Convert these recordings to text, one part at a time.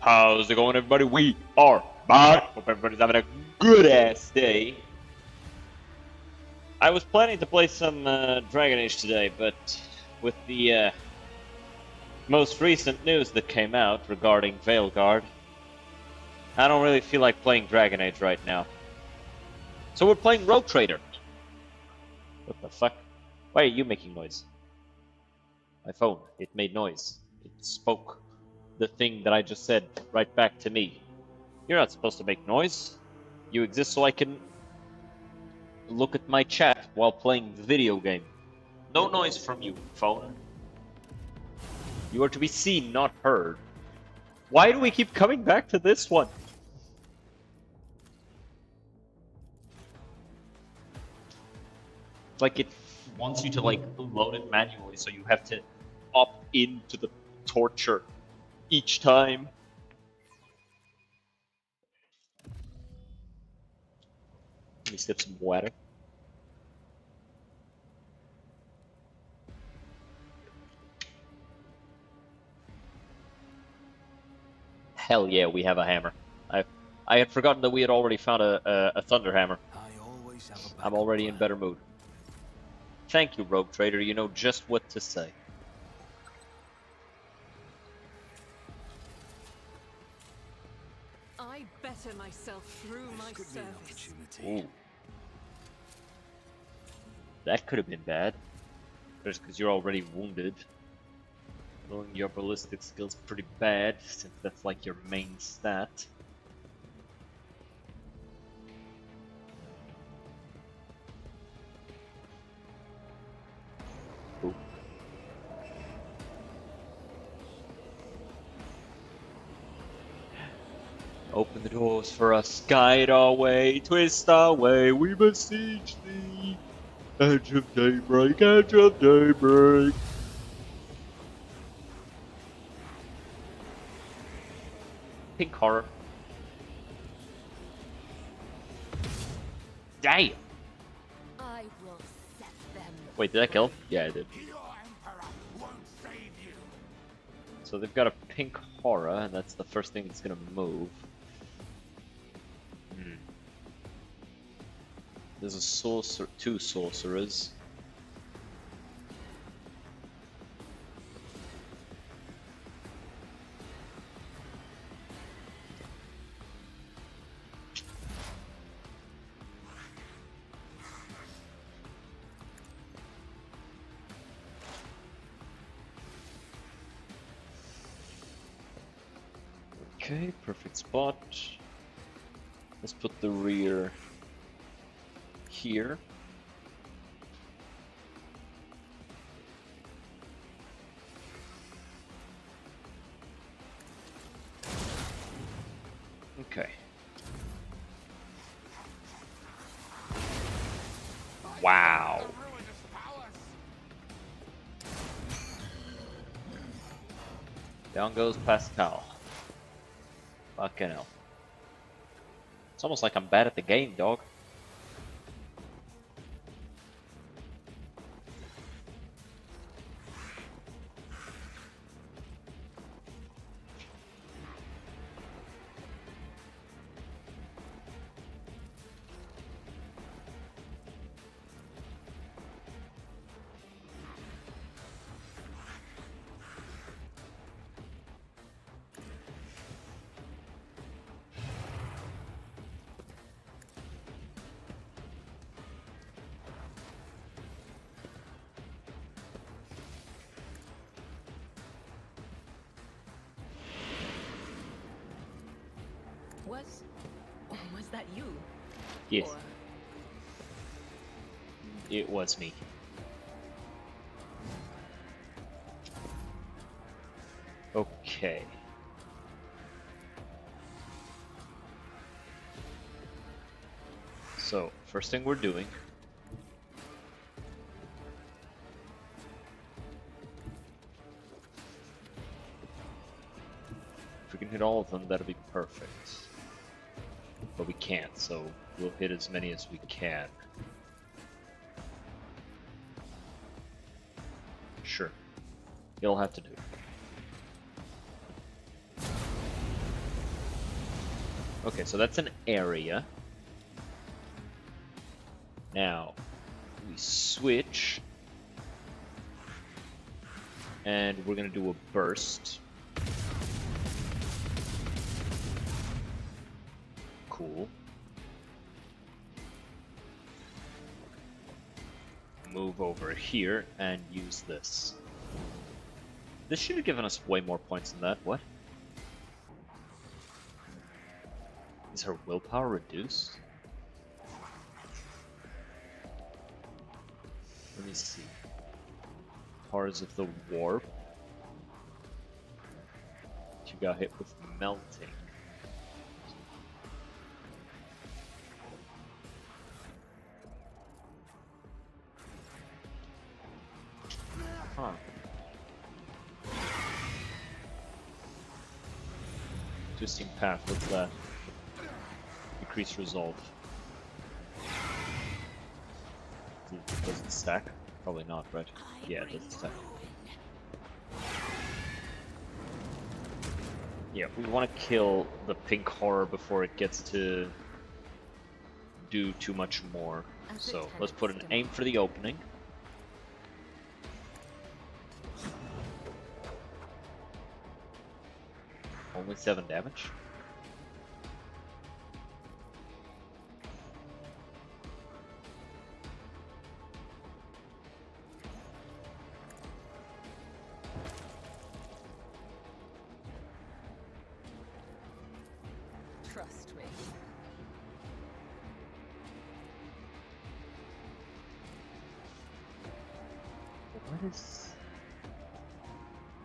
How's it going, everybody? We are back. Hope everybody's having a good ass day. I was planning to play some Dragon Age today, but with the most recent news that came out regarding Veilguard, I don't really feel like playing Dragon Age right now. So we're playing Rogue Trader. What the fuck? Why are you making noise? My phone, it made noise. It spoke the thing that I just said right back to me. You're not supposed to make noise. You exist so I can look at my chat while playing the video game. No noise from you, phone. You are to be seen, not heard. Why do we keep coming back to this one? It's like it wants you to load it manually, so you have to opt into the torture each time. Let me sip some water. Hell yeah, we have a hammer. I had forgotten that we had already found a thunder hammer. I'm already in better mood. Thank you, Rogue Trader. You know just what to say. I better myself through my service. Ooh. That could have been bad. Just because you're already wounded. Knowing your ballistic skill's pretty bad, since that's like your main stat. Ooh. Open the doors for us, guide our way, twist our way, we beseech thee. Edge of daybreak, edge of daybreak. Pink horror. Damn! I will set them. Wait, did I kill? Yeah, I did. So they've got a pink horror, and that's the first thing that's gonna move. There's a sorcerer, two sorcerers. Okay, perfect spot. Let's put the rear here. Okay. Wow. Down goes Pascal. Fucking hell. It's almost like I'm bad at the game, dog. Was that you? Yes. Or... It was me. Okay. So, first thing we're doing if we can hit all of them, that'll be perfect. But we can't, so we'll hit as many as we can. Sure. It'll have to do. Okay, so that's an area. Now, we switch. And we're gonna do a burst. Cool. Move over here and use this. This should have given us way more points than that. What? Is her willpower reduced? Let me see. Powers of the warp. She got hit with melting. Huh. Interesting path, what's that? Decrease resolve. Does it stack? Probably not, right? Yeah, it doesn't stack. Yeah, we want to kill the pink horror before it gets to do too much more. So let's put an aim for the opening. Only 7 damage. Trust me.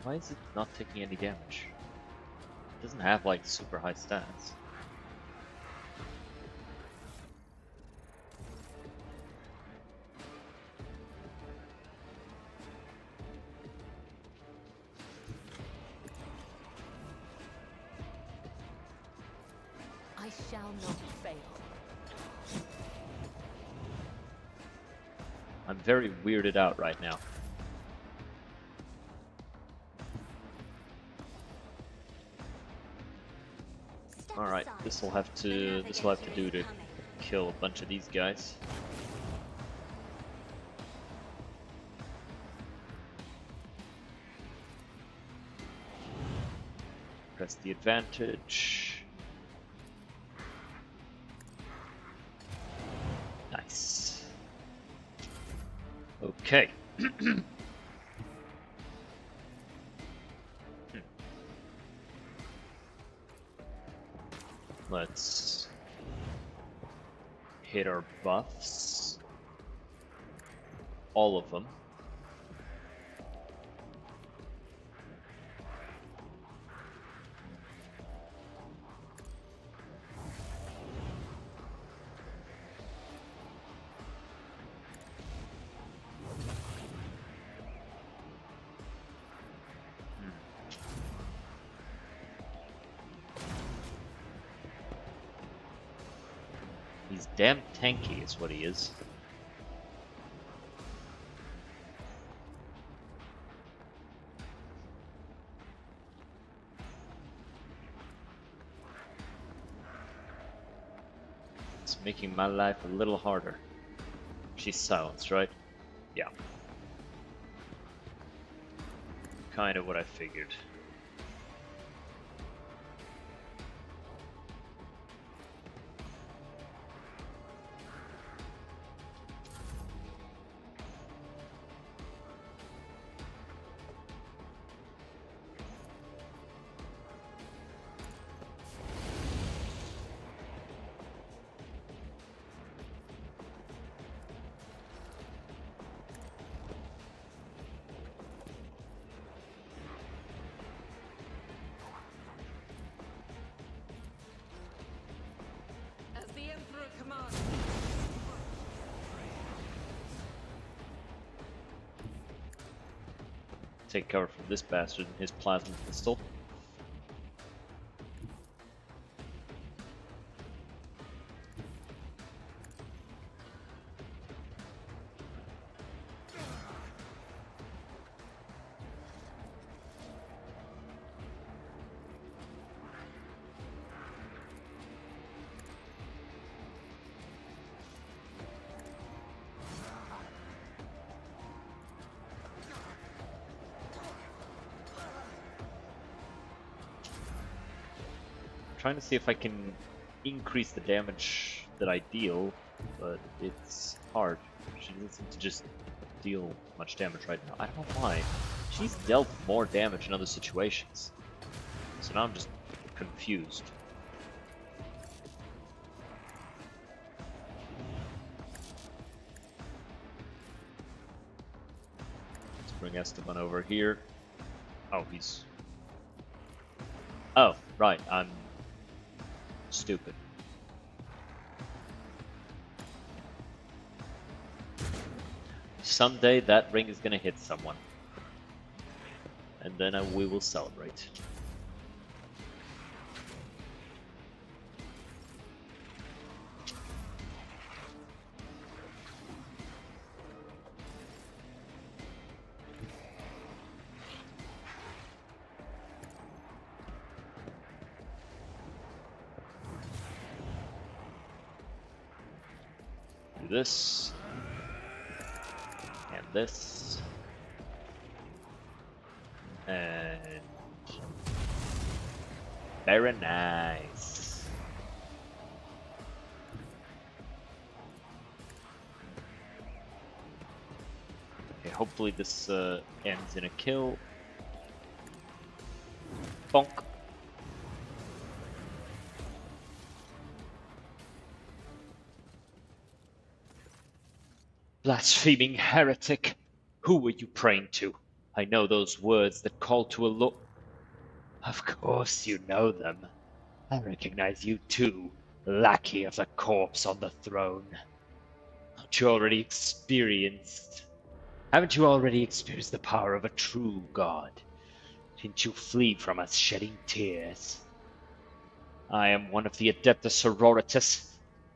Why is it not taking any damage? It doesn't have like super high stats. I shall not fail. I'm very weirded out right now. Alright, this will have to do to kill a bunch of these guys. Press the advantage. Nice. Okay. Let's hit our buffs. All of them. He's damn tanky is what he is. It's making my life a little harder. She's silenced, right? Yeah. Kind of what I figured. As the Emperor commands. Take cover from this bastard and his plasma pistol. trying to see if I can increase the damage that I deal, but it's hard. She doesn't seem to just deal much damage right now. I don't know why. She's dealt more damage in other situations. So now I'm just confused. Let's bring Esteban over here. Oh, he's... Oh, right, I'm stupid. Someday that ring is gonna hit someone. And then we will celebrate. Do this. And this. And very nice. Okay, hopefully this ends in a kill. Bonk. Blaspheming heretic! Who were you praying to? I know those words that call to a Lord. Of course you know them. I recognize you too, lackey of the corpse on the throne. Haven't you already experienced the power of a true god? Didn't you flee from us shedding tears? I am one of the Adeptus Sororitas,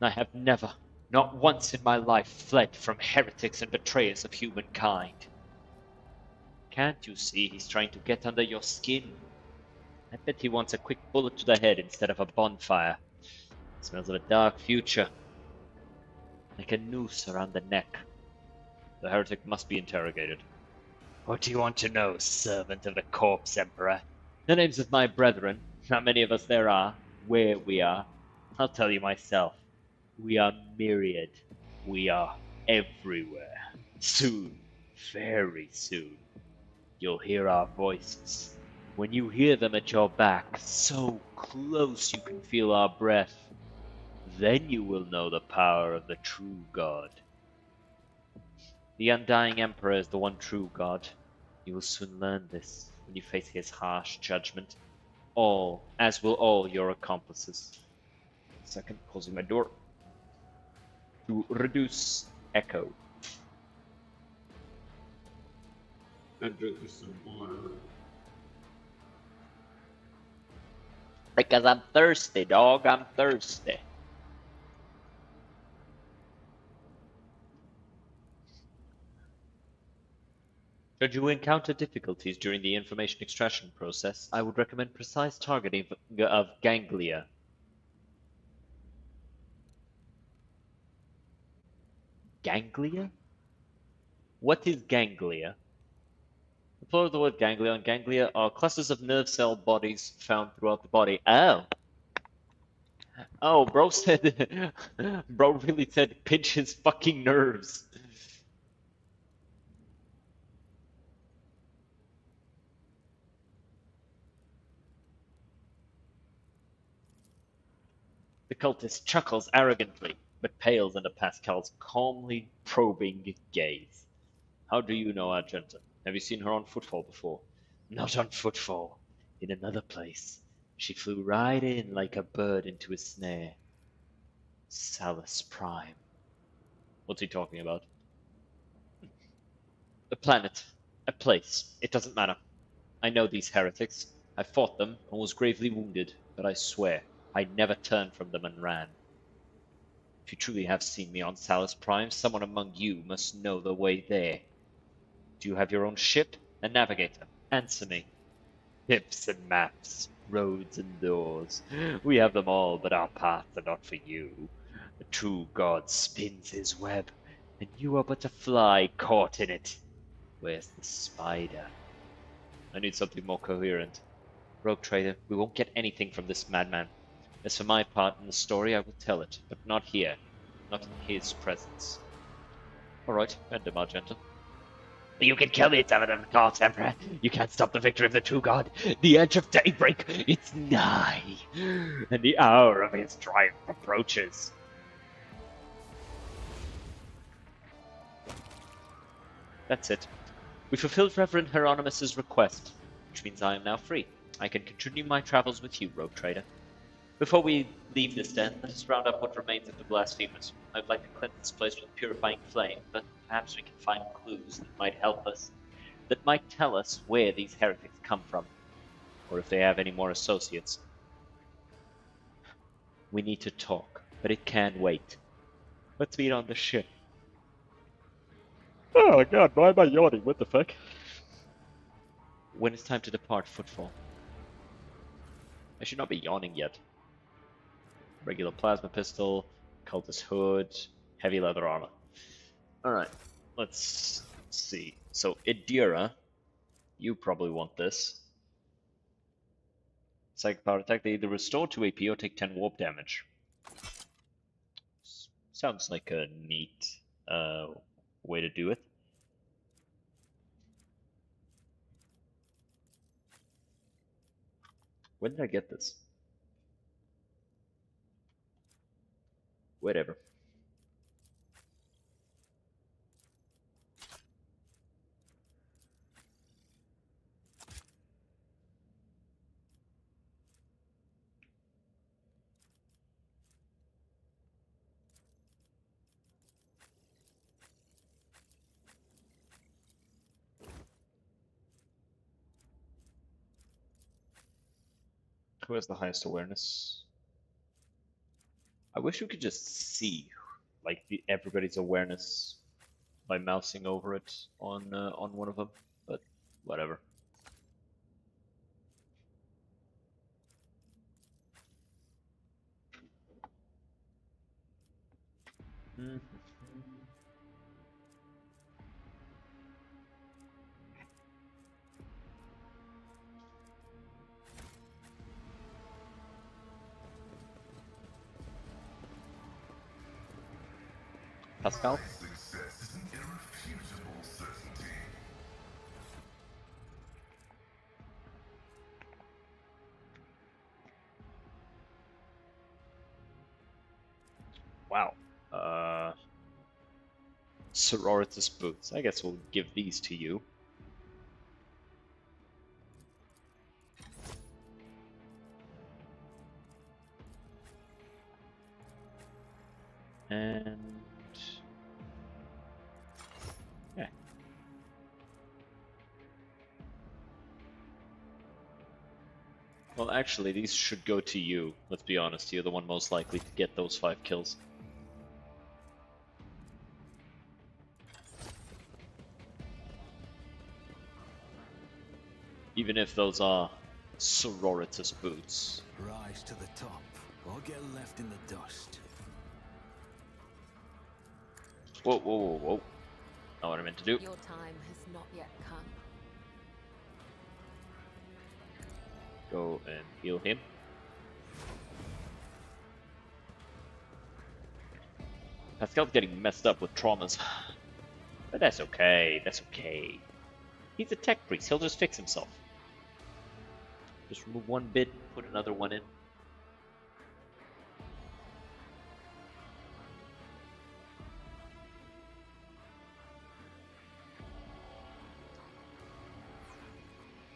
and I have never, not once in my life, fled from heretics and betrayers of humankind. Can't you see he's trying to get under your skin? I bet he wants a quick bullet to the head instead of a bonfire. Smells of a dark future. Like a noose around the neck. The heretic must be interrogated. What do you want to know, servant of the corpse emperor? The names of my brethren, how many of us there are, where we are. I'll tell you myself. We are myriad. We are everywhere. Soon, very soon, you'll hear our voices. When you hear them at your back, so close you can feel our breath, then you will know the power of the true God. The undying Emperor is the one true God. You will soon learn this when you face his harsh judgment. As will all your accomplices. Second, closing my door to reduce echo. And drink some water. Because I'm thirsty, dog. I'm thirsty. Should you encounter difficulties during the information extraction process, I would recommend precise targeting of ganglia. Ganglia? What is ganglia? The plural of the word ganglia and ganglia are clusters of nerve cell bodies found throughout the body. Oh. Oh, bro said... bro really said pinch his fucking nerves. The cultist chuckles arrogantly, but pales under Pascal's calmly probing gaze. How do you know Argenta? Have you seen her on footfall before? Not on footfall. In another place. She flew right in like a bird into a snare. Salus Prime. What's he talking about? A planet. A place. It doesn't matter. I know these heretics. I fought them and was gravely wounded, but I swear, I never turned from them and ran. If you truly have seen me on Salus Prime, someone among you must know the way there. Do you have your own ship? A navigator? Answer me. Ships and maps, roads and doors. We have them all, but our paths are not for you. The true God spins his web, and you are but a fly caught in it. Where's the spider? I need something more coherent. Rogue trader, we won't get anything from this madman. As for my part in the story, I will tell it, but not here. Not in his presence. Alright, Bender Argenta. You can kill me, seven of the gods, Emperor. You can't stop the victory of the true god. The edge of daybreak, it's nigh. And the hour of his triumph approaches. That's it. We fulfilled Reverend Hieronymus's request, which means I am now free. I can continue my travels with you, rogue trader. Before we leave this den, let us round up what remains of the blasphemers. I'd like to cleanse this place with purifying flame, but perhaps we can find clues that might help us, that might tell us where these heretics come from, or if they have any more associates. We need to talk, but it can wait. Let's meet on the ship. Oh my god, why am I yawning? What the fuck? When it's time to depart, Footfall. I should not be yawning yet. Regular plasma pistol, cultist hood, heavy leather armor. Alright, let's see. So, Idira, you probably want this. Psychic power attack, they either restore 2 AP or take 10 warp damage. Sounds like a neat way to do it. When did I get this? Whatever. Who has the highest awareness? I wish we could just see, like, everybody's awareness by mousing over it on one of them, but whatever. Pascal? Success is an irrefutable certainty. Wow. Sororitas boots. I guess we'll give these to you. And yeah. Well, actually, these should go to you. Let's be honest, you're the one most likely to get those 5 kills. Even if those are Sororitas boots. Rise to the top, or get left in the dust. Whoa, whoa, whoa, whoa. Not what I meant to do. Your time has not yet come. Go and heal him. Pascal's getting messed up with traumas. But that's okay, that's okay. He's a tech priest, he'll just fix himself. Just remove one bit, put another one in.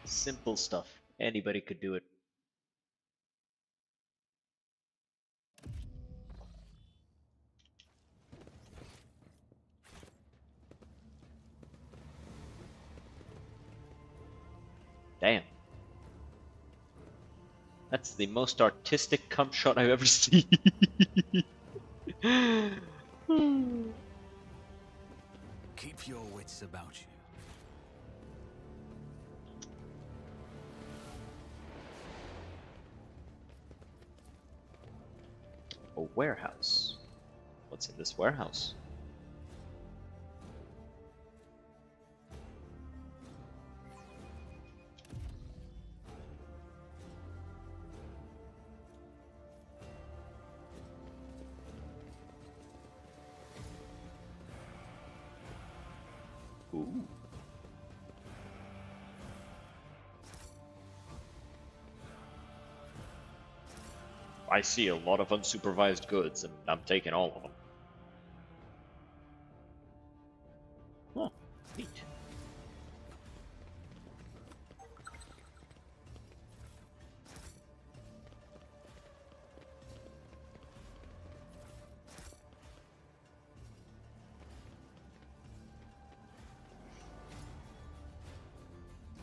Simple stuff. Anybody could do it. Damn. That's the most artistic cum shot I've ever seen. Keep your wits about you. A warehouse. What's in this warehouse? Ooh. I see a lot of unsupervised goods, and I'm taking all of them. Huh, neat.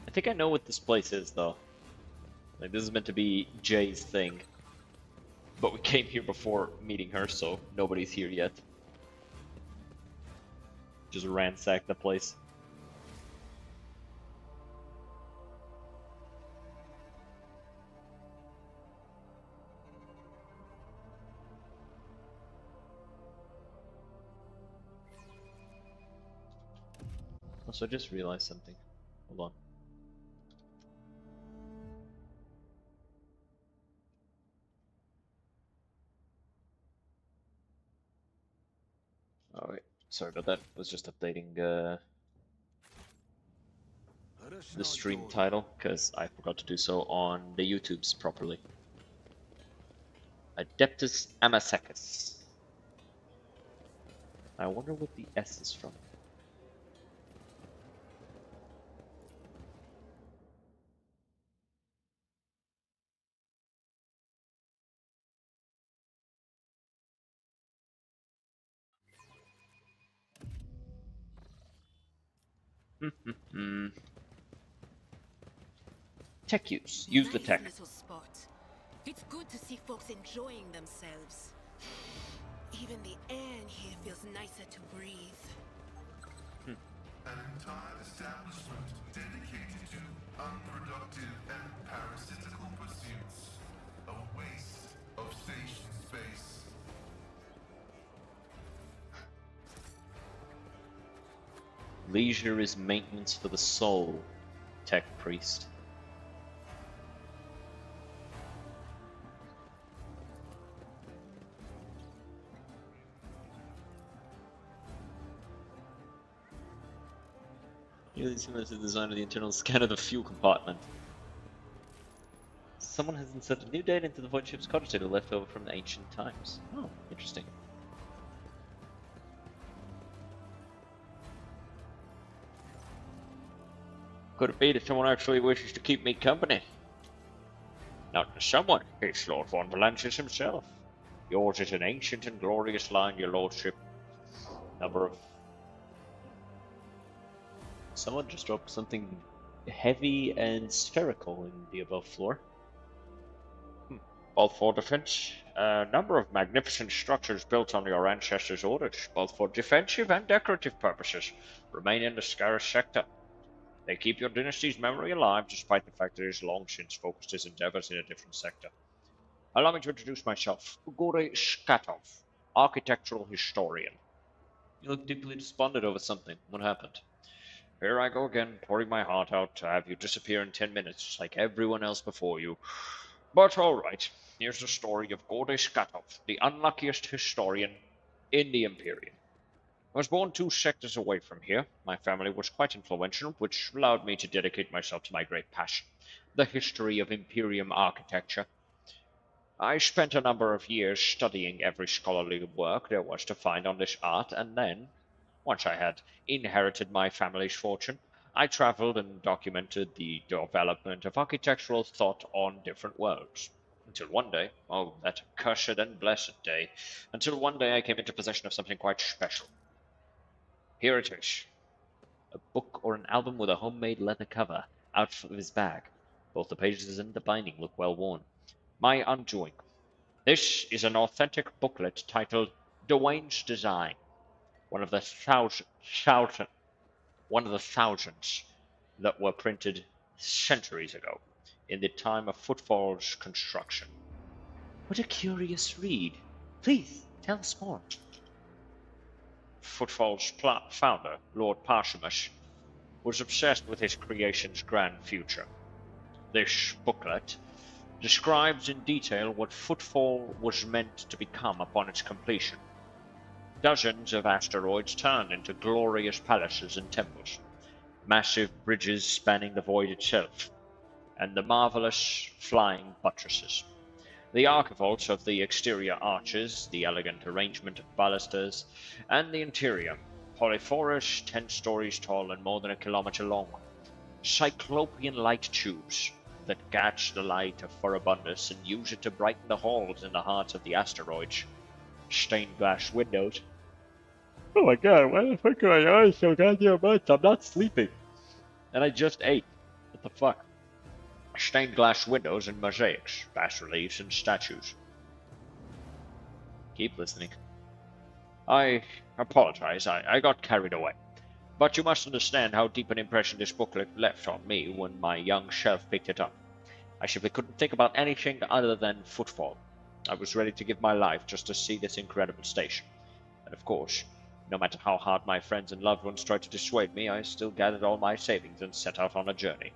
I think I know what this place is, though. Like, this is meant to be Jay's thing. But we came here before meeting her, so nobody's here yet. Just ransack the place. Also, I just realized something. Hold on. Oh wait, sorry about that. I was just updating the stream title because I forgot to do so on the YouTubes properly. Adeptus Amasecus. I wonder what the S is from. Tech use. Use the tech. Little spot. It's good to see folks enjoying themselves. Even the air in here feels nicer to breathe. An entire establishment dedicated to unproductive and parasitical pursuits. A waste of station space. Leisure is maintenance for the soul, Tech Priest. Really similar to the design of the internal scan of the fuel compartment. Someone has inserted new data into the void ship's codage data left over from the ancient times. Oh, interesting. Could it be that someone actually wishes to keep me company? Not someone, it's Lord von Valancius himself. Yours is an ancient and glorious line, your lordship. Number of... Someone just dropped something heavy and spherical in the above floor. Both for defense, a number of magnificent structures built on your ancestors' orders, both for defensive and decorative purposes, remain in the Scarus sector. They keep your dynasty's memory alive, despite the fact that it has long since focused its endeavors in a different sector. Allow me to introduce myself, Ugore Skatov, architectural historian. You look deeply despondent over something. What happened? Here I go again, pouring my heart out to have you disappear in 10 minutes, like everyone else before you. But alright, here's the story of Gorde Skatov, the unluckiest historian in the Imperium. I was born 2 sectors away from here. My family was quite influential, which allowed me to dedicate myself to my great passion, the history of Imperium architecture. I spent a number of years studying every scholarly work there was to find on this art, and then, once I had inherited my family's fortune, I traveled and documented the development of architectural thought on different worlds. Until one day, oh, that accursed and blessed day, until one day I came into possession of something quite special. Here it is. A book or an album with a homemade leather cover out of his bag. Both the pages and the binding look well worn. My undoing. This is an authentic booklet titled Dwayne's Design. One of the thousands that were printed centuries ago, in the time of Footfall's construction. What a curious read. Please, tell us more. Footfall's founder, Lord Parshimus, was obsessed with his creation's grand future. This booklet describes in detail what Footfall was meant to become upon its completion. Dozens of asteroids turned into glorious palaces and temples, massive bridges spanning the void itself, and the marvelous flying buttresses. The archivolts of the exterior arches, the elegant arrangement of balusters, and the interior, polyphorous, 10 stories tall and more than a kilometer long. Cyclopean light tubes that catch the light of Furibundus and use it to brighten the halls in the heart of the asteroids. Stained glass windows. Oh my god, why the fuck are my eyes so goddamn much? I'm not sleeping. And I just ate. What the fuck? Stained glass windows and mosaics, bas reliefs and statues. Keep listening. I apologize, I got carried away. But you must understand how deep an impression this booklet left on me when my young self picked it up. I simply couldn't think about anything other than footfall. I was ready to give my life just to see this incredible station. And of course, no matter how hard my friends and loved ones tried to dissuade me, I still gathered all my savings and set out on a journey.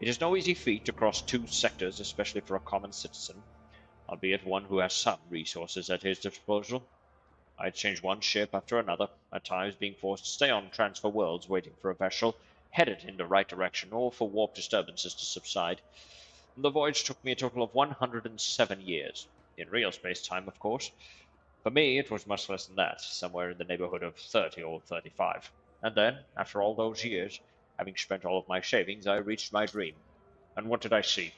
It is no easy feat to cross 2 sectors, especially for a common citizen, albeit one who has some resources at his disposal. I had changed one ship after another, at times being forced to stay on transfer worlds waiting for a vessel headed in the right direction or for warp disturbances to subside. The voyage took me a total of 107 years, in real space-time, of course. For me, it was much less than that, somewhere in the neighborhood of 30 or 35. And then, after all those years, having spent all of my savings, I reached my dream. And what did I see?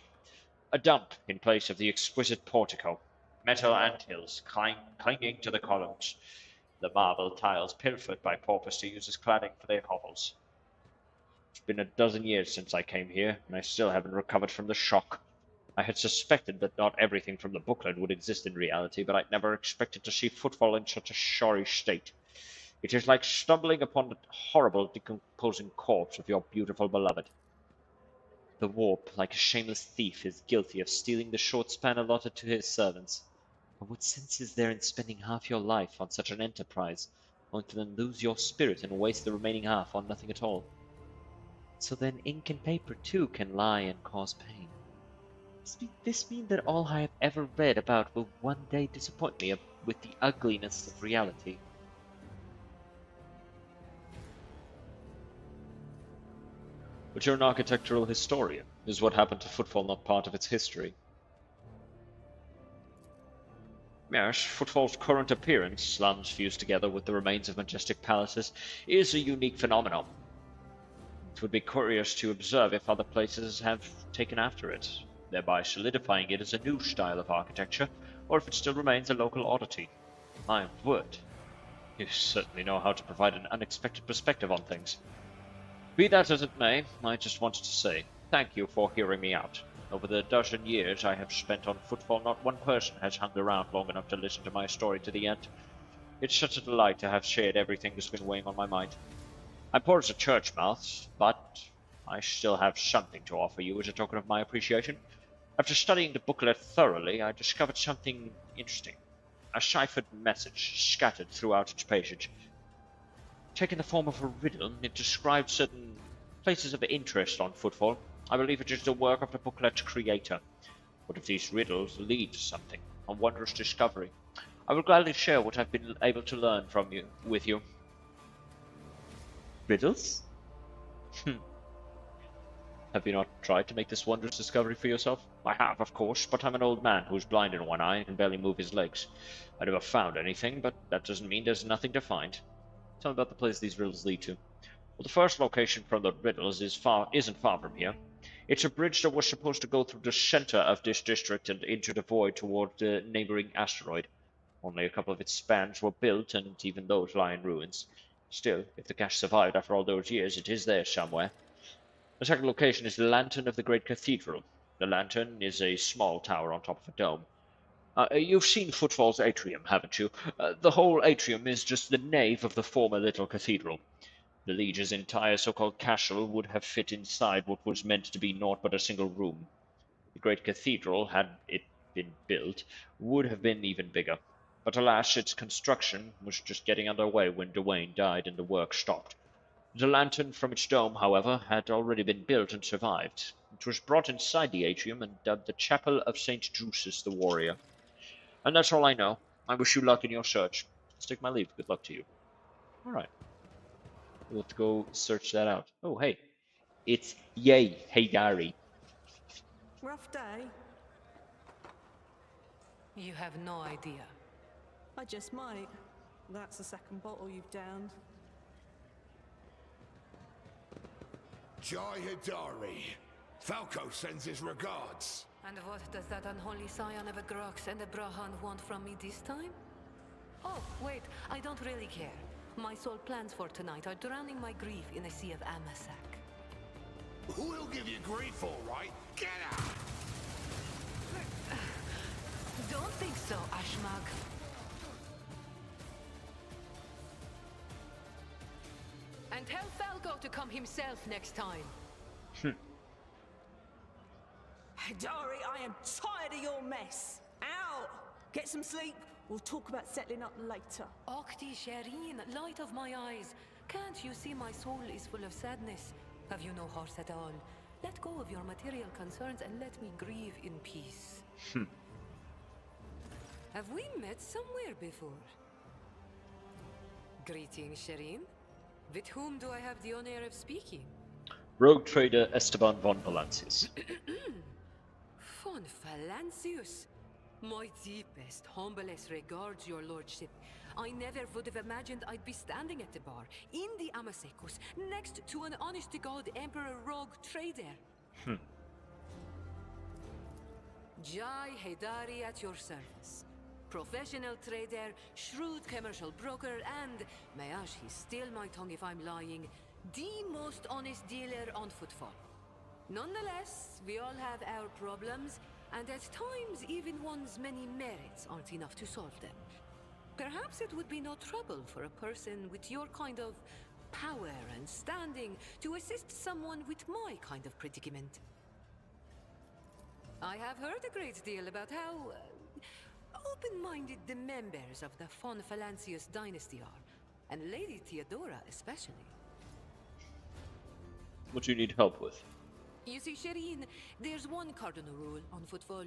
A dump in place of the exquisite portico. Metal anthills clinging to the columns. The marble tiles pilfered by paupers to use as cladding for their hovels. It's been a dozen years since I came here, and I still haven't recovered from the shock. I had suspected that not everything from the booklet would exist in reality, but I'd never expected to see footfall in such a sorry state. It is like stumbling upon the horrible decomposing corpse of your beautiful beloved. The warp, like a shameless thief, is guilty of stealing the short span allotted to his servants. But what sense is there in spending half your life on such an enterprise, only to then lose your spirit and waste the remaining half on nothing at all? So then ink and paper too can lie and cause pain. Does this mean that all I have ever read about will one day disappoint me with the ugliness of reality? But you're an architectural historian. Is what happened to Footfall not part of its history? Yes, Footfall's current appearance, slums fused together with the remains of majestic palaces, is a unique phenomenon. It would be curious to observe if other places have taken after it, thereby solidifying it as a new style of architecture, or if it still remains a local oddity. My word, you certainly know how to provide an unexpected perspective on things. Be that as it may, I just wanted to say thank you for hearing me out. Over the dozen years I have spent on Footfall, not one person has hung around long enough to listen to my story to the end. It's such a delight to have shared everything that's been weighing on my mind. I'm poor as a church mouse, but I still have something to offer you as a token of my appreciation. After studying the booklet thoroughly, I discovered something interesting. A ciphered message scattered throughout its pages. Taking the form of a riddle, it describes certain places of interest on Footfall. I believe it is the work of the booklet's creator. What if these riddles lead to something? A wondrous discovery. I will gladly share what I've been able to learn with you. Riddles? Have you not tried to make this wondrous discovery for yourself? I have, of course, but I'm an old man who's blind in one eye and can barely move his legs. I never found anything, but that doesn't mean there's nothing to find. Tell me about the place these riddles lead to. Well, the first location from the riddles isn't far from here. It's a bridge that was supposed to go through the center of this district and into the void toward the neighboring asteroid. Only a couple of its spans were built, and even those lie in ruins. Still, if the cache survived after all those years, it is there somewhere. The second location is the Lantern of the Great Cathedral. The lantern is a small tower on top of a dome. You've seen Footfall's atrium, haven't you? The whole atrium is just the nave of the former little cathedral. The Liege's entire so-called castle would have fit inside what was meant to be naught but a single room. The great cathedral, had it been built, would have been even bigger. But alas, its construction was just getting underway when Dwayne died and the work stopped. The lantern from its dome, however, had already been built and survived. It was brought inside the atrium and dubbed the Chapel of St. Drusus the Warrior. And that's all I know. I wish you luck in your search. Let's take my leave. Good luck to you. All right. We'll have to go search that out. Oh, hey. It's Yay, Hey Gary. Rough day? You have no idea. I just might. That's the second bottle you've downed. Jai Hidari. Falco sends his regards. And what does that unholy scion of a Grox and a Brahan want from me this time? Oh, wait, I don't really care. My sole plans for tonight are drowning my grief in a sea of Amasak. Who'll give you grief, all right? Get out! Don't think so, Ashmag. And tell Falco to come himself next time. Hidari, I am tired of your mess. Out! Get some sleep. We'll talk about settling up later. Okti Shireen, light of my eyes. Can't you see my soul is full of sadness? Have you no heart at all? Let go of your material concerns and let me grieve in peace. Have we met somewhere before? Greetings, Shireen. With whom do I have the honor of speaking? Rogue trader Esteban von Valancius. Von Valancius. My deepest, humblest regards, your lordship. I never would have imagined I'd be standing at the bar, in the Amasekos, next to an honest-to-God Emperor Rogue trader. Jai Hidari at your service. Professional trader, shrewd commercial broker, and, may he steal my tongue if I'm lying, the most honest dealer on footfall. Nonetheless, we all have our problems, and at times even one's many merits aren't enough to solve them. Perhaps it would be no trouble for a person with your kind of power and standing to assist someone with my kind of predicament. I have heard a great deal about how open-minded the members of the von Valancius dynasty are, and Lady Theodora especially. What do you need help with? You see, Shireen, there's one cardinal rule on footfall.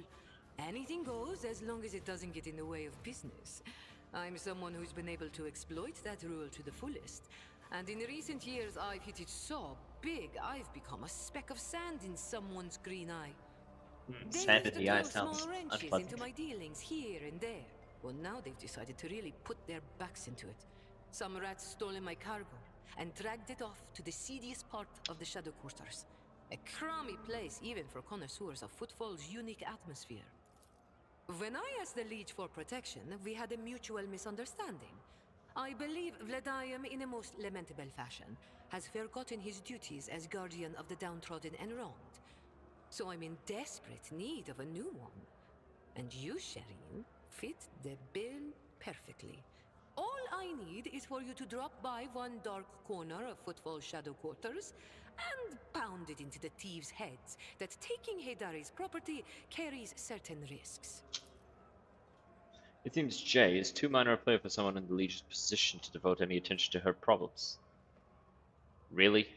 Anything goes as long as it doesn't get in the way of business. I'm someone who's been able to exploit that rule to the fullest. And in recent years, I've hit it so big, I've become a speck of sand in someone's green eye. They Sand used in to the eye throw sounds small wrenches unpleasant. into my dealings here and there. Well, now they've decided to really put their backs into it. Some rats stolen my cargo and dragged it off to the seediest part of the Shadow Quarters. A crummy place even for connoisseurs of Footfall's unique atmosphere. When I asked the Leech for protection, we had a mutual misunderstanding. I believe Vladium, in a most lamentable fashion, has forgotten his duties as guardian of the downtrodden and wronged. So I'm in desperate need of a new one. And you, Shireen, fit the bill perfectly. All I need is for you to drop by one dark corner of Footfall Shadow Quarters and pound it into the thieves' heads that taking Hidari's property carries certain risks. It seems Jay is too minor a player for someone in the Legion's position to devote any attention to her problems. Really?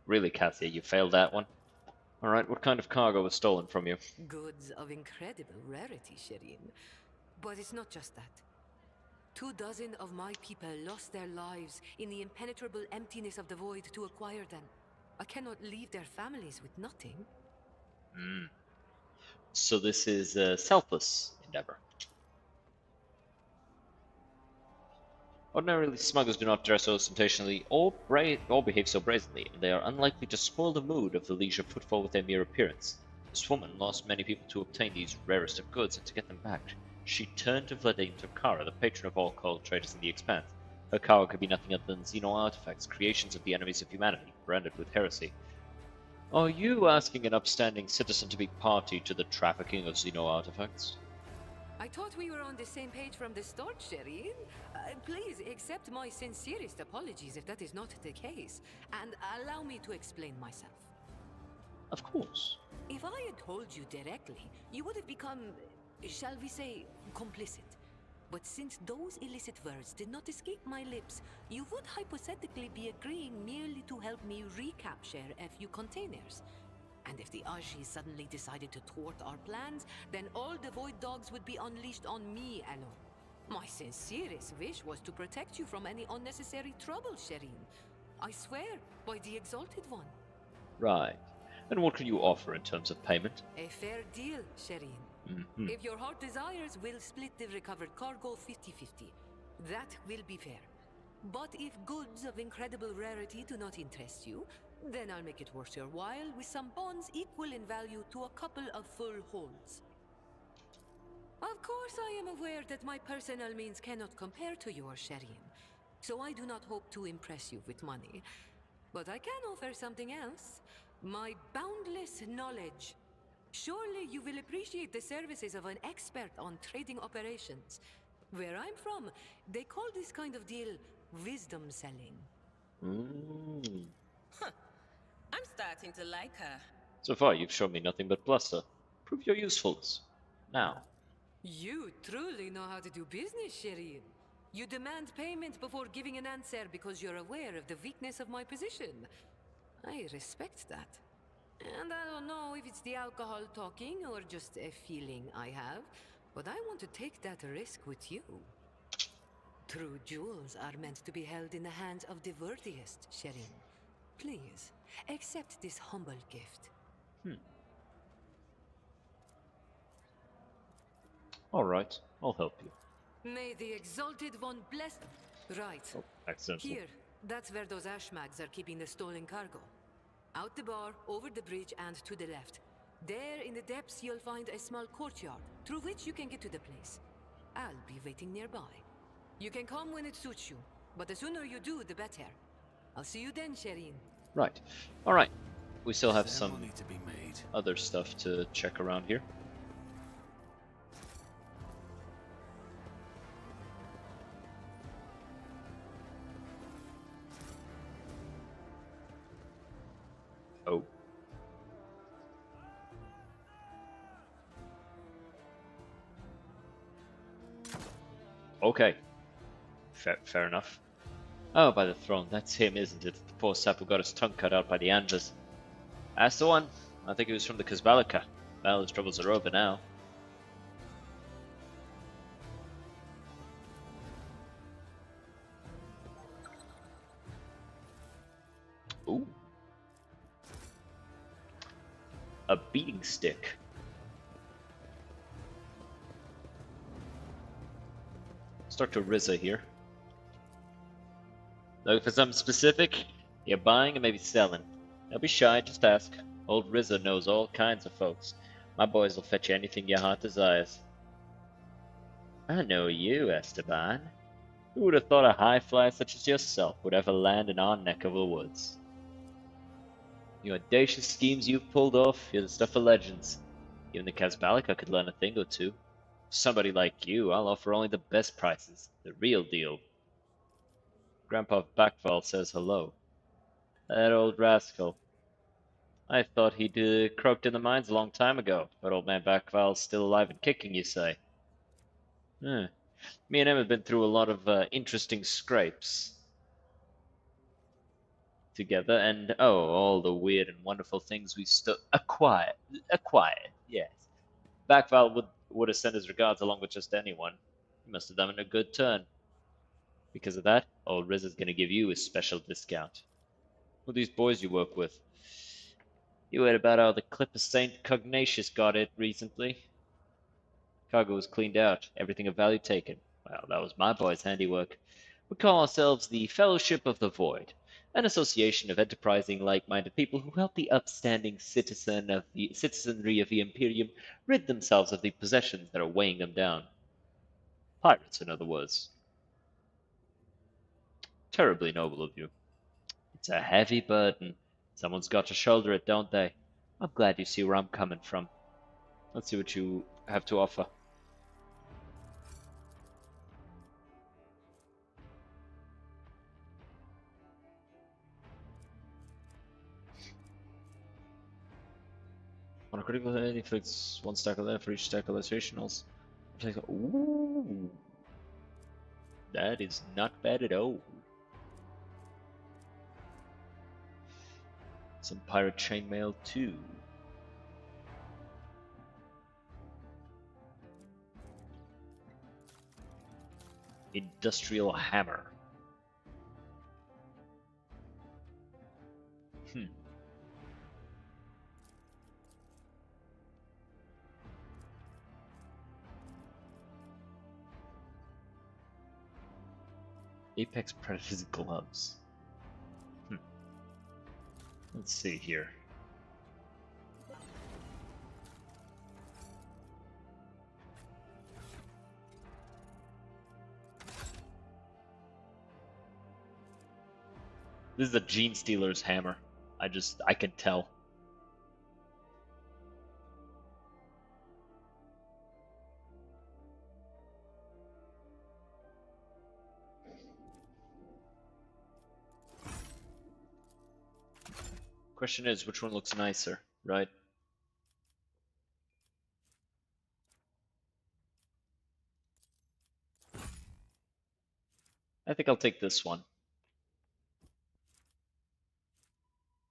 Really, Cassia, you failed that one? Alright, what kind of cargo was stolen from you? Goods of incredible rarity, Shireen. But it's not just that. 24 of my people lost their lives in the impenetrable emptiness of the void to acquire them. I cannot leave their families with nothing. So this is a selfless endeavor. Ordinarily, smugglers do not dress so ostentatiously or behave so brazenly, and they are unlikely to spoil the mood of the leisure footfall with their mere appearance. This woman lost many people to obtain these rarest of goods, and to get them back, she turned to Vladim Tokara, the patron of all cold traders in the Expanse. Her cargo could be nothing other than Xeno artifacts, creations of the enemies of humanity, branded with heresy. Are you asking an upstanding citizen to be party to the trafficking of Xeno artifacts? I thought we were on the same page from the start, Shireen. Please accept my sincerest apologies if that is not the case, and allow me to explain myself. Of course. If I had told you directly, you would have become, shall we say, complicit. But since those illicit words did not escape my lips, you would hypothetically be agreeing merely to help me recapture a few containers. And if the Aji suddenly decided to thwart our plans, then all the Void Dogs would be unleashed on me alone. My sincerest wish was to protect you from any unnecessary trouble, Shireen. I swear, by the Exalted One. Right. And what can you offer in terms of payment? A fair deal, Shireen. Mm-hmm. If your heart desires, we'll split the recovered cargo 50-50. That will be fair. But if goods of incredible rarity do not interest you, then I'll make it worth your while with some bonds equal in value to a couple of full holds. Of course, I am aware that my personal means cannot compare to yours, Shireen, so I do not hope to impress you with money. But I can offer something else. My boundless knowledge. Surely you will appreciate the services of an expert on trading operations. Where I'm from, they call this kind of deal wisdom selling. Mm. I'm starting to like her. So far, you've shown me nothing but bluster. Prove your usefulness. Now. You truly know how to do business, Shireen. You demand payment before giving an answer because you're aware of the weakness of my position. I respect that. And I don't know if it's the alcohol talking or just a feeling I have, but I want to take that risk with you. True jewels are meant to be held in the hands of the worthiest, Shireen. Please, accept this humble gift. Alright, I'll help you. May the Exalted One bless... Right. Oh, accidental. Here, that's where those ashmags are keeping the stolen cargo. Out the bar, over the bridge, and to the left. There, in the depths, you'll find a small courtyard, through which you can get to the place. I'll be waiting nearby. You can come when it suits you, but the sooner you do, the better. I'll see you then, Shireen. Right. Alright. We still have some Ceremony to be made. other stuff to check around here. Oh. Okay. Fair enough. Oh, by the throne. That's him, isn't it? The poor sap who got his tongue cut out by the Anvers. That's the one. I think he was from the Kazbalika. Well, his troubles are over now. Ooh. A beating stick. Let's talk to Rizza here. Looking for something specific? You're buying or maybe selling? Don't be shy, just ask. Old Rizza knows all kinds of folks. My boys will fetch you anything your heart desires. I know you, Esteban. Who would have thought a high flyer such as yourself would ever land in our neck of the woods? The audacious schemes you've pulled off, you're the stuff of legends. Even the Kazbalika could learn a thing or two. For somebody like you, I'll offer only the best prices, the real deal. Grandpa Backval says hello. That old rascal. I thought he'd croaked in the mines a long time ago, but old man Backval's still alive and kicking, you say? Me and him have been through a lot of interesting scrapes together, and all the weird and wonderful things we've acquired, yes. Backval would have sent his regards along with just anyone. He must have done it a good turn. Because of that, old Riz is going to give you a special discount. Who are these boys you work with? You heard about how the Clipper Saint Cognacious got it recently. Cargo was cleaned out, everything of value taken. Well, that was my boy's handiwork. We call ourselves the Fellowship of the Void, an association of enterprising, like-minded people who help the upstanding citizenry of the Imperium rid themselves of the possessions that are weighing them down. Pirates, in other words. Terribly noble of you. It's a heavy burden. Someone's got to shoulder it, don't they? I'm glad you see where I'm coming from. Let's see what you have to offer. On a critical hit, inflicts one stack of left for each stack of illustrationals. Ooh. That is not bad at all. Some pirate chainmail too. Industrial hammer. Apex Predator's gloves. Let's see here. This is a Gene Stealer's hammer. I can tell. Question is, which one looks nicer, right? I think I'll take this one.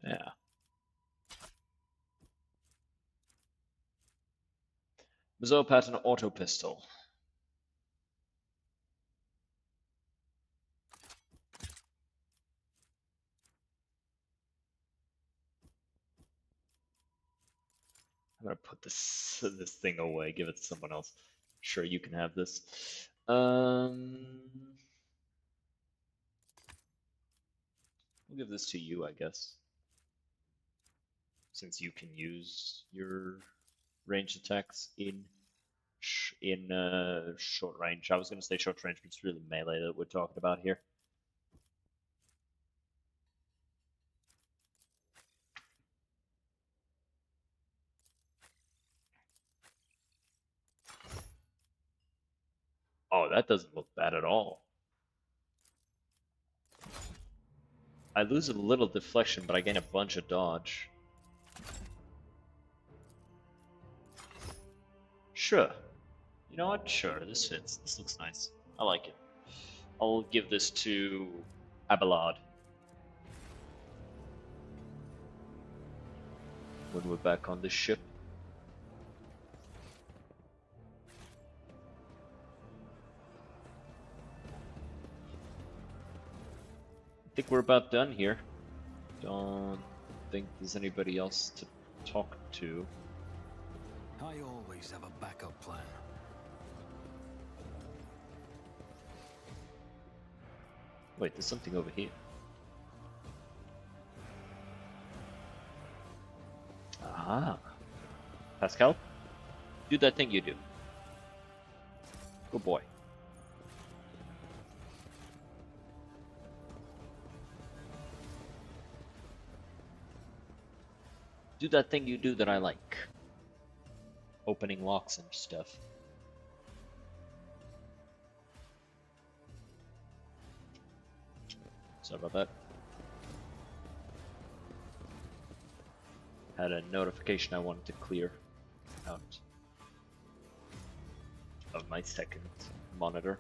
Yeah. Mazoa pattern auto pistol. I'm gonna put this thing away, give it to someone else. Sure, you can have this. We'll give this to you, I guess. Since you can use your ranged attacks in short range. I was gonna say short range, but it's really melee that we're talking about here. Oh, that doesn't look bad at all. I lose a little deflection, but I gain a bunch of dodge. Sure. You know what? Sure, this fits. This looks nice. I like it. I'll give this to Abelard. When we're back on the ship. I think we're about done here. Don't think there's anybody else to talk to. I always have a backup plan. Wait, there's something over here. Ah. Pascal? Do that thing you do. Good boy. Do that thing you do that I like. Opening locks and stuff. Sorry about that. Had a notification I wanted to clear out of my second monitor.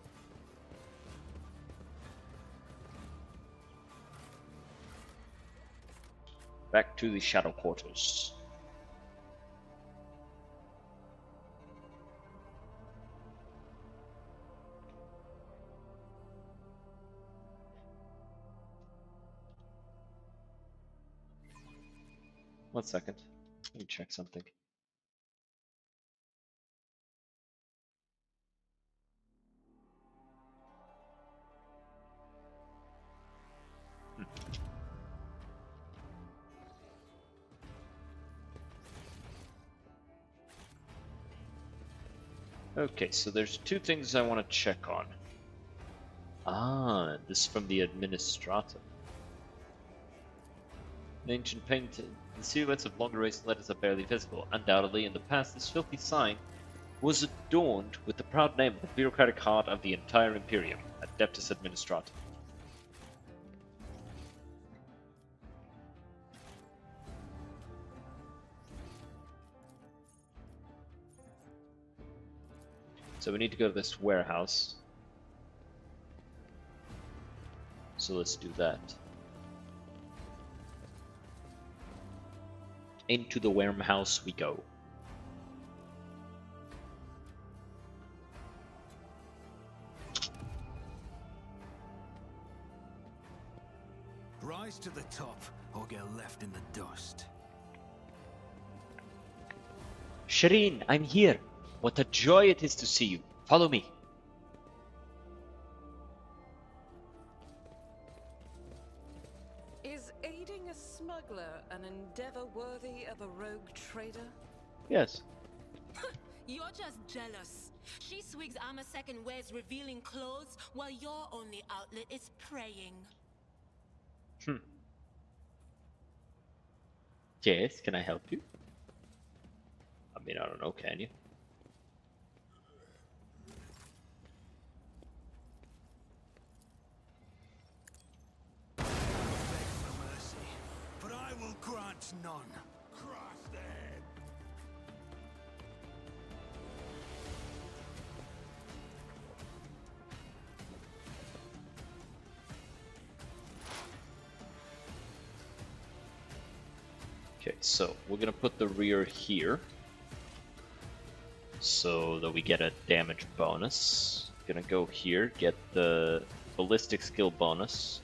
Back to the shadow quarters. One second. Let me check something. Okay, so there's two things I want to check on. Ah, this is from the Administrator. In ancient painting, the silhouettes of longer race letters are barely visible. Undoubtedly, in the past, this filthy sign was adorned with the proud name of the bureaucratic heart of the entire Imperium, Adeptus Administrator. So we need to go to this warehouse. So let's do that. Into the warehouse we go. Rise to the top or get left in the dust. Shireen, I'm here. What a joy it is to see you. Follow me. Is aiding a smuggler an endeavor worthy of a rogue trader? Yes. You're just jealous. She swigs Amasek and wears revealing clothes, while your only outlet is praying. Yes, can I help you? I mean, I don't know, can you? Beg for mercy, but I will grant none. Cross them. Okay, so we're gonna put the rear here so that we get a damage bonus. Gonna go here, get the ballistic skill bonus,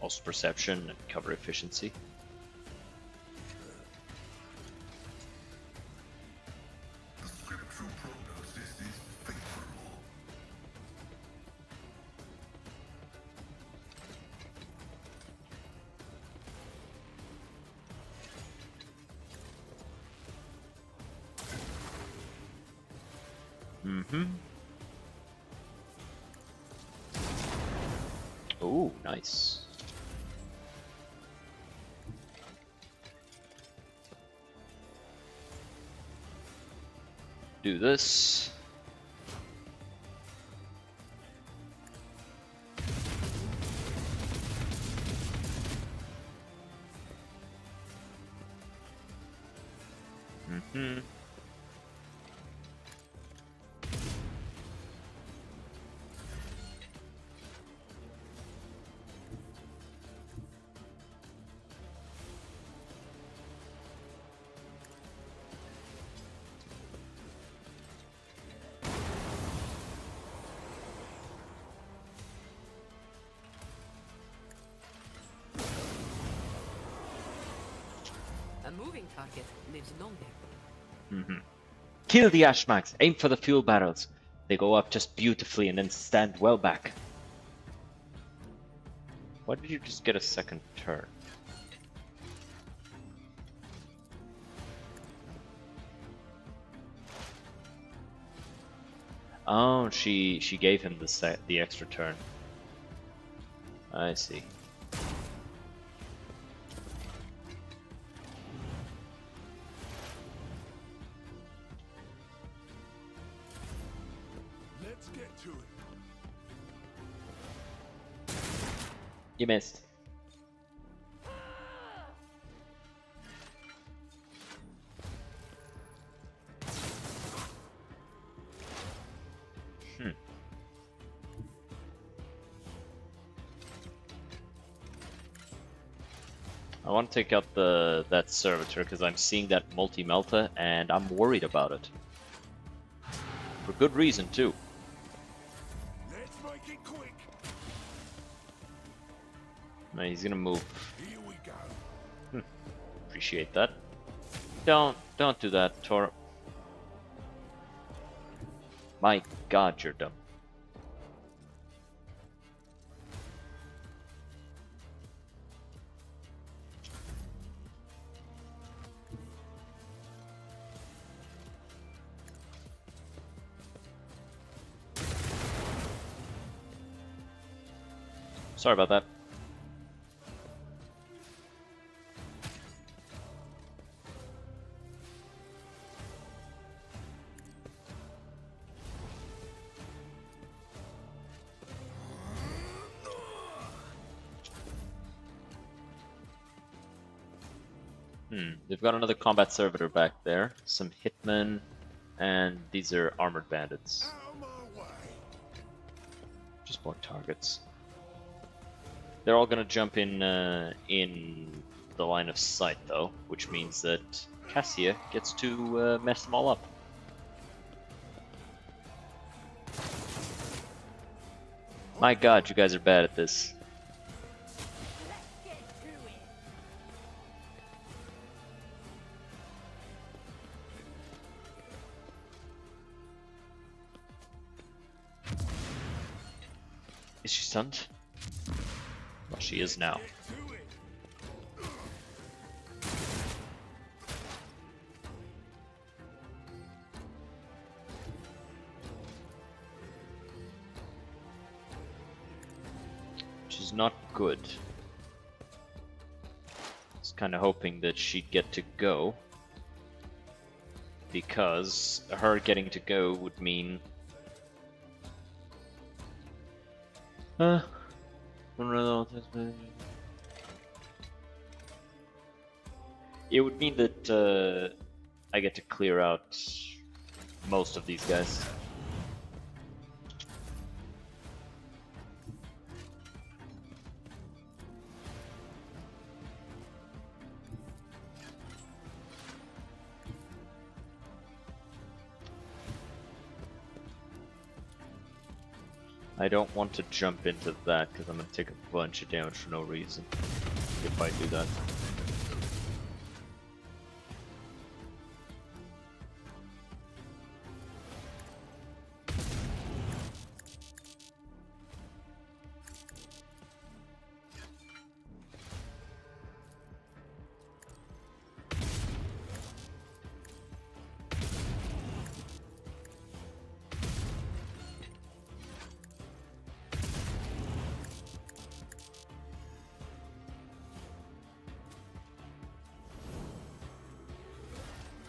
also perception and cover efficiency. The scriptural prognosis is favorable. Ooh, nice. Do this. A moving target lives longer. Kill the Ashmags, aim for the fuel barrels. They go up just beautifully and then stand well back. Why did you just get a second turn? Oh, she gave him the extra turn. I see. Let's get to it. You missed. I want to take out that servitor because I'm seeing that multi-melta and I'm worried about it. For good reason too. Let's make it quick. Now he's gonna move. Here we go. Appreciate that. Don't do that, Tor. My God, you're dumb. Sorry about that. They've got another combat servitor back there, some hitmen, and these are armored bandits. Out of my way. Just more targets. They're all gonna jump in the line of sight though, which means that Cassia gets to mess them all up. My God, you guys are bad at this. Let's get stunned. Well, she is now. Which is not good. I was kind of hoping that she'd get to go. Because her getting to go would mean... It would mean that I get to clear out most of these guys. I don't want to jump into that because I'm going to take a bunch of damage for no reason if I do that.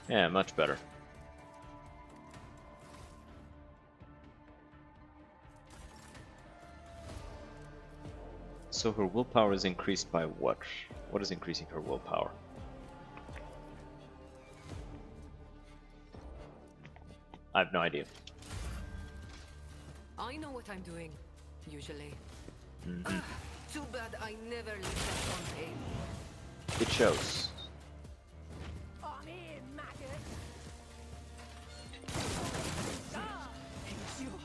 Yeah, much better. So her willpower is increased by what? What is increasing her willpower? I have no idea. I know what I'm doing, usually. Mm-hmm. Too bad I never leave that unpaid. It shows. I'm here, maggot. Endure.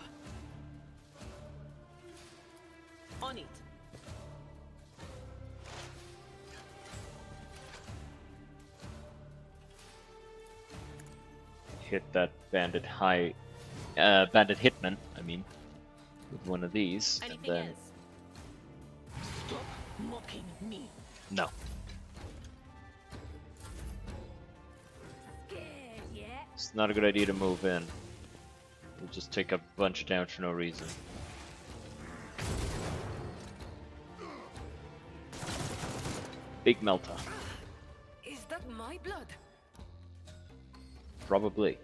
On it. Hit that bandit hitman, I mean, with one of these, Anything and then... else? Stop mocking me. No. Scared yet? It's not a good idea to move in. We'll just take a bunch of damage for no reason. Big melta. Is that my blood? Probably.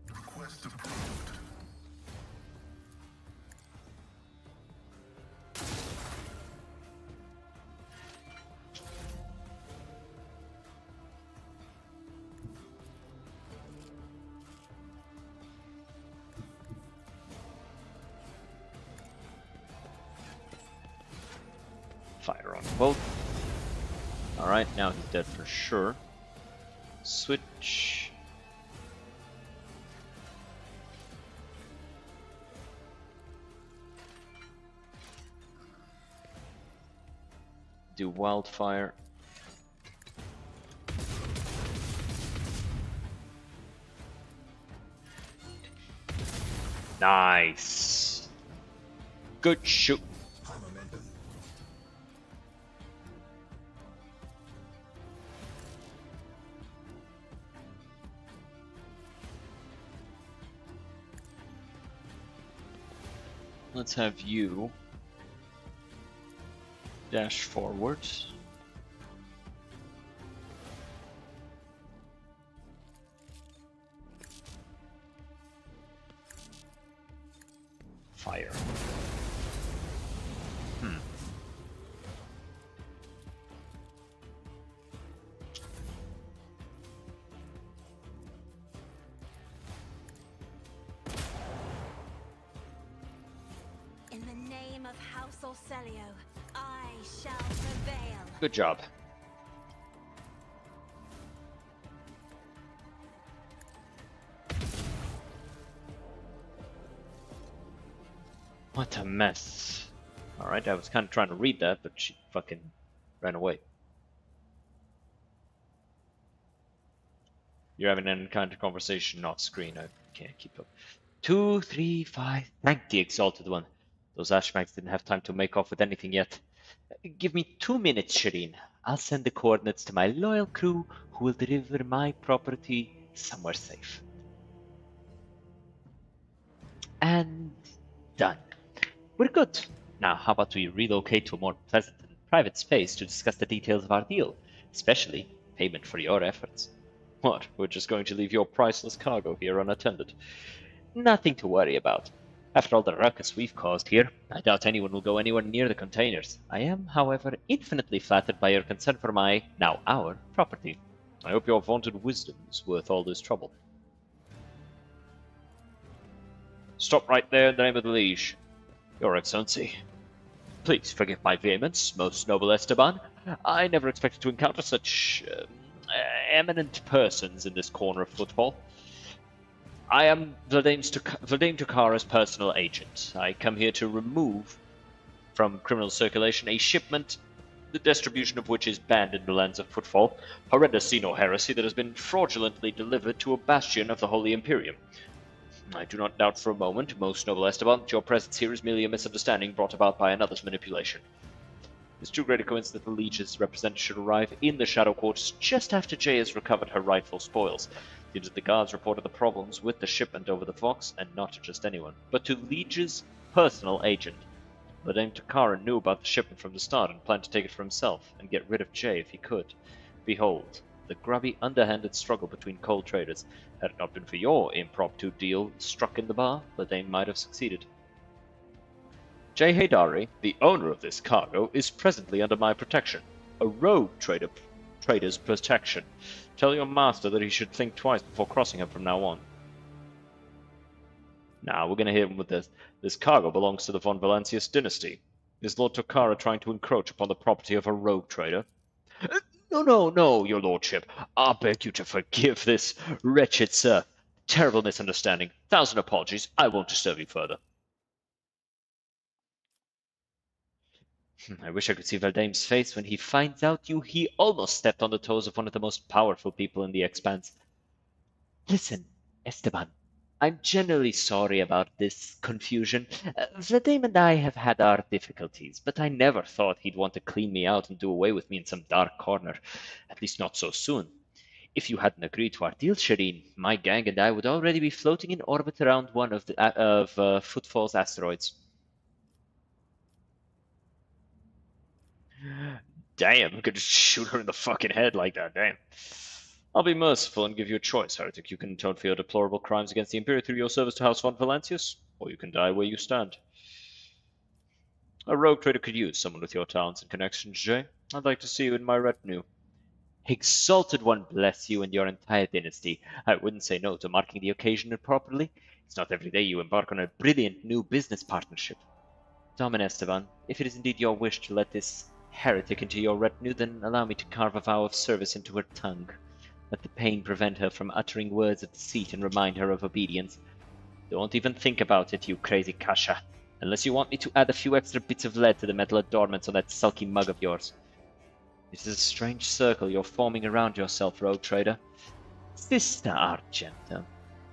Request approved. Fire on both. Alright, now he's dead for sure. Switch. Do wildfire. Nice. Good shoot. High momentum. Let's have you dash forward. Fire. In the name of House Orselio, I shall prevail. Good job. What a mess. Alright, I was kind of trying to read that, but she fucking ran away. You're having an encounter conversation off screen. I can't keep up. 2, 3, 5. Thank the Exalted One. Those Ashmags didn't have time to make off with anything yet. Give me 2 minutes, Shireen. I'll send the coordinates to my loyal crew who will deliver my property somewhere safe. And done. We're good. Now, how about we relocate to a more pleasant and private space to discuss the details of our deal, especially payment for your efforts. What, we're just going to leave your priceless cargo here unattended? Nothing to worry about. After all the ruckus we've caused here, I doubt anyone will go anywhere near the containers. I am, however, infinitely flattered by your concern for my, now our, property. I hope your vaunted wisdom is worth all this trouble. Stop right there in the name of the liege. Your Excellency. Please forgive my vehemence, most noble Esteban. I never expected to encounter such eminent persons in this corner of football. I am Vladimir Tokara's personal agent. I come here to remove from criminal circulation a shipment, the distribution of which is banned in the lands of Footfall, horrendous Xeno heresy that has been fraudulently delivered to a bastion of the Holy Imperium. I do not doubt for a moment, most noble Esteban, that your presence here is merely a misunderstanding brought about by another's manipulation. It's too great a coincidence that the Liege's representative should arrive in the Shadow Quarters just after Jay has recovered her rightful spoils. Seems that the guards reported the problems with the shipment over the Fox, and not to just anyone, but to Liege's personal agent. Vladimir Tokara knew about the shipment from the start and planned to take it for himself, and get rid of Jay if he could. Behold, the grubby, underhanded struggle between coal traders. Had it not been for your impromptu deal struck in the bar, Vladimir might have succeeded. Jay Haydari, the owner of this cargo, is presently under my protection. A rogue trader's protection. Tell your master that he should think twice before crossing him from now on. Now, we're going to hit him with this. This cargo belongs to the von Valancius dynasty. Is Lord Tokara trying to encroach upon the property of a rogue trader? No, your lordship. I beg you to forgive this wretched sir. Terrible misunderstanding. 1,000 apologies. I won't disturb you further. I wish I could see Valdame's face when he finds out you. He almost stepped on the toes of one of the most powerful people in the Expanse. Listen, Esteban, I'm genuinely sorry about this confusion. Vladimir and I have had our difficulties, but I never thought he'd want to clean me out and do away with me in some dark corner. At least not so soon. If you hadn't agreed to our deal, Shireen, my gang and I would already be floating in orbit around one of Footfall's asteroids. Damn, I could just shoot her in the fucking head like that, damn. I'll be merciful and give you a choice, heretic. You can atone for your deplorable crimes against the Imperium through your service to House von Valancius, or you can die where you stand. A rogue trader could use someone with your talents and connections, Jay. I'd like to see you in my retinue. Exalted One bless you and your entire dynasty. I wouldn't say no to marking the occasion properly. It's not every day you embark on a brilliant new business partnership. Domin Esteban, if it is indeed your wish to let this heretic into your retinue, then allow me to carve a vow of service into her tongue. Let the pain prevent her from uttering words of deceit and remind her of obedience. Don't even think about it, you crazy Kasha, unless you want me to add a few extra bits of lead to the metal adornments on that sulky mug of yours. This is a strange circle you're forming around yourself, rogue trader. Sister Argenta,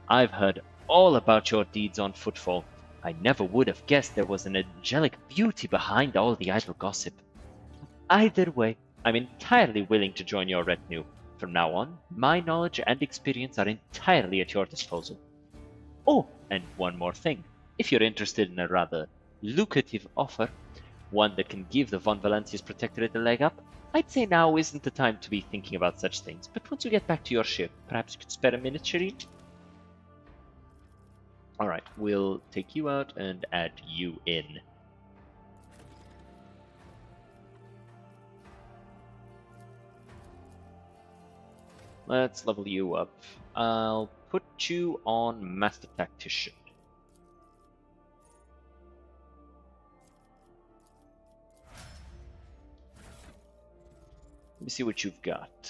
I've heard all about your deeds on Footfall. I never would have guessed there was an angelic beauty behind all the idle gossip. Either way, I'm entirely willing to join your retinue. From now on, my knowledge and experience are entirely at your disposal. Oh, and one more thing. If you're interested in a rather lucrative offer, one that can give the von Valancius Protectorate a leg up, I'd say now isn't the time to be thinking about such things. But once you get back to your ship, perhaps you could spare a minute, Shireen? Alright, we'll take you out and add you in. Let's level you up. I'll put you on Master Tactician. Let me see what you've got.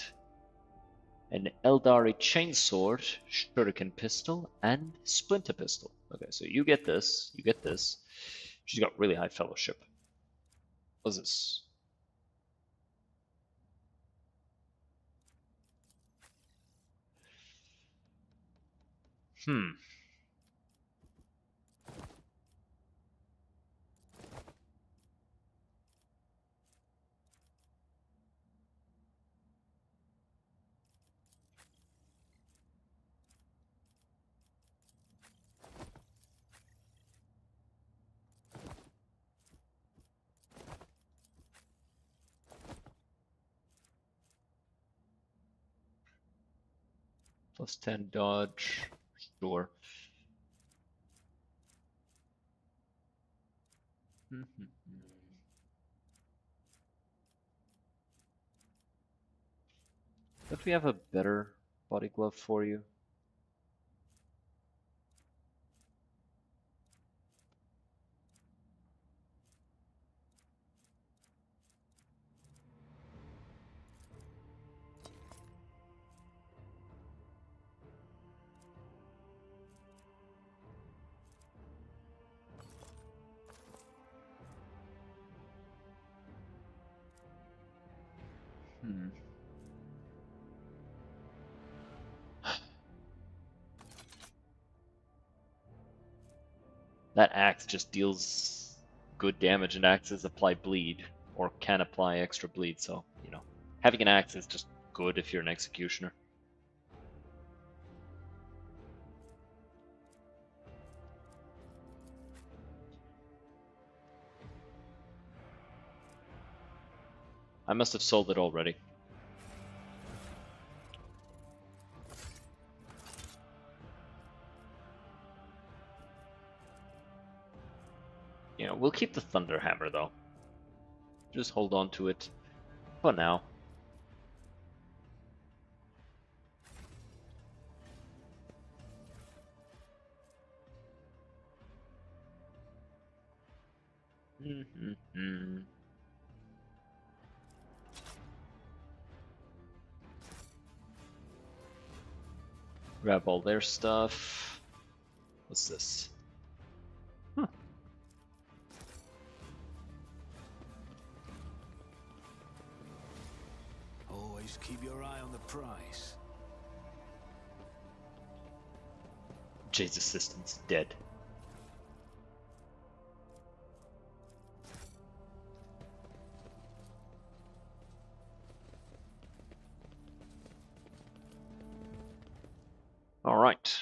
An Eldari Chainsword, Shuriken Pistol, and Splinter Pistol. Okay, so you get this, you get this. She's got really high fellowship. What's this? Hmm. Plus 10 dodge. Sure. Don't we have a better body glove for you? Hmm. That axe just deals good damage, and axes apply bleed, or can apply extra bleed, so, you know, having an axe is just good if you're an executioner. I must have sold it already. You know, we'll keep the Thunder Hammer though. Just hold on to it for now. Grab all their stuff. What's this? Huh. Always keep your eye on the prize. Jay's assistant's dead. All right.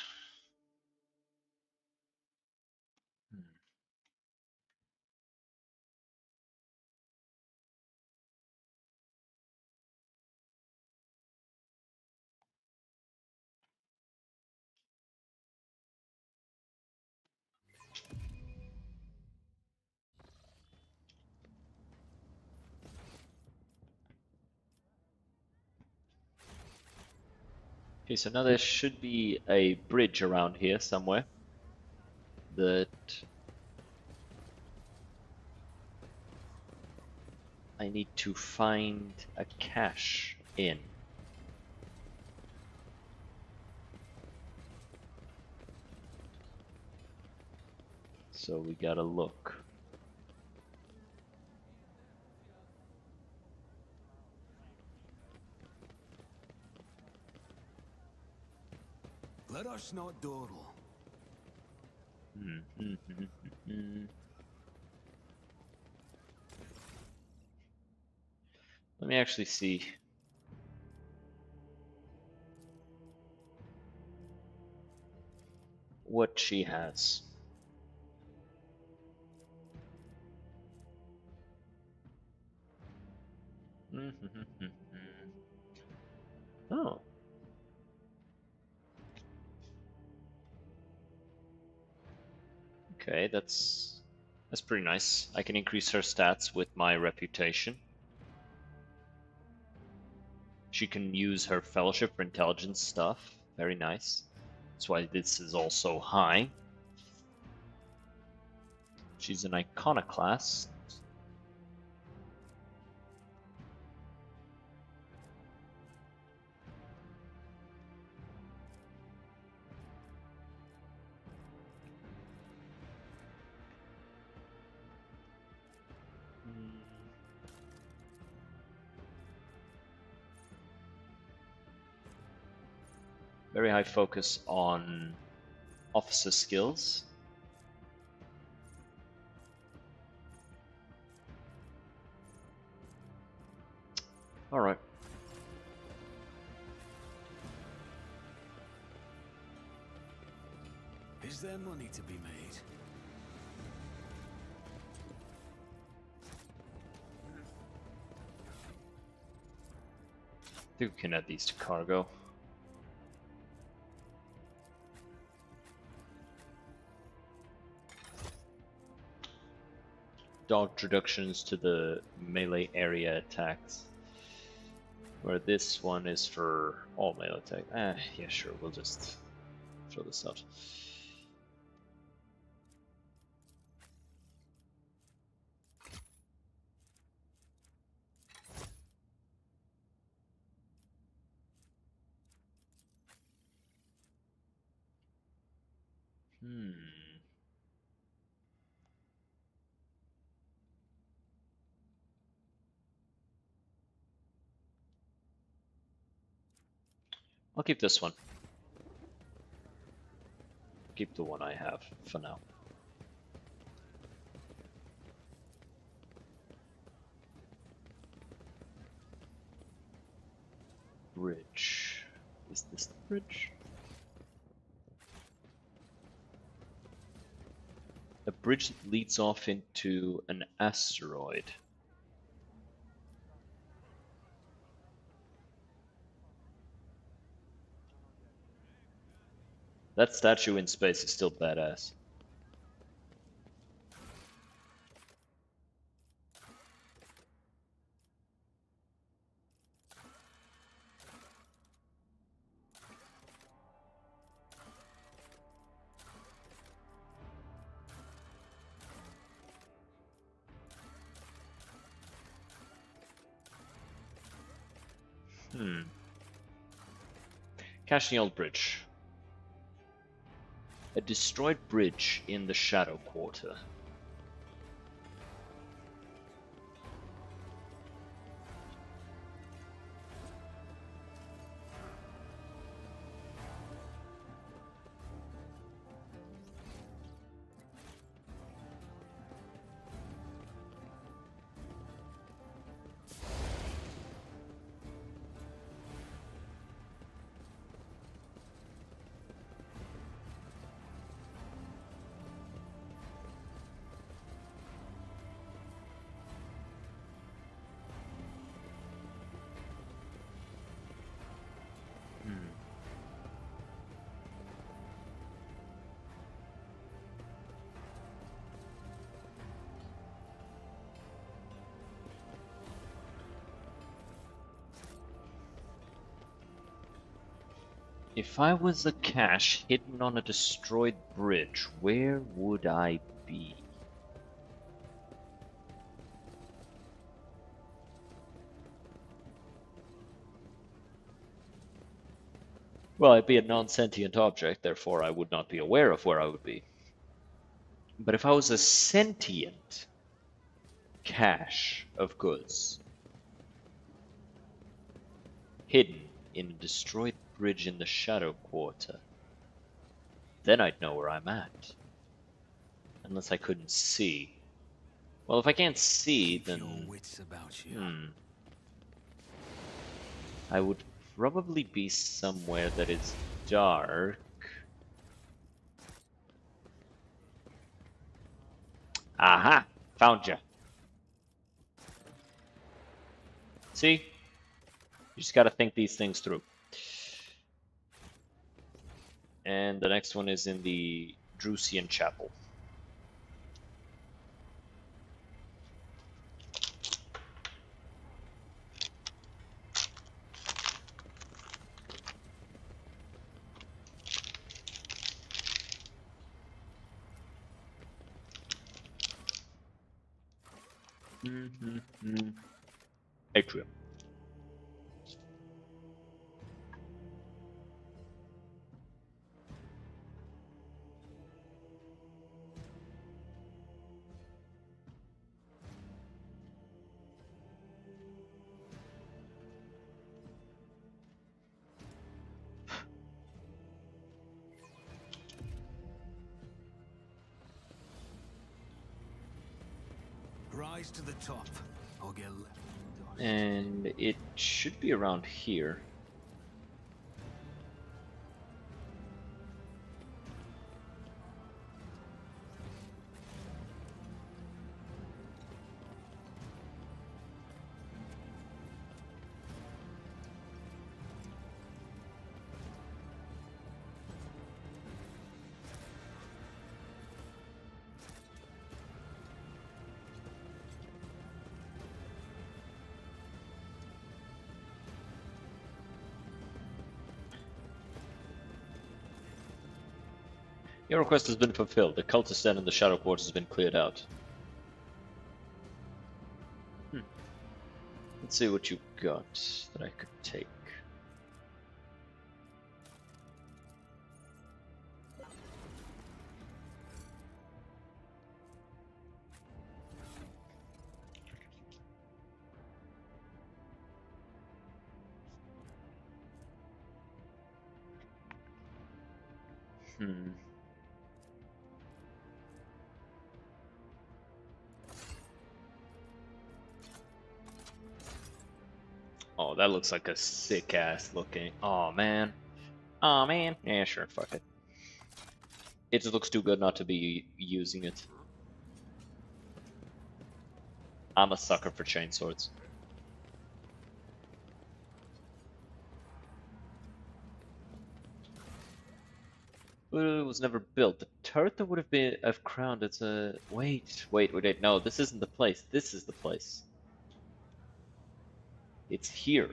Okay, so now there should be a bridge around here somewhere that I need to find a cache in. So we gotta look. Let us not dawdle. Let me actually see. What she has. Oh. Okay, that's pretty nice. I can increase her stats with my reputation. She can use her fellowship for intelligence stuff. Very nice. That's why this is also high. She's an iconoclast. Very high focus on officer skills. Alright. Is there money to be made? I think we can add these to cargo. Dodge reductions to the melee area attacks. Where this one is for all melee attack. Yeah, sure, we'll just throw this out. I'll keep this one. Keep the one I have for now. Bridge. Is this the bridge? A bridge that leads off into an asteroid. That statue in space is still badass. Cashing Old Bridge. A destroyed bridge in the Shadow Quarter. If I was a cache hidden on a destroyed bridge, where would I be? Well, I'd be a non-sentient object, therefore I would not be aware of where I would be. But if I was a sentient cache of goods, hidden in a destroyed bridge in the Shadow Quarter, then I'd know where I'm at. Unless I couldn't see. Well, if I can't see, Keep then... your wits about you. I would probably be somewhere that is dark. Aha! Found you. See? You just gotta think these things through. And the next one is in the Drusian Chapel. Atrium. Rise to the top, or get left in the dust. And it should be around here. Your request has been fulfilled. The cultist den in the Shadow Quarters has been cleared out. Let's see what you got that I could take. Oh, that looks like a sick ass looking. Oh man. Oh man. Yeah, sure. Fuck it. It just looks too good not to be using it. I'm a sucker for chainswords. Well, it was never built. The turret that would have been crowned. It's a wait. No, this isn't the place. This is the place. It's here.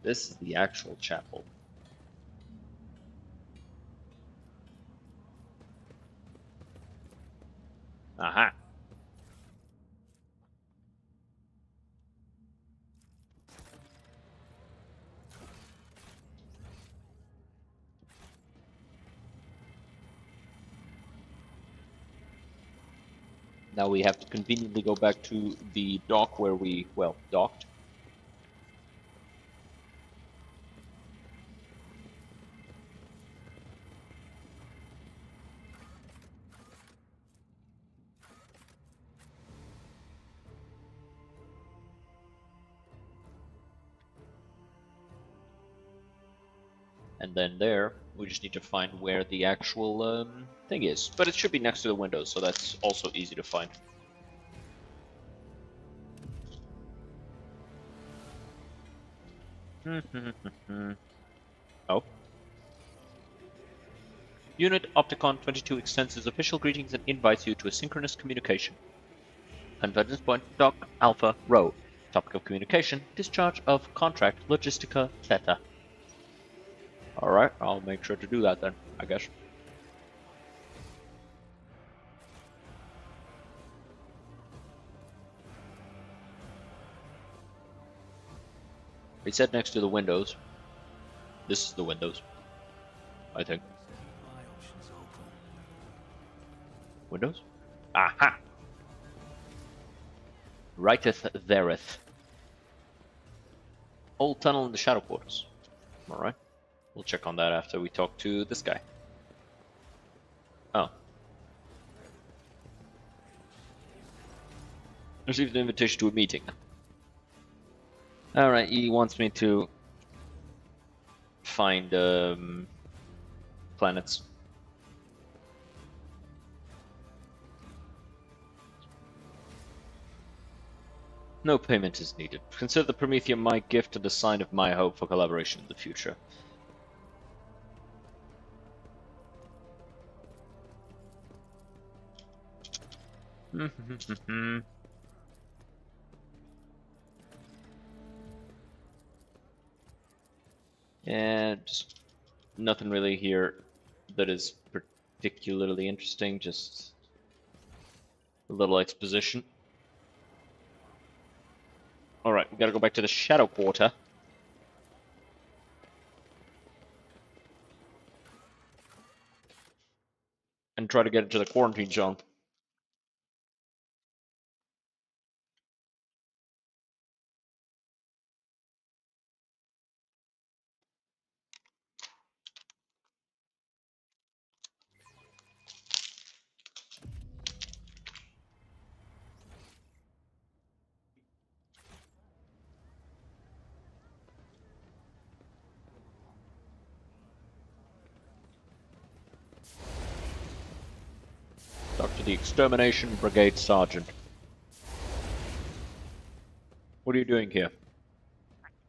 This is the actual chapel. Aha. Now we have to conveniently go back to the dock where we, well, docked. And then there, we just need to find where the actual thing is. But it should be next to the windows, so that's also easy to find. Oh. Unit Opticon 22 extends its official greetings and invites you to a synchronous communication. Convergence point, Dock, Alpha, Rho. Topic of communication, discharge of contract, Logistica, Theta. Alright, I'll make sure to do that then, I guess. It said next to the windows. This is the windows, I think. My options open. Windows? Aha! Righteth thereth. Old tunnel in the Shadow Quarters. Alright. We'll check on that after we talk to this guy. Oh. Received an invitation to a meeting. Alright, he wants me to find planets. No payment is needed. Consider the Prometheum my gift and a sign of my hope for collaboration in the future. Yeah, just nothing really here that is particularly interesting, just a little exposition. Alright, we gotta go back to the Shadow Quarter. And try to get into the quarantine zone. to the Extermination Brigade Sergeant. What are you doing here?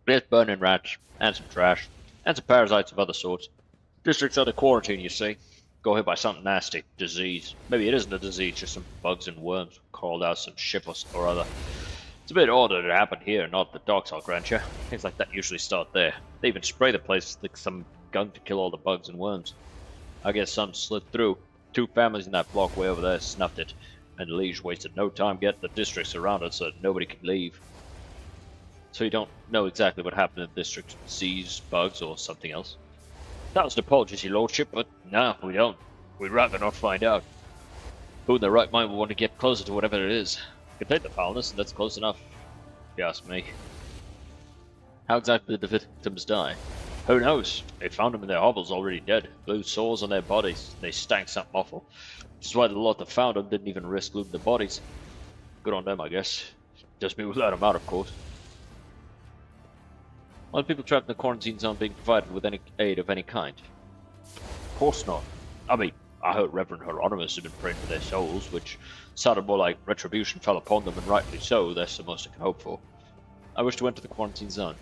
There's burning rats, and some trash, and some parasites of other sorts. District's under quarantine, you see. Got hit by something nasty. Disease. Maybe it isn't a disease, just some bugs and worms crawled out some ship or other. It's a bit odd that it happened here, not at the docks, I'll grant you. Things like that usually start there. They even spray the place with some gun to kill all the bugs and worms. I guess some slid through. 2 families in that block way over there snuffed it, and Liege wasted no time getting the district surrounded so that nobody could leave. So you don't know exactly what happened in the district. Disease, bugs, or something else? Thousand apologies, your lordship, but no, we don't. We'd rather not find out. Who in their right mind would want to get closer to whatever it is? Contain the foulness, and that's close enough, if you ask me. How exactly did the victims die? Who knows? They found them in their hovels already dead. Blue sores on their bodies. They stank something awful. Which is why the lot that found them didn't even risk looting the bodies. Good on them, I guess. Just me without them out, of course. Are the people trapped in the quarantine zone being provided with any aid of any kind? Of course not. I mean, I heard Reverend Hieronymus had been praying for their souls, which sounded more like retribution fell upon them, and rightly so. That's the most I can hope for. I wish to enter the quarantine zone.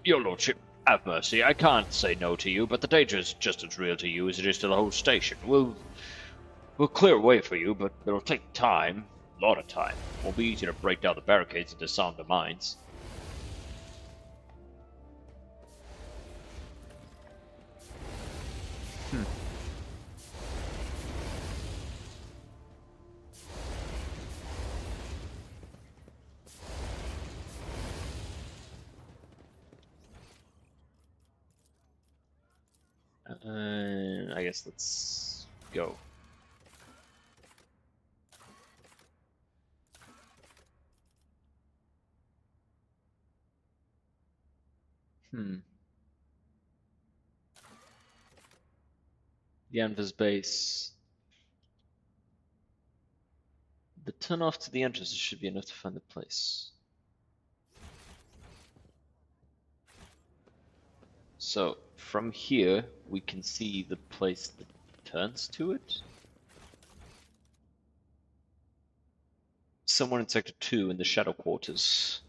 Your lordship, have mercy. I can't say no to you, but the danger is just as real to you as it is to the whole station. We'll clear a way for you, but it'll take time. A lot of time. It won't be easy to break down the barricades and disarm the mines. I guess let's go. The Anvis base. The turn off to the entrance should be enough to find the place. So, from here, we can see the place that turns to it. Somewhere in Sector 2 in the Shadow Quarters.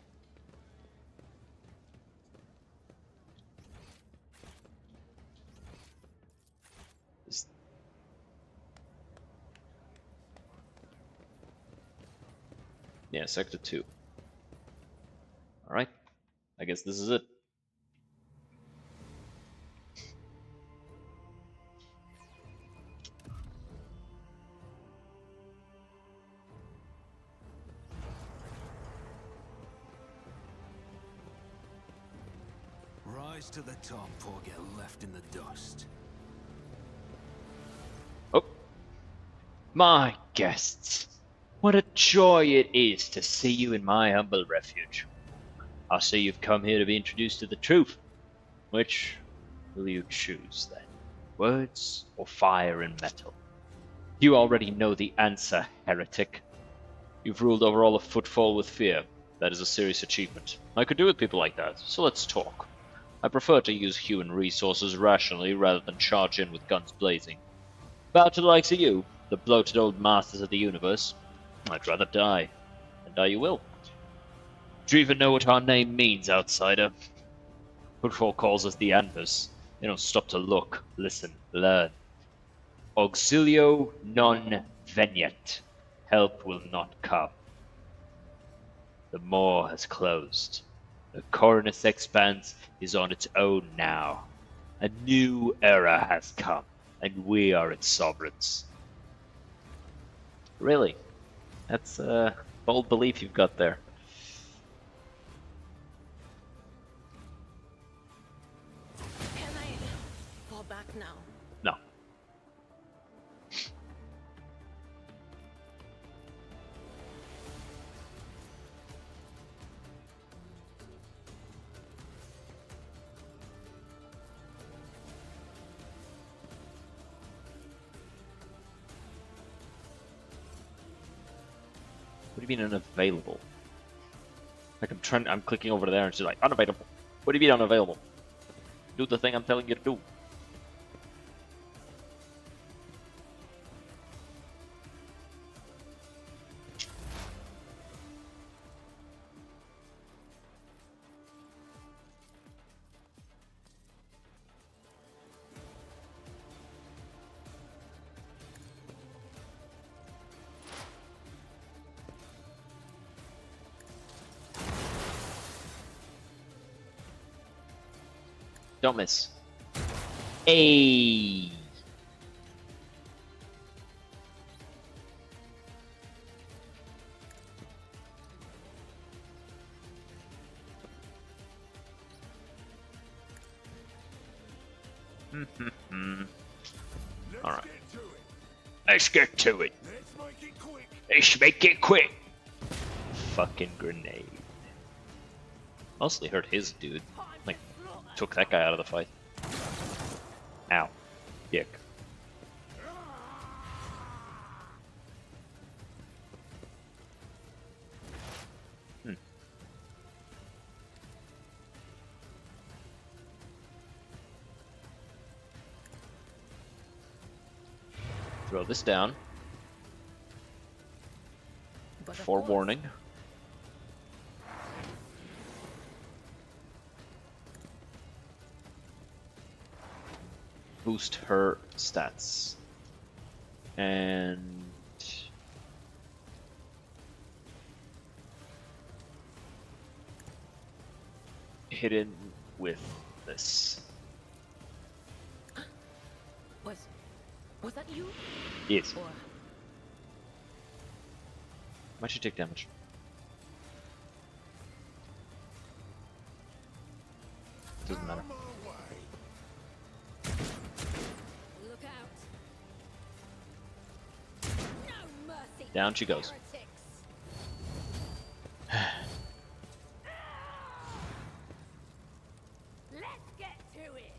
Yeah, Sector 2. Alright, I guess this is it. Rise to the top or get left in the dust. Oh, my guests. What a joy it is to see you in my humble refuge. I see you've come here to be introduced to the truth. Which will you choose then? Words or fire and metal? You already know the answer, heretic. You've ruled over all of Footfall with fear. That is a serious achievement. I could do with people like that, so let's talk. I prefer to use human resources rationally rather than charge in with guns blazing. Bow to the likes of you, the bloated old masters of the universe. I'd rather die, and die you will. Do you even know what our name means, outsider? Footfall calls us the Anvis. They don't stop to look, listen, learn. Auxilio non veniet. Help will not come. The maw has closed. The Coronus Expanse is on its own now. A new era has come, and we are its sovereigns. Really? That's a bold belief you've got there. Can I fall back now? No. What do you mean unavailable? Like I'm clicking over there and she's like, unavailable. What do you mean unavailable? Do the thing I'm telling you to do. Don't miss. Ayy. All right. Let's get to it. Let's make it quick. Let's make it quick. Fucking grenade. Mostly hurt his dude. Like, took that guy out of the fight. Ow. Dick. Throw this down. Forewarning. Boost her stats. And hidden with this. Was that you? Yes. Or Might you take damage? Doesn't matter. Look out. No mercy. Down she goes. Let's get to it.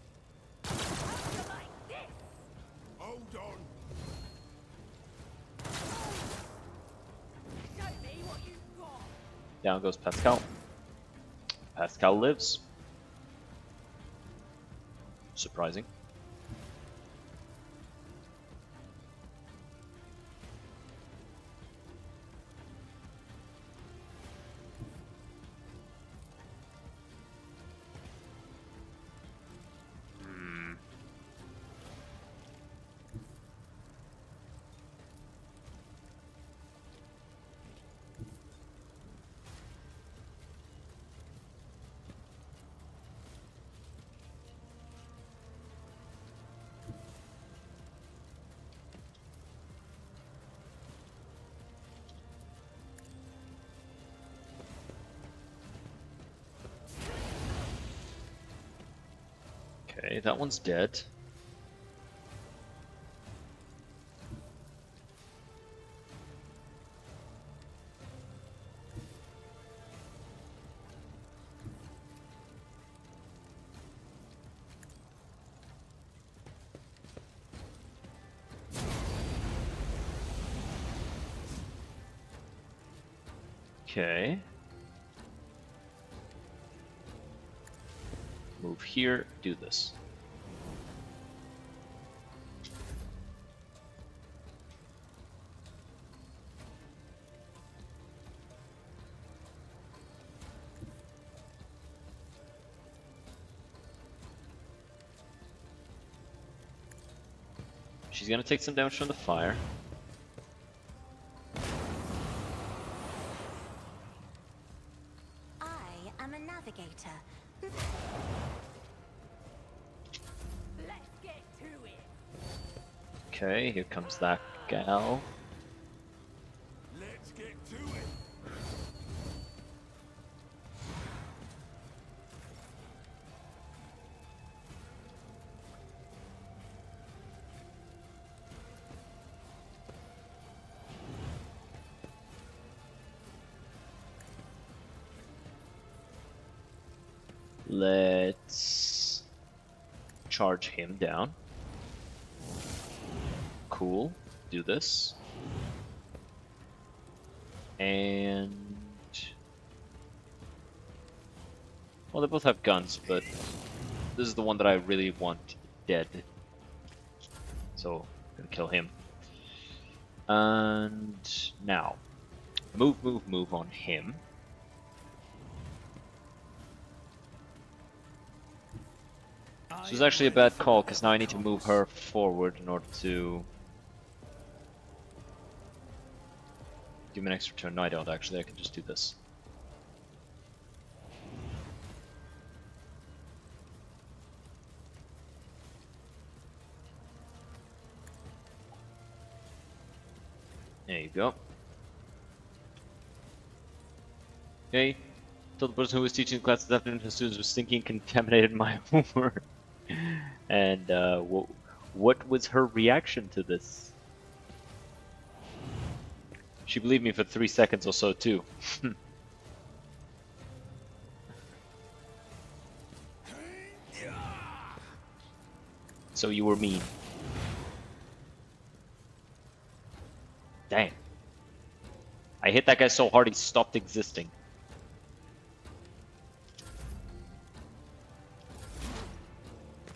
After like this. Hold on. Show me what you've got. Down goes Pascal. Pascal lives. Surprising. Okay, that one's dead. Okay. Move here, do this. She's gonna take some damage from the fire. I am a navigator. Let's get to it. Okay, here comes that gal. Let's get to it. Let's charge him down. Cool. Do this. And well, they both have guns, but this is the one that I really want dead. So I'm gonna kill him. And now, move on him. This was actually a bad call, because now I need to move her forward in order to give me an extra turn. No, I don't actually, I can just do this. There you go. Okay. Told the person who was teaching the class this afternoon his students were stinky and contaminated my homework. And what was her reaction to this? She believed me for 3 seconds or so too. So you were mean. Dang. I hit that guy so hard he stopped existing.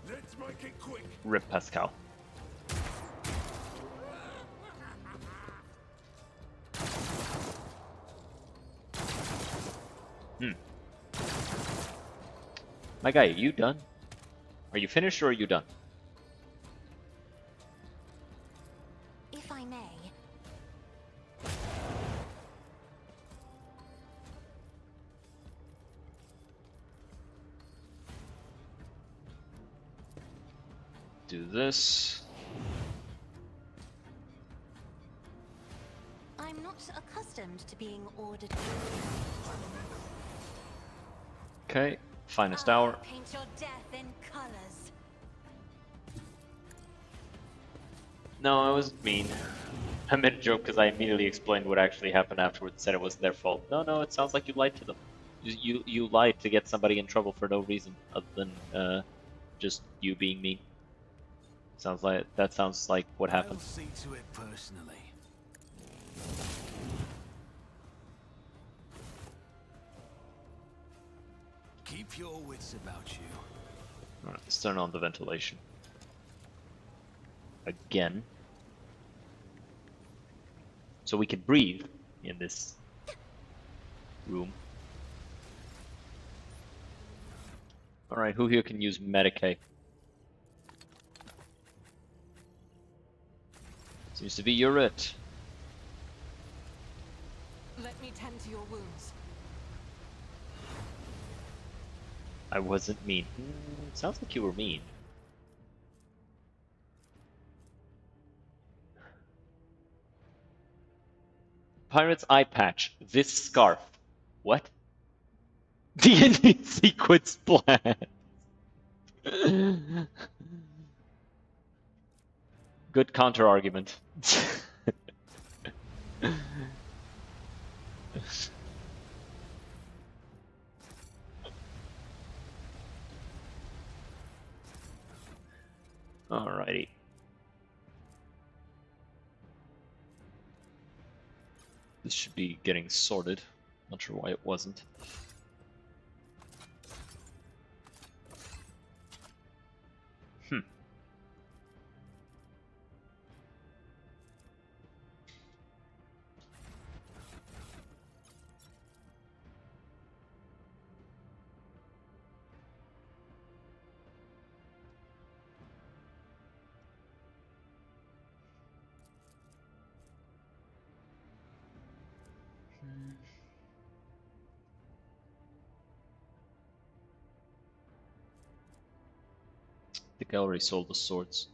Let's make it quick. Rip Pascal. My guy, are you done? Are you finished or are you done? If I may. Do this. I'm not accustomed to being ordered. Okay, finest hour. Paint your death in colors. No, I wasn't mean. I made a joke because I immediately explained what actually happened afterwards and said it wasn't their fault. No, it sounds like you lied to them. You lied to get somebody in trouble for no reason other than just you being mean. Sounds like what happened. I'll see to it personally. Keep your wits about you. Alright, let's turn on the ventilation. Again. So we can breathe in this room. Alright, who here can use Medicaid? Seems to be you're it. Let me tend to your wounds. I wasn't mean. Sounds like you were mean. Pirate's eye patch. This scarf. What? The ending sequence plan. Good counter argument. Alrighty. This should be getting sorted. Not sure why it wasn't. I think I already sold the swords.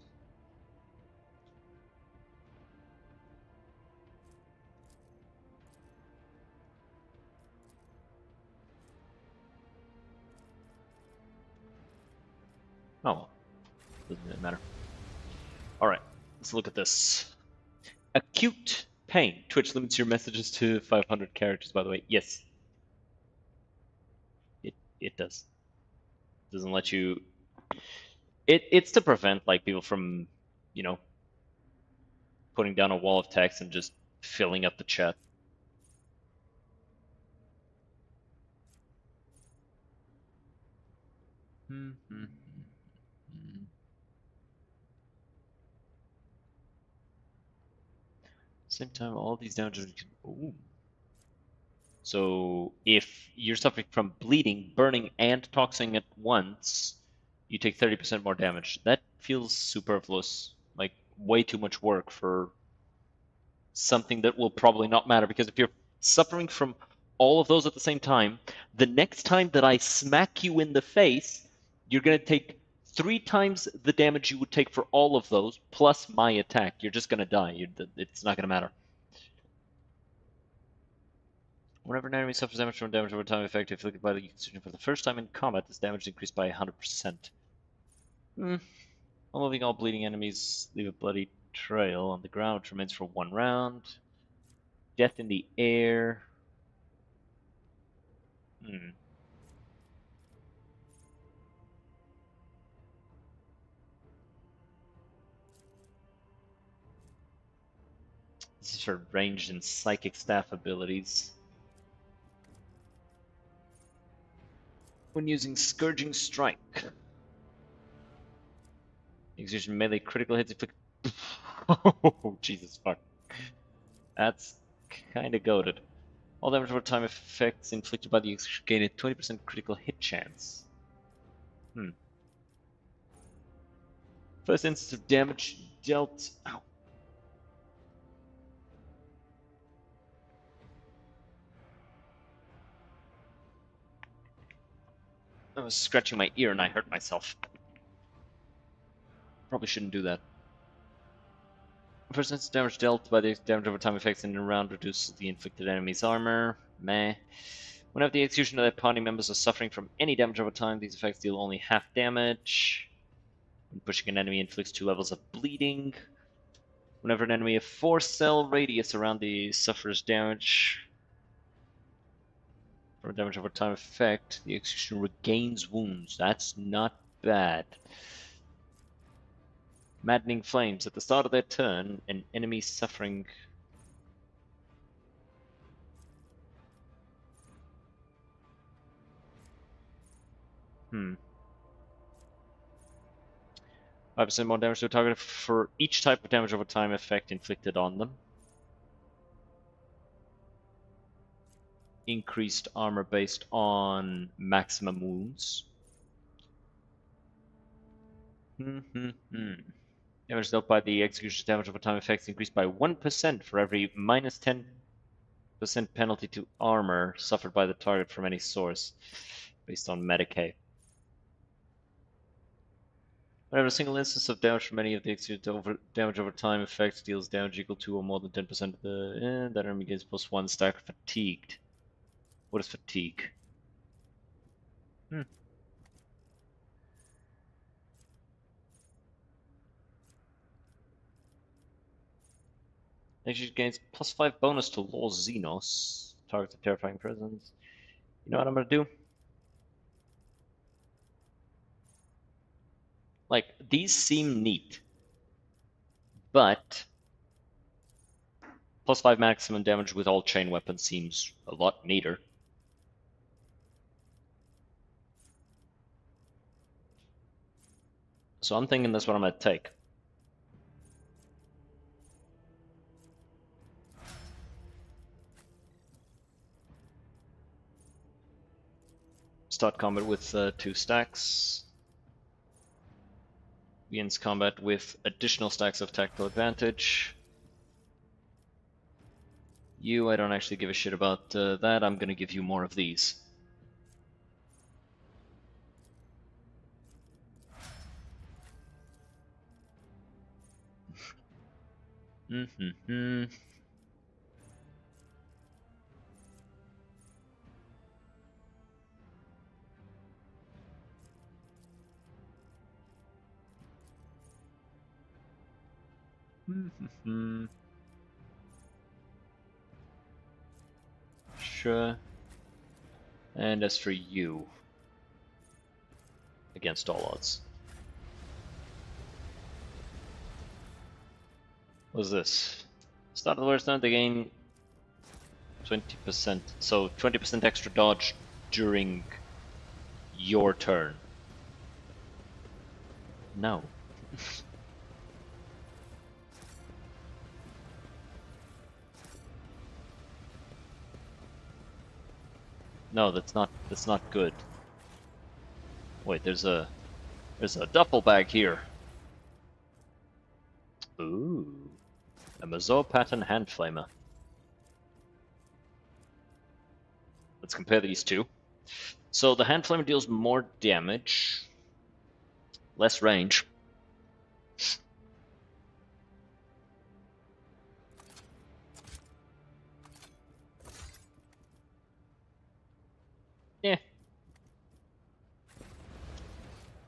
Oh well. Doesn't really matter. Alright, let's look at this. Acute pain. Twitch limits your messages to 500 characters, by the way. Yes. It does. Doesn't let you... It's to prevent like people from, you know, putting down a wall of text and just filling up the chat. Same time, all these damages can... Ooh. So if you're suffering from bleeding, burning, and toxing at once, you take 30% more damage. That feels superfluous. Like, way too much work for something that will probably not matter. Because if you're suffering from all of those at the same time, the next time that I smack you in the face, you're going to take 3 times the damage you would take for all of those, plus my attack. You're just going to die. It's not going to matter. Whenever an enemy suffers damage from damage over time effect inflicted by the execution for the first time in combat, this damage is increased by 100%. Removing all bleeding enemies leave a bloody trail on the ground, which remains for 1 round. Death in the air. This is for ranged and psychic staff abilities. When using Scourging Strike, execution melee critical hits inflict. Oh, Jesus fuck. That's kinda goated. All damage over time effects inflicted by the execution gain a 20% critical hit chance. First instance of damage dealt. Ow. I was scratching my ear and I hurt myself. Probably shouldn't do that. First instance damage dealt by the damage over time effects in a round reduces the inflicted enemy's armor. Meh. Whenever the execution of their party members are suffering from any damage over time, these effects deal only half damage. When pushing an enemy inflicts 2 levels of bleeding. Whenever an enemy of 4-cell radius around the sufferer's damage from a damage over time effect, the execution regains wounds. That's not bad. Maddening Flames. At the start of their turn, an enemy suffering... Hmm. 5% more damage to a target for each type of damage over time effect inflicted on them. Increased armor based on maximum wounds. Damage dealt by the execution's damage over time effects increased by 1% for every minus 10% penalty to armor suffered by the target from any source, based on Medicaid. Whenever a single instance of damage from any of the executed damage over time effects deals damage equal to or more than 10% of the that enemy gains +1 stack fatigued. What is fatigue? Actually gains +5 bonus to Law Xenos. Targets a terrifying presence. You know what I'm gonna do? Like, these seem neat. But +5 maximum damage with all chain weapons seems a lot neater. So I'm thinking that's what I'm gonna take. Start combat with 2 stacks. Begins combat with additional stacks of tactical advantage. You, I don't actually give a shit about that. I'm gonna give you more of these. Sure. And as for you, against all odds. What's this? Start of the worst turn, they gain 20%. So 20% extra dodge during your turn. No. No, that's not good. Wait, there's a duffel bag here. Ooh. A Mazo pattern hand flamer. Let's compare these two. So the hand flamer deals more damage, less range.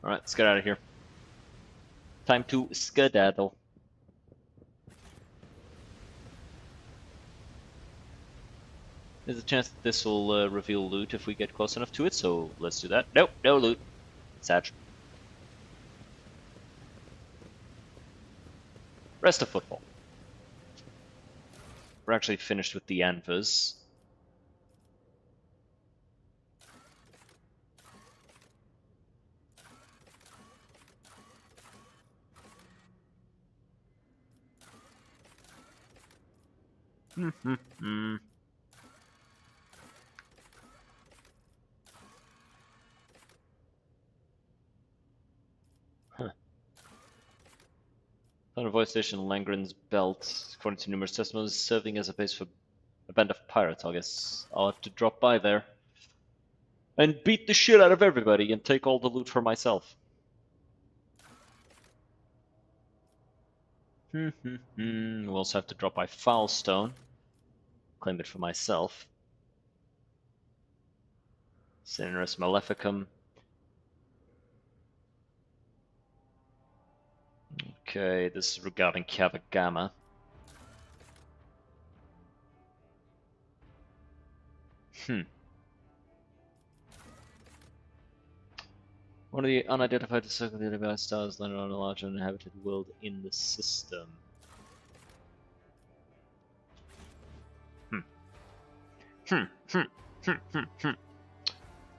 Alright, let's get out of here. Time to skedaddle. There's a chance that this will reveal loot if we get close enough to it, so let's do that. Nope, no loot. Satch. Rest of football. We're actually finished with the anvers. Found a voice station in Langren's belt, according to numerous testimonies, serving as a base for a band of pirates. I guess I'll have to drop by there and beat the shit out of everybody and take all the loot for myself. We'll also have to drop by Foulstone, claim it for myself. Cinerus Maleficum. Okay, this is regarding Kavagama. One of the unidentified circulated stars landed on a large uninhabited world in the system. Let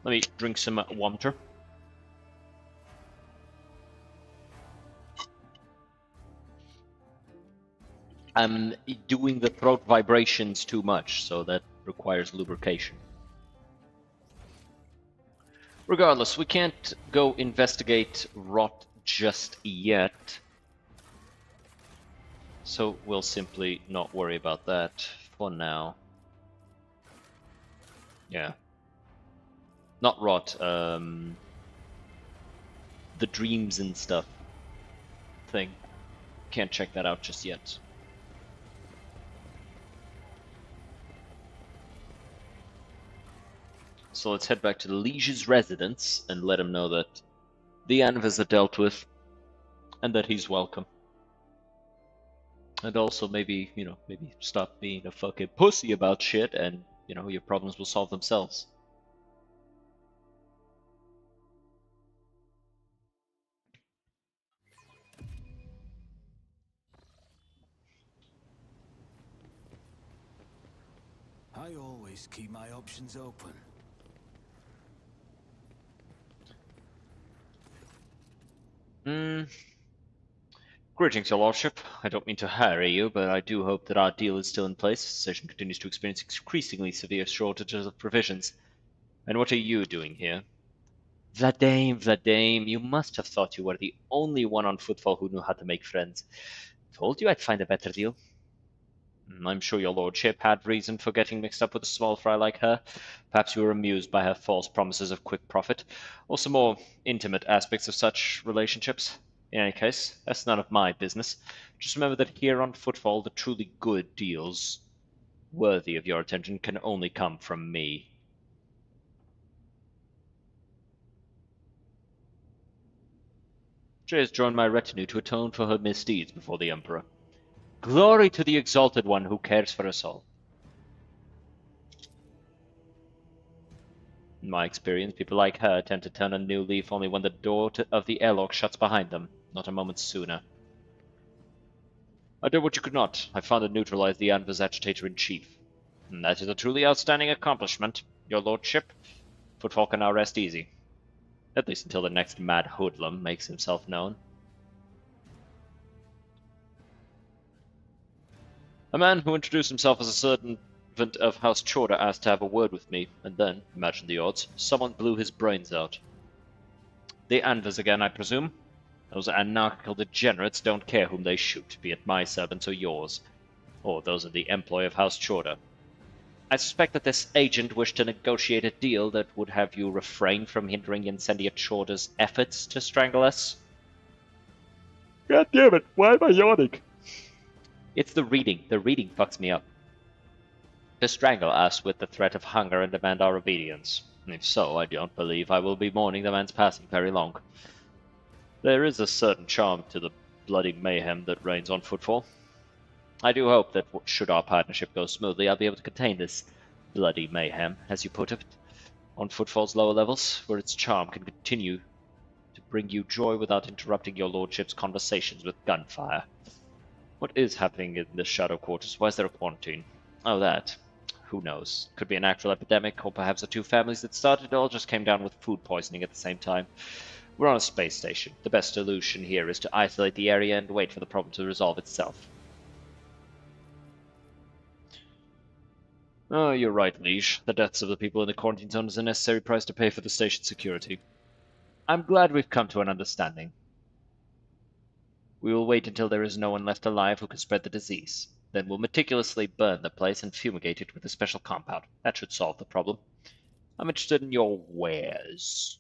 me drink some water. I'm doing the throat vibrations too much, so that requires lubrication. Regardless, we can't go investigate rot just yet. So we'll simply not worry about that for now. Yeah. Not rot, the dreams and stuff thing. Can't check that out just yet. So let's head back to the Liege's residence and let him know that the Anvers are dealt with and that he's welcome. And also maybe, maybe stop being a fucking pussy about shit and, your problems will solve themselves. I always keep my options open. Greetings, your lordship. I don't mean to harry you, but I do hope that our deal is still in place. The station continues to experience increasingly severe shortages of provisions. And what are you doing here? Vladame, you must have thought you were the only one on Footfall who knew how to make friends. Told you I'd find a better deal. I'm sure your lordship had reason for getting mixed up with a small fry like her. Perhaps you were amused by her false promises of quick profit, or some more intimate aspects of such relationships. In any case, that's none of my business. Just remember that here on Footfall, the truly good deals worthy of your attention can only come from me. She has joined my retinue to atone for her misdeeds before the Emperor. Glory to the Exalted One who cares for us all. In my experience, people like her tend to turn a new leaf only when the door of the airlock shuts behind them, not a moment sooner. I did what you could not. I found and neutralized the Anvers Agitator-in-Chief. And that is a truly outstanding accomplishment, your lordship. Footfall can now rest easy. At least until the next mad hoodlum makes himself known. A man who introduced himself as a servant of House Chorda asked to have a word with me, and then, imagine the odds, someone blew his brains out. The Anvers again, I presume? Those anarchical degenerates don't care whom they shoot, be it my servants or yours, or those in the employ of House Chorda. I suspect that this agent wished to negotiate a deal that would have you refrain from hindering Incendia Chorda's efforts to strangle us. God damn it, why am I yawning? It's the reading. The reading fucks me up. To strangle us with the threat of hunger and demand our obedience. If so, I don't believe I will be mourning the man's passing very long. There is a certain charm to the bloody mayhem that reigns on Footfall. I do hope that should our partnership go smoothly, I'll be able to contain this bloody mayhem, as you put it, on Footfall's lower levels, where its charm can continue to bring you joy without interrupting your lordship's conversations with gunfire. What is happening in the Shadow Quarters? Why is there a quarantine? Oh, that. Who knows? Could be an actual epidemic, or perhaps the two families that started it all just came down with food poisoning at the same time. We're on a space station. The best solution here is to isolate the area and wait for the problem to resolve itself. Oh, you're right, Liege. The deaths of the people in the quarantine zone is a necessary price to pay for the station's security. I'm glad we've come to an understanding. We will wait until there is no one left alive who can spread the disease. Then we'll meticulously burn the place and fumigate it with a special compound. That should solve the problem. I'm interested in your wares.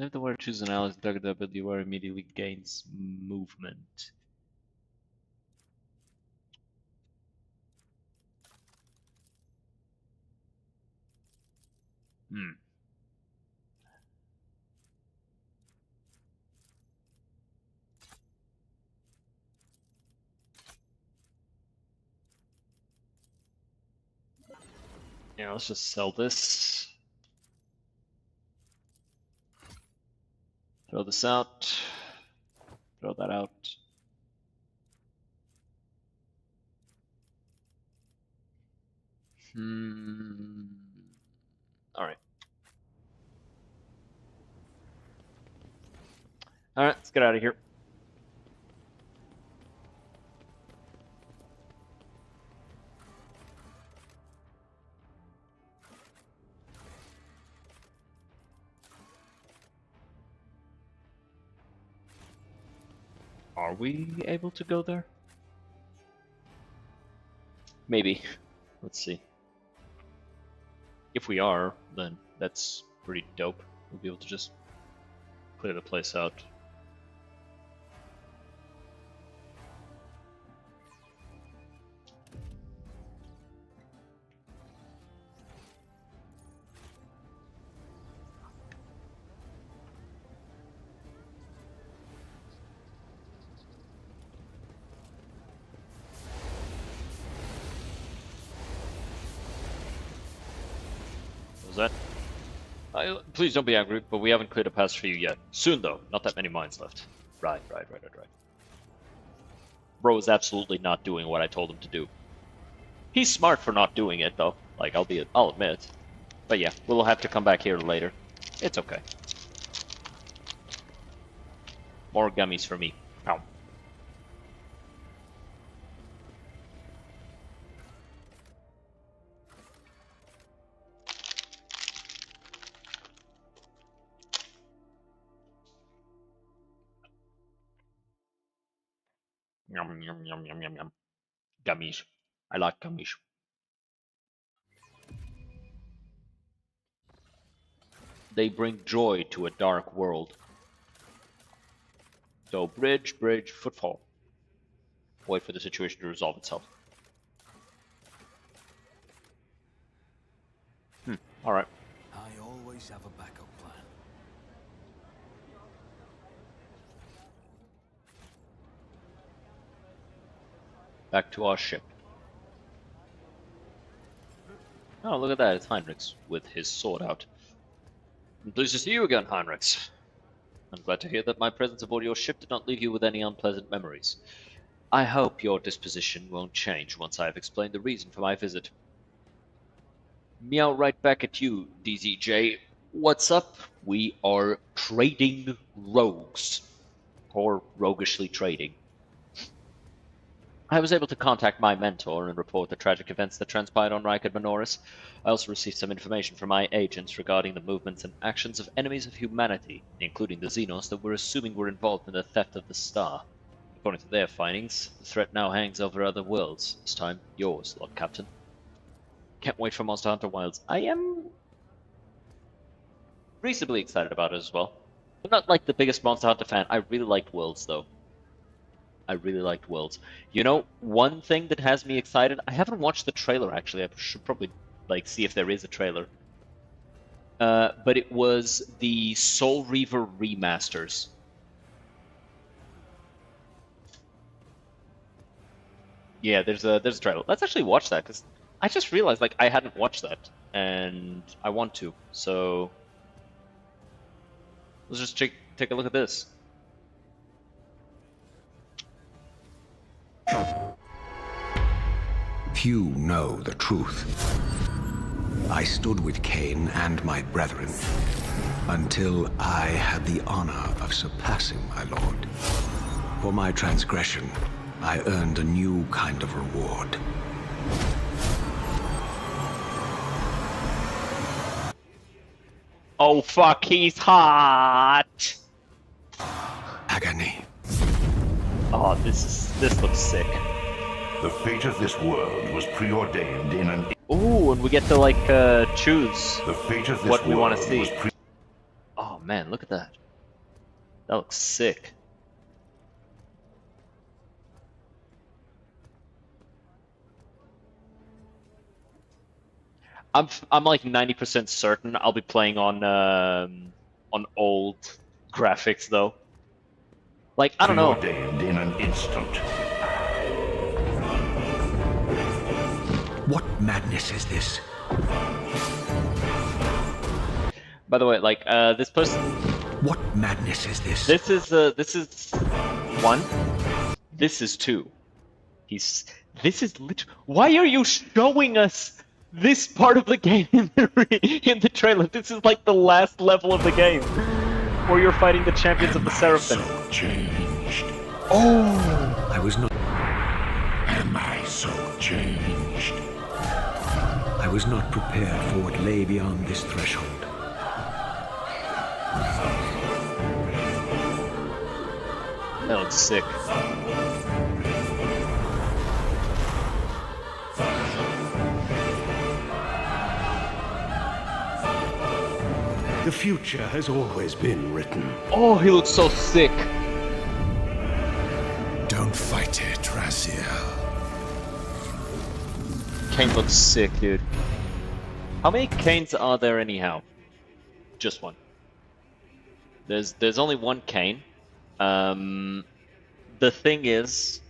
If the warrior chooses an ally, the target ability warrior immediately gains movement. Yeah, let's just sell this. Throw this out. Throw that out. Alright. Alright, let's get out of here. Are we able to go there? Maybe. Let's see. If we are, then that's pretty dope. We'll be able to just clear the place out. That? Please don't be angry, but we haven't cleared a pass for you yet. Soon, though. Not that many mines left. Right. Bro is absolutely not doing what I told him to do. He's smart for not doing it, though. Like, I'll admit. But yeah, we'll have to come back here later. It's okay. More gummies for me. Ow. Yum, yum, yum, yum, yum, yum. Gummies. I like gummies. They bring joy to a dark world. So bridge, footfall. Wait for the situation to resolve itself. Alright. I always have a backup plan. Back to our ship. Oh, look at that, it's Heinrichs with his sword out. I'm pleased to see you again, Heinrichs. I'm glad to hear that my presence aboard your ship did not leave you with any unpleasant memories. I hope your disposition won't change once I have explained the reason for my visit. Meow right back at you, DZJ. What's up? We are trading rogues. Or roguishly trading. I was able to contact my mentor and report the tragic events that transpired on Rikard Minoris. I also received some information from my agents regarding the movements and actions of enemies of humanity, including the Xenos that we're assuming were involved in the theft of the star. According to their findings, the threat now hangs over other worlds, this time yours, Lord Captain. Can't wait for Monster Hunter Wilds. I am reasonably excited about it as well. I'm not like the biggest Monster Hunter fan. I really liked Worlds though. I really liked Worlds. You know, one thing that has me excited. I haven't watched the trailer actually. I should probably like see if there is a trailer. But it was the Soul Reaver remasters. Yeah, there's a trailer. Let's actually watch that because I just realized like I hadn't watched that and I want to. So let's just take a look at this. Few know the truth. I stood with Cain and my brethren until I had the honor of surpassing my lord. For my transgression, I earned a new kind of reward. Oh fuck, he's hot! Agony. Oh, this looks sick. The fate of this world was preordained in an... Ooh, and we get to like choose The fate of this what we want to world see. was Oh man, look at that. That looks sick. I'm like 90% certain I'll be playing on old graphics though. Like I don't know. preordained in an instant. What madness is this? By the way, like this person. What madness is this? This is one. This is two. This is literally. Why are you showing us this part of the game in the trailer? This is like the last level of the game, where you're fighting the champions of the Seraphim. So changed. Oh! I was not. Am I so changed? I was not prepared for what lay beyond this threshold. That looks sick. The future has always been written. Oh, he looks so sick. Don't fight it, Raziel. Kane looks sick, dude. How many Kanes are there anyhow? Just one. There's only one Kane. The thing is,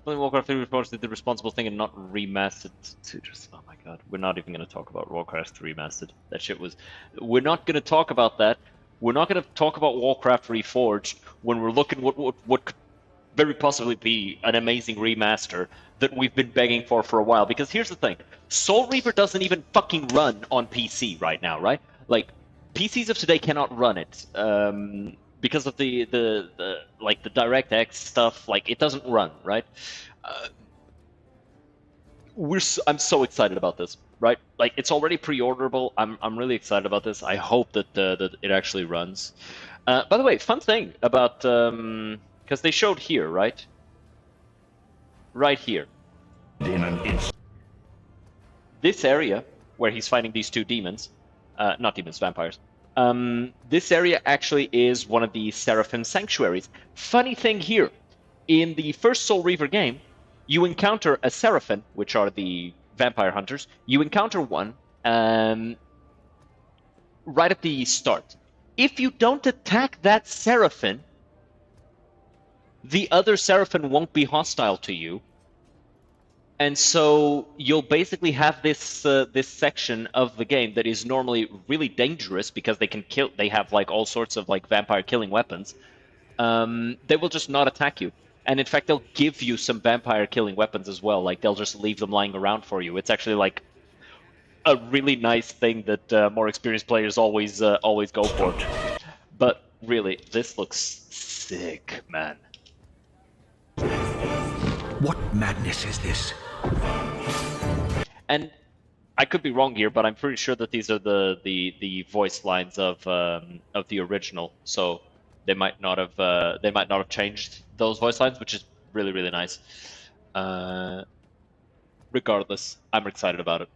Warcraft 3 reports did the responsible thing and not remastered to just. Oh my god, we're not even going to talk about Warcraft 3 remastered. That shit was. We're not going to talk about that. We're not going to talk about Warcraft Reforged when we're looking what could very possibly be an amazing remaster that we've been begging for a while. Because here's the thing: Soul Reaver doesn't even fucking run on PC right now, right? Like PCs of today cannot run it. Because of the DirectX stuff, like it doesn't run, right? I'm so excited about this, right? Like it's already pre-orderable. I'm really excited about this. I hope that that it actually runs. By the way, fun thing about because they showed here, right? Right here. In an instant. This area where he's fighting these two demons, not demons, vampires. This area actually is one of the Seraphim sanctuaries. Funny thing here, in the first Soul Reaver game, you encounter a Seraphim, which are the vampire hunters. You encounter one right at the start. If you don't attack that Seraphim, the other Seraphim won't be hostile to you. And so you'll basically have this this section of the game that is normally really dangerous because they can kill. They have like all sorts of like vampire killing weapons. They will just not attack you, and in fact they'll give you some vampire killing weapons as well. Like they'll just leave them lying around for you. It's actually like a really nice thing that more experienced players always go for. But really, this looks sick, man. What madness is this? And I could be wrong here, but I'm pretty sure that these are the voice lines of the original. So they might not have changed those voice lines, which is really, really nice. Regardless, I'm excited about it.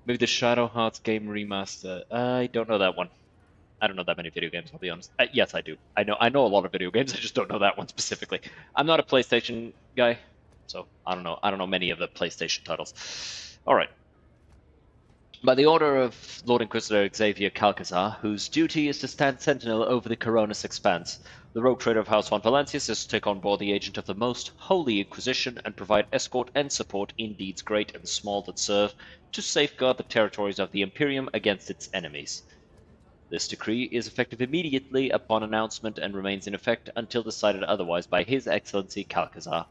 Maybe the Shadow Hearts game remaster. I don't know that one. I don't know that many video games, I'll be honest. Yes, I do. I know a lot of video games, I just don't know that one specifically. I'm not a PlayStation guy, so I don't know many of the PlayStation titles. Alright. By the order of Lord Inquisitor Xavier Calcazar, whose duty is to stand sentinel over the Coronis Expanse, the rogue trader of House von Valancius is to take on board the agent of the Most Holy Inquisition and provide escort and support in deeds great and small that serve to safeguard the territories of the Imperium against its enemies. This decree is effective immediately upon announcement and remains in effect until decided otherwise by His Excellency Calcazar.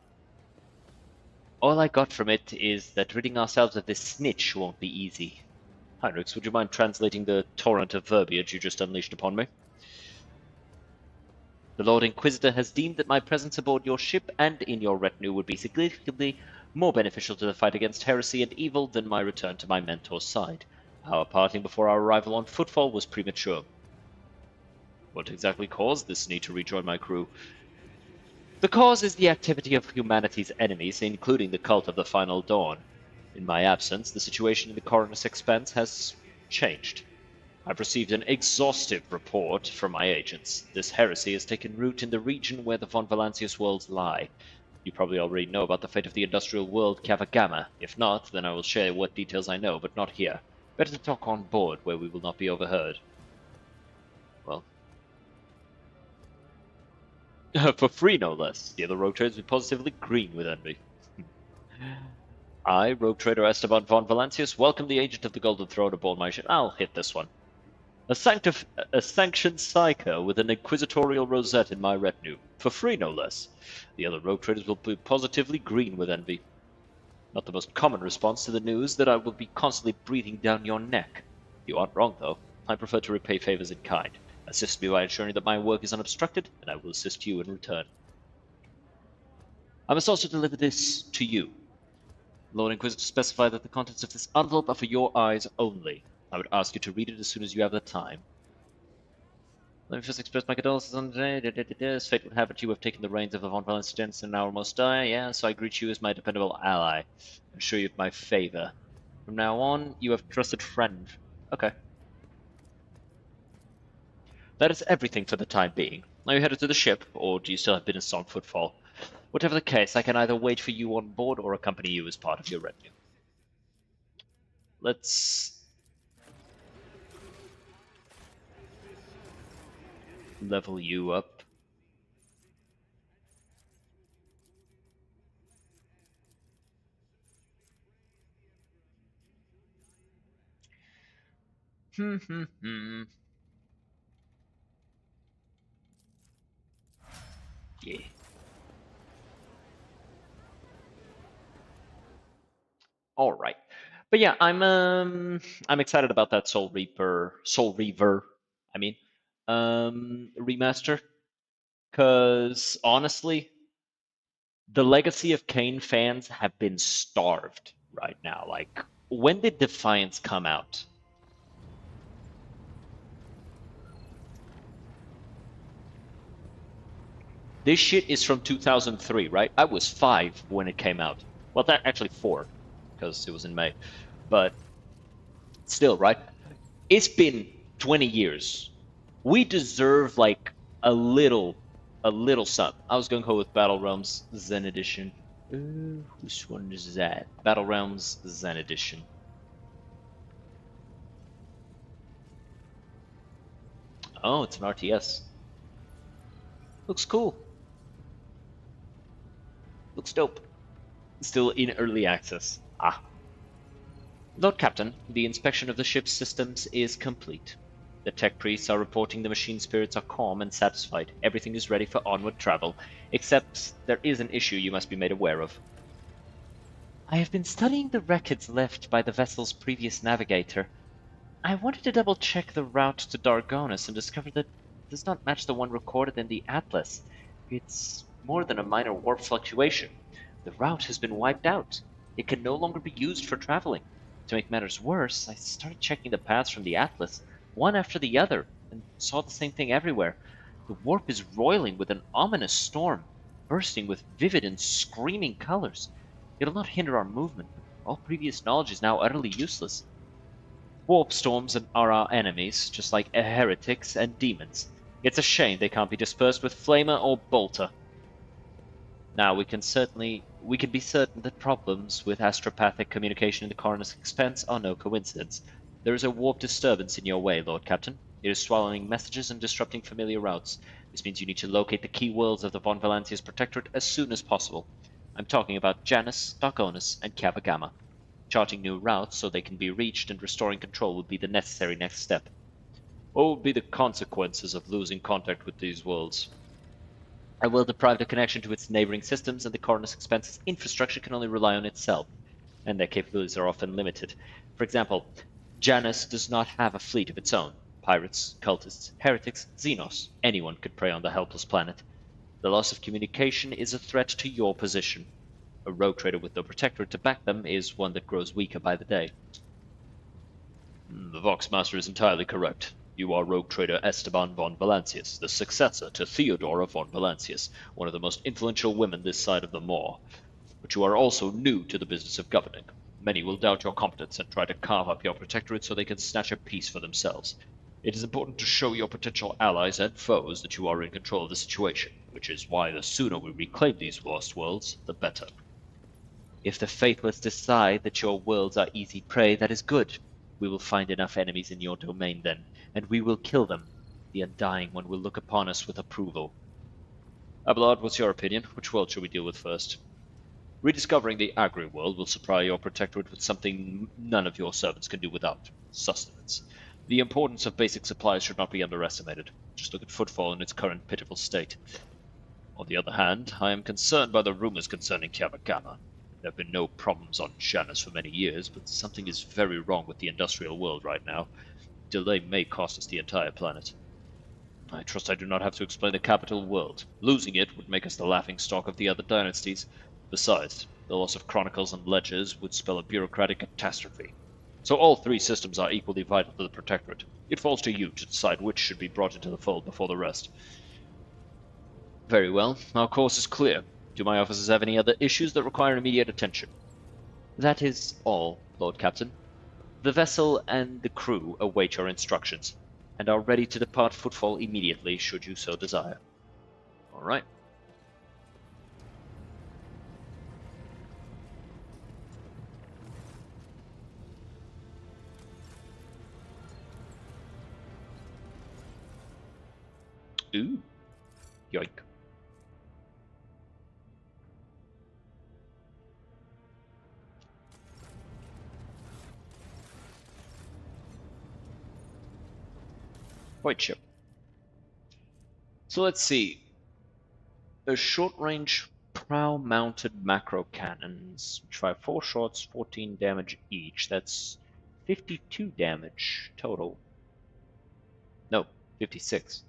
All I got from it is that ridding ourselves of this snitch won't be easy. Heinrichs, would you mind translating the torrent of verbiage you just unleashed upon me? The Lord Inquisitor has deemed that my presence aboard your ship and in your retinue would be significantly more beneficial to the fight against heresy and evil than my return to my mentor's side. Our parting before our arrival on Footfall was premature. What exactly caused this need to rejoin my crew? The cause is the activity of humanity's enemies, including the cult of the Final Dawn. In my absence, the situation in the Coronis Expanse has changed. I've received an exhaustive report from my agents. This heresy has taken root in the region where the von Valancius worlds lie. You probably already know about the fate of the industrial world Cavagama. If not, then I will share what details I know, but not here. Better to talk on board, where we will not be overheard. Well. For free, no less. The other rogue traders will be positively green with envy. I, rogue trader Esteban von Valancius, welcome the agent of the Golden Throne aboard my ship. I'll hit this one. A sanctioned psycho with an inquisitorial rosette in my retinue. For free, no less. The other rogue traders will be positively green with envy. Not the most common response to the news that I will be constantly breathing down your neck. You aren't wrong, though. I prefer to repay favors in kind. Assist me by ensuring that my work is unobstructed, and I will assist you in return. I must also deliver this to you. Lord Inquisitor specified that the contents of this envelope are for your eyes only. I would ask you to read it as soon as you have the time. Let me first express my condolences on today. As fate would have it, you have taken the reins of the von Valancius and our most die. Yeah, so I greet you as my dependable ally. I'm sure you have my favor. From now on, you have trusted friend. Okay. That is everything for the time being. Are you headed to the ship, or do you still have business on Footfall? Whatever the case, I can either wait for you on board or accompany you as part of your retinue. Let's level you up. Yeah. All right, but yeah, I'm excited about that Soul Reaver, I mean, remaster, because honestly, the Legacy of Kain fans have been starved right now. Like, when did Defiance come out? This shit is from 2003, right? I was 5 when it came out. Well, that actually 4, because it was in May. But still, right? It's been 20 years. We deserve like a little sub. I was going to go with Battle Realms Zen Edition. Ooh, which one is that? Battle Realms Zen Edition. Oh, it's an RTS. Looks cool. Looks dope. Still in early access. Ah. Lord Captain, the inspection of the ship's systems is complete. The tech priests are reporting the machine spirits are calm and satisfied. Everything is ready for onward travel, except there is an issue you must be made aware of. I have been studying the records left by the vessel's previous navigator. I wanted to double-check the route to Dargonis and discovered that it does not match the one recorded in the Atlas. It's more than a minor warp fluctuation. The route has been wiped out. It can no longer be used for traveling. To make matters worse, I started checking the paths from the Atlas, one after the other, and saw the same thing everywhere. The warp is roiling with an ominous storm, bursting with vivid and screaming colors. It'll not hinder our movement, but all previous knowledge is now utterly useless. Warp storms are our enemies, just like heretics and demons. It's a shame they can't be dispersed with Flamer or Bolter. Now, we can be certain that problems with astropathic communication in the Coroner's Expanse are no coincidence. There is a warp disturbance in your way, Lord Captain. It is swallowing messages and disrupting familiar routes. This means you need to locate the key worlds of the Von Valancius Protectorate as soon as possible. I'm talking about Janus, Darkonis, and Kappa Gamma. Charting new routes so they can be reached and restoring control would be the necessary next step. What would be the consequences of losing contact with these worlds? A world deprived of connection to its neighboring systems, and the Coroner's Expanse's infrastructure can only rely on itself, and their capabilities are often limited. For example, Janus does not have a fleet of its own. Pirates, cultists, heretics, Xenos, anyone could prey on the helpless planet. The loss of communication is a threat to your position. A rogue trader with no protectorate to back them is one that grows weaker by the day. The Voxmaster is entirely correct. You are rogue trader Esteban von Valancius, the successor to Theodora von Valancius, one of the most influential women this side of the Moor. But you are also new to the business of governing. Many will doubt your competence and try to carve up your protectorate so they can snatch a piece for themselves. It is important to show your potential allies and foes that you are in control of the situation, which is why the sooner we reclaim these lost worlds, the better. If the Faithless decide that your worlds are easy prey, that is good. We will find enough enemies in your domain then, and we will kill them. The Undying One will look upon us with approval. Abelard, what's your opinion? Which world should we deal with first? Rediscovering the Agri world will supply your protectorate with something none of your servants can do without: sustenance. The importance of basic supplies should not be underestimated. Just look at Footfall in its current pitiful state. On the other hand, I am concerned by the rumors concerning Kappa Gamma. There have been no problems on Janus for many years, but something is very wrong with the industrial world right now. Delay may cost us the entire planet. I trust I do not have to explain the capital world. Losing it would make us the laughingstock of the other dynasties. Besides, the loss of chronicles and ledgers would spell a bureaucratic catastrophe. So all three systems are equally vital to the Protectorate. It falls to you to decide which should be brought into the fold before the rest. Very well, our course is clear. Do my officers have any other issues that require immediate attention? That is all, Lord Captain. The vessel and the crew await your instructions, and are ready to depart Footfall immediately, should you so desire. All right. Ooh. Yoink. White ship. So let's see. A short-range prow-mounted macro cannons, which fire 4 shots, 14 damage each. That's 52 damage total. No, 56.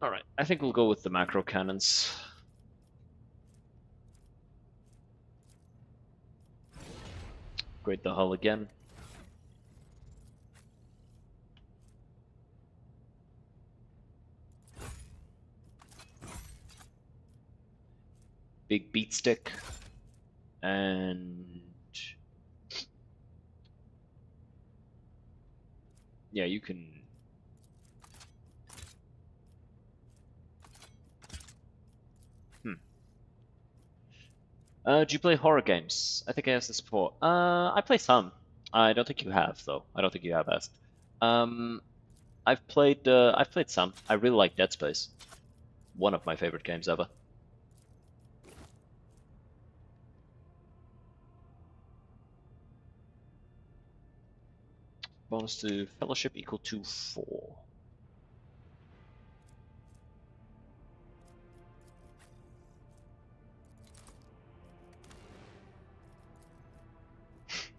Alright, I think we'll go with the macro cannons. Upgrade the hull again. Big beat stick. And yeah, you can. Do you play horror games? I think I asked this before. I play some. I don't think you have, though. I don't think you have asked. I've played some. I really like Dead Space. One of my favorite games ever. Bonus to Fellowship equal to 4.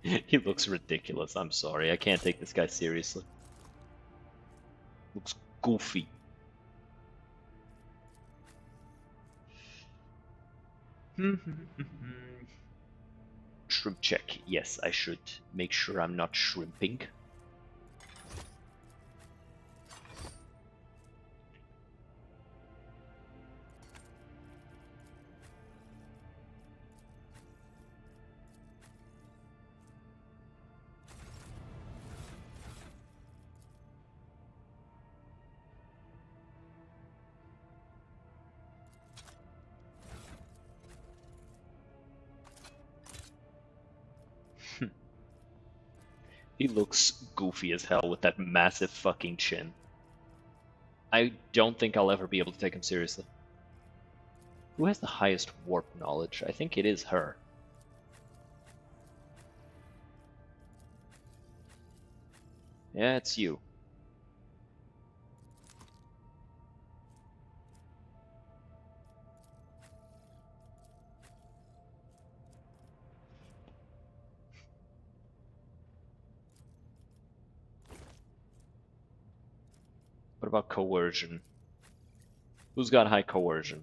He looks ridiculous. I'm sorry. I can't take this guy seriously. Looks goofy. Shrimp check. Yes, I should make sure I'm not shrimping. He looks goofy as hell with that massive fucking chin. I don't think I'll ever be able to take him seriously. Who has the highest warp knowledge? I think it is her. Yeah, it's you. What about coercion? Who's got high coercion?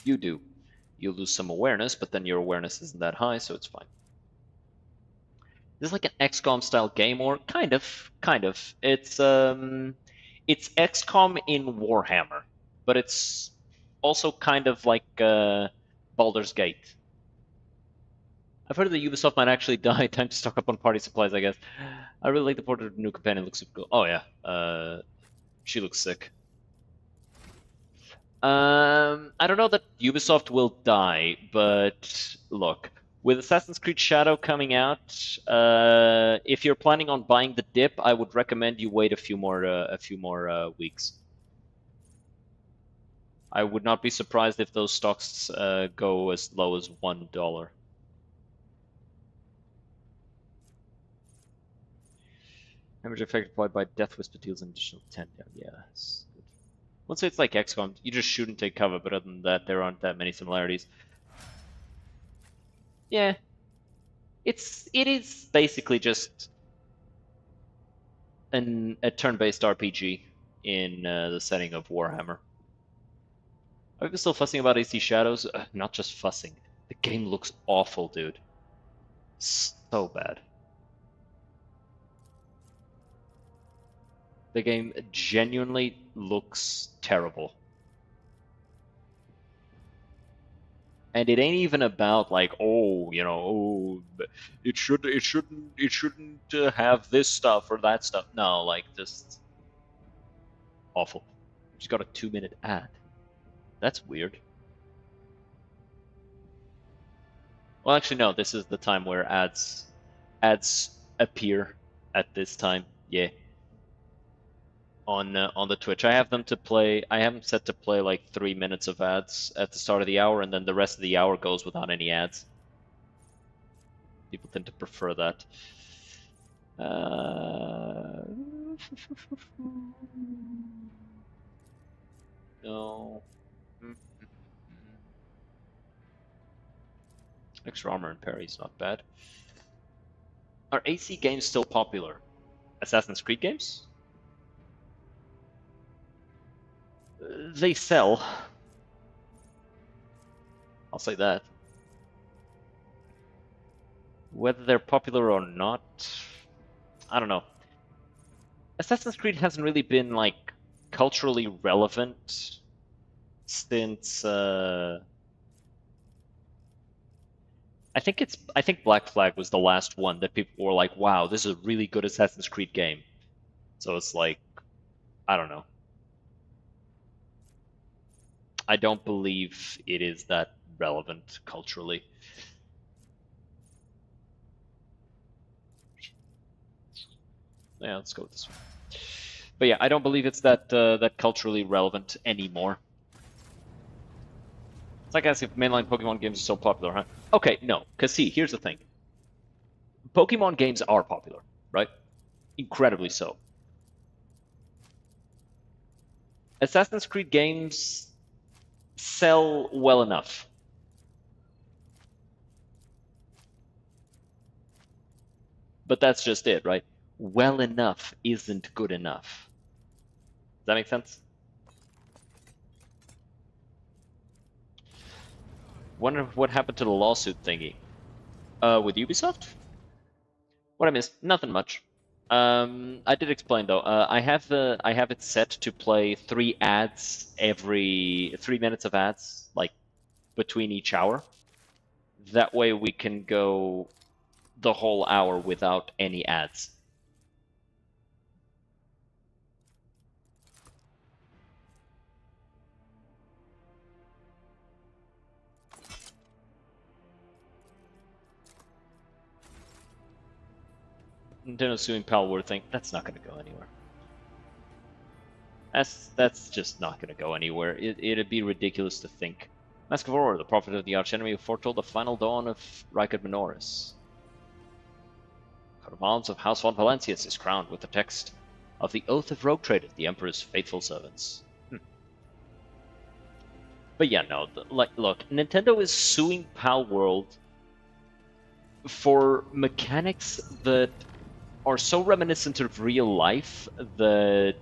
You do. You lose some awareness, but then your awareness isn't that high, so it's fine. This is like an XCOM style game, or kind of. It's XCOM in Warhammer, but it's also kind of like Baldur's Gate. I've heard that Ubisoft might actually die. Time to stock up on party supplies, I guess. I really like the portrait of the new companion. Looks super cool. Oh yeah, she looks sick. I don't know that Ubisoft will die, but look, with Assassin's Creed Shadow coming out, if you're planning on buying the dip, I would recommend you wait a few more weeks. I would not be surprised if those stocks go as low as $1. Damage effect applied by Death Whisper deals an additional 10 down. Yeah, that's good. Let's say it's like XCOM. You just shoot and take cover, but other than that, there aren't that many similarities. Yeah. It is basically just a turn-based RPG in the setting of Warhammer. Are people still fussing about AC Shadows? Not just fussing. The game looks awful, dude. So bad. The game genuinely looks terrible. And it ain't even about like, oh, you know, oh, it shouldn't have this stuff or that stuff. No, like just awful. Just got a 2-minute ad. That's weird. Well, actually, no. This is the time where ads appear at this time. Yeah. On the Twitch, I have them set to play like 3 minutes of ads at the start of the hour, and then the rest of the hour goes without any ads. People tend to prefer that. No. Extra armor and parry's not bad. Are AC games still popular? Assassin's Creed games? They sell. I'll say that. Whether they're popular or not, I don't know. Assassin's Creed hasn't really been like culturally relevant since I think Black Flag was the last one that people were like, wow, this is a really good Assassin's Creed game. So it's like, I don't know. I don't believe it is that relevant culturally. Yeah, let's go with this one. But yeah, I don't believe it's that culturally relevant anymore. It's like asking if mainline Pokemon games are so popular, huh? Okay, no, because see, here's the thing. Pokemon games are popular, right? Incredibly so. Assassin's Creed games sell well enough. But that's just it, right? Well enough isn't good enough. Does that make sense? Wonder what happened to the lawsuit thingy. With Ubisoft? What I missed? Nothing much. I did explain though. I have it set to play 3 ads every 3 minutes of ads, like between each hour. That way we can go the whole hour without any ads. Nintendo suing Palworld thing, that's not going to go anywhere. That's just not going to go anywhere. It'd be ridiculous to think. Mask of Aurora, the prophet of the archenemy who foretold the final dawn of Rykard Minoris. Coat of Arms of House von Valancius is crowned with the text of the Oath of Rogue Traders, the Emperor's faithful servants. But yeah, no, look, Nintendo is suing Palworld for mechanics that are so reminiscent of real life that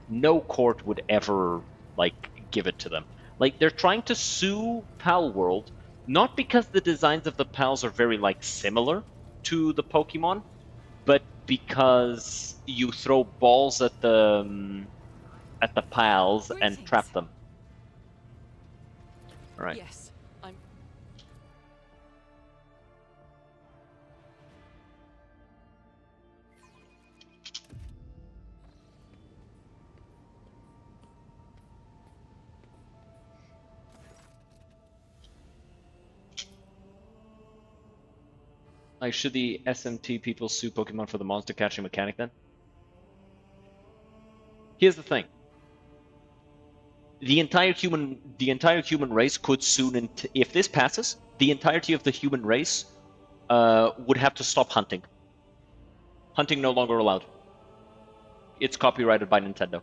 no court would ever, like, give it to them. Like, they're trying to sue Palworld, not because the designs of the Pals are very, like, similar to the Pokemon, but because you throw balls at the Pals and trap them. Right. Yes, I'm... Like, should the SMT people sue Pokemon for the monster catching mechanic then? Here's the thing. The entire human race could soon, if this passes, the entirety of the human race would have to stop hunting. Hunting no longer allowed. It's copyrighted by Nintendo.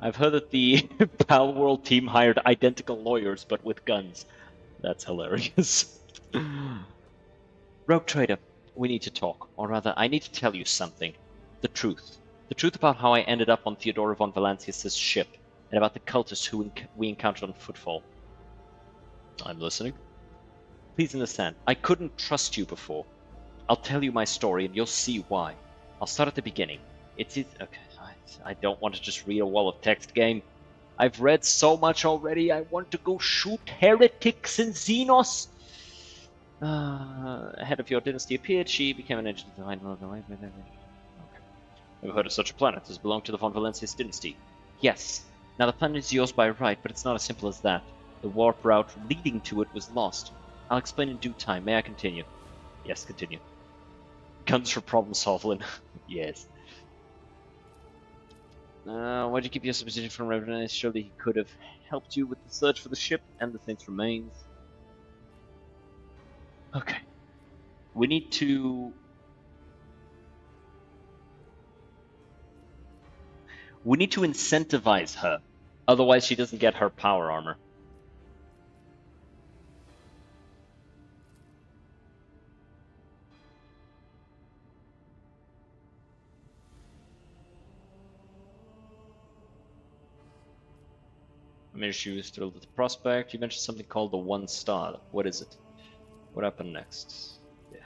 I've heard that the Palworld team hired identical lawyers, but with guns. That's hilarious. Rogue Trader, we need to talk. Or rather, I need to tell you something. The truth. The truth about how I ended up on Theodora von Valancius' ship, and about the cultists who we encountered on Footfall. I'm listening. Please understand, I couldn't trust you before. I'll tell you my story, and you'll see why. I'll start at the beginning. Okay, I don't want to just read a wall of text game. I've read so much already, I want to go shoot heretics in Xenos! Head of your dynasty appeared, she became an agent of the divine. Okay. Never heard of such a planet. Does it belong to the von Valancius dynasty? Yes. Now the planet is yours by right, but it's not as simple as that. The warp route leading to it was lost. I'll explain in due time. May I continue? Yes, continue. Guns for problem solving. Yes. Why'd you keep your supposition from Revenant? Surely he could have helped you with the search for the ship and the Saint's remains. Okay. We need to... We need to incentivize her. Otherwise she doesn't get her power armor. I mean, she was thrilled with the prospect. You mentioned something called the 1 star. What is it? What happened next? Yeah.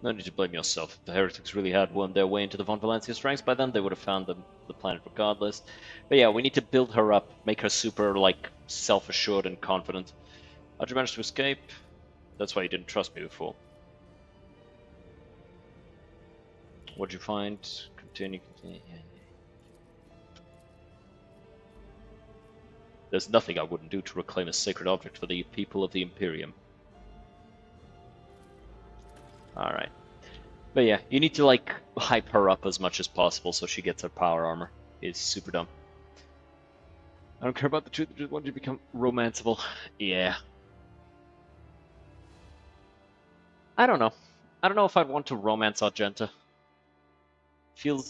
No need to blame yourself. If the heretics really had won their way into the von Valancius ranks by then, they would have found the planet regardless. But yeah, we need to build her up, make her super, like, self-assured and confident. How'd you manage to escape? That's why you didn't trust me before. What'd you find? Continue. Yeah. There's nothing I wouldn't do to reclaim a sacred object for the people of the Imperium. Alright. But yeah, you need to, like, hype her up as much as possible so she gets her power armor. It's super dumb. I don't care about the truth, I just want you to become romanceable. Yeah. I don't know. I don't know if I'd want to romance Argenta. Feels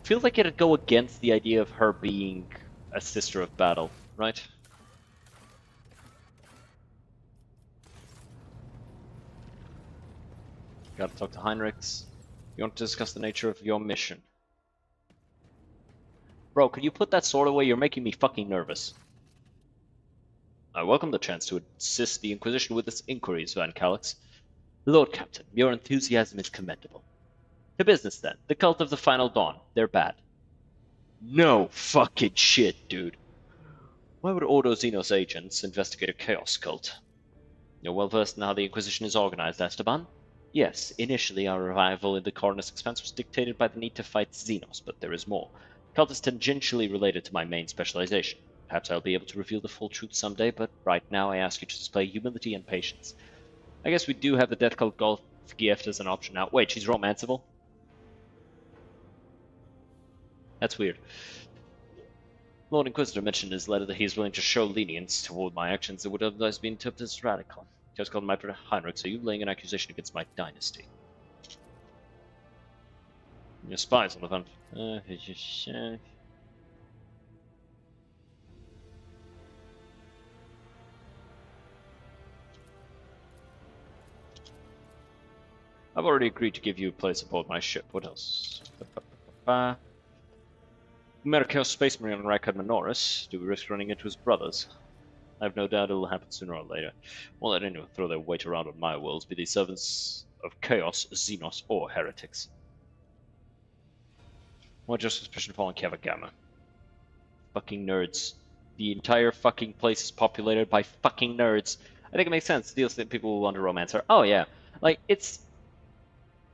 feels like it'd go against the idea of her being a sister of battle, right? Gotta talk to Heinrichs. You want to discuss the nature of your mission? Bro, could you put that sword away? You're making me fucking nervous. I welcome the chance to assist the Inquisition with its inquiries, Van Calix. Lord Captain, your enthusiasm is commendable. To business then. The cult of the Final Dawn. They're bad. No fucking shit, dude. Why would Ordo Xenos agents investigate a Chaos cult? You're well versed in how the Inquisition is organized, Esteban? Yes, initially our arrival in the Cornus Expanse was dictated by the need to fight Xenos, but there is more. The cult is tangentially related to my main specialization. Perhaps I'll be able to reveal the full truth someday, but right now I ask you to display humility and patience. I guess we do have the Death Cult Golf gift as an option now. Wait, she's romanceable? That's weird. Lord Inquisitor mentioned in his letter that he is willing to show lenience toward my actions that would otherwise be interpreted as radical. Just called my brother Heinrich, so you laying an accusation against my dynasty. Your spies on the front. I've already agreed to give you a place aboard my ship. What else? Merkel Space Marine on Rykard Minoris. Do we risk running into his brothers? I have no doubt it'll happen sooner or later. Won't let anyone throw their weight around on my worlds, be they servants of Chaos, Xenos, or heretics. Why just suspicion fall on Kavagama? Fucking nerds. The entire fucking place is populated by fucking nerds. I think it makes sense. Deals that people will want to romance her. Oh yeah. Like, it's...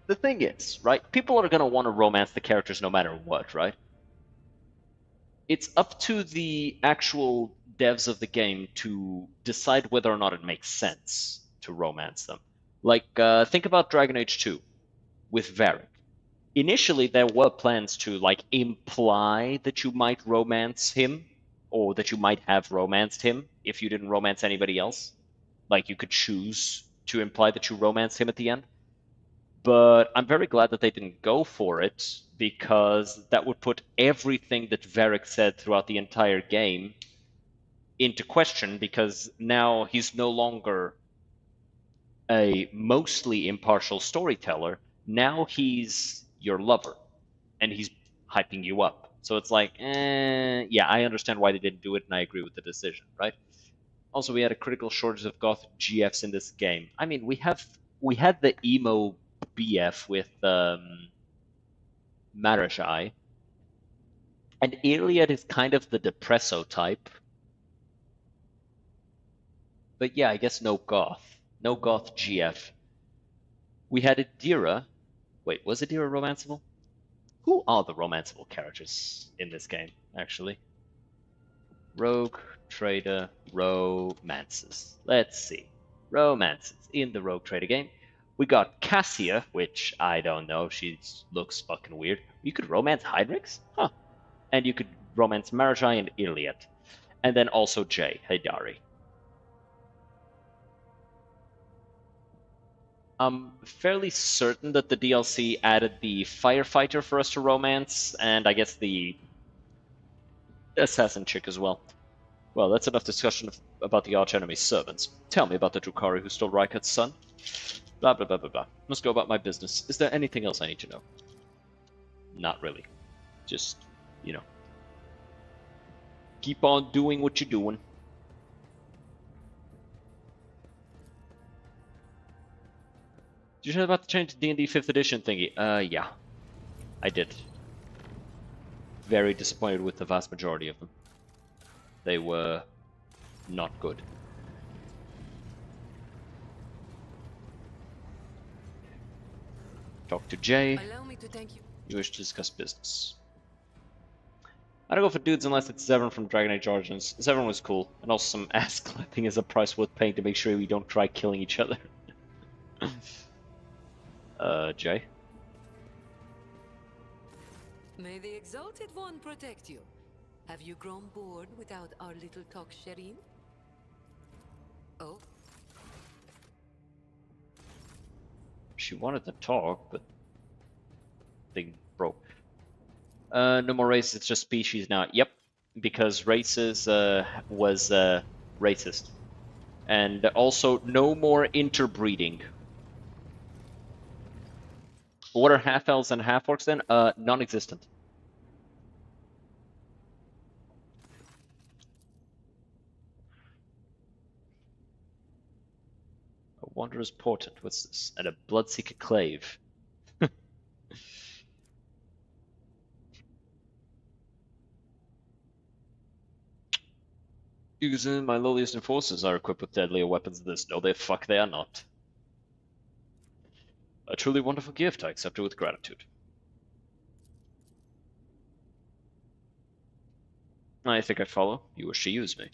The thing is, right? People are gonna want to romance the characters no matter what, right? It's up to the actual devs of the game to decide whether or not it makes sense to romance them. Like, think about Dragon Age 2 with Varric. Initially, there were plans to, like, imply that you might romance him, or that you might have romanced him if you didn't romance anybody else. Like, you could choose to imply that you romanced him at the end. But I'm very glad that they didn't go for it, because that would put everything that Varric said throughout the entire game into question, because now he's no longer a mostly impartial storyteller. Now he's your lover, and he's hyping you up. So it's like, yeah, I understand why they didn't do it, and I agree with the decision, right? Also, we had a critical shortage of goth GFs in this game. I mean, we had the emo BF with Marajai, and Iliad is kind of the depresso type. But yeah, I guess no goth. No goth GF. We had Adira. Wait, was Adira romanceable? Who are the romanceable characters in this game, actually? Rogue, Trader, romances. Let's see. Romances in the Rogue Trader game. We got Cassia, which I don't know. She looks fucking weird. You could romance Heinrichs? Huh. And you could romance Marajai and Iliad. And then also Jay, Hidari. I'm fairly certain that the DLC added the firefighter for us to romance, and I guess the assassin chick as well. Well, that's enough discussion about the arch-enemy's servants. Tell me about the Drukhari who stole Rykard's son. Blah, blah, blah, blah, blah. Must go about my business. Is there anything else I need to know? Not really. Just, you know. Keep on doing what you're doing. Did you hear about the change to D&D 5th edition thingy? Yeah. I did. Very disappointed with the vast majority of them. They were not good. Talk to Jay. Allow me to thank you. You wish to discuss business. I don't go for dudes unless it's Zevran from Dragon Age Origins. Zevran was cool, and also some ass clapping is a price worth paying to make sure we don't try killing each other. Jay? May the Exalted One protect you. Have you grown bored without our little talk, Shireen? Oh? She wanted to talk, but thing broke. No more races, it's just species now. Yep, because races was racist. And also, no more interbreeding. What are half-elves and half-orcs then? Non-existent. A Wanderer's Portent, what's this? And a Bloodseeker Clave. Using my lowliest enforcers are equipped with deadlier weapons than this. No, they are not. A truly wonderful gift, I accept it with gratitude. I think I follow. You wish to use me.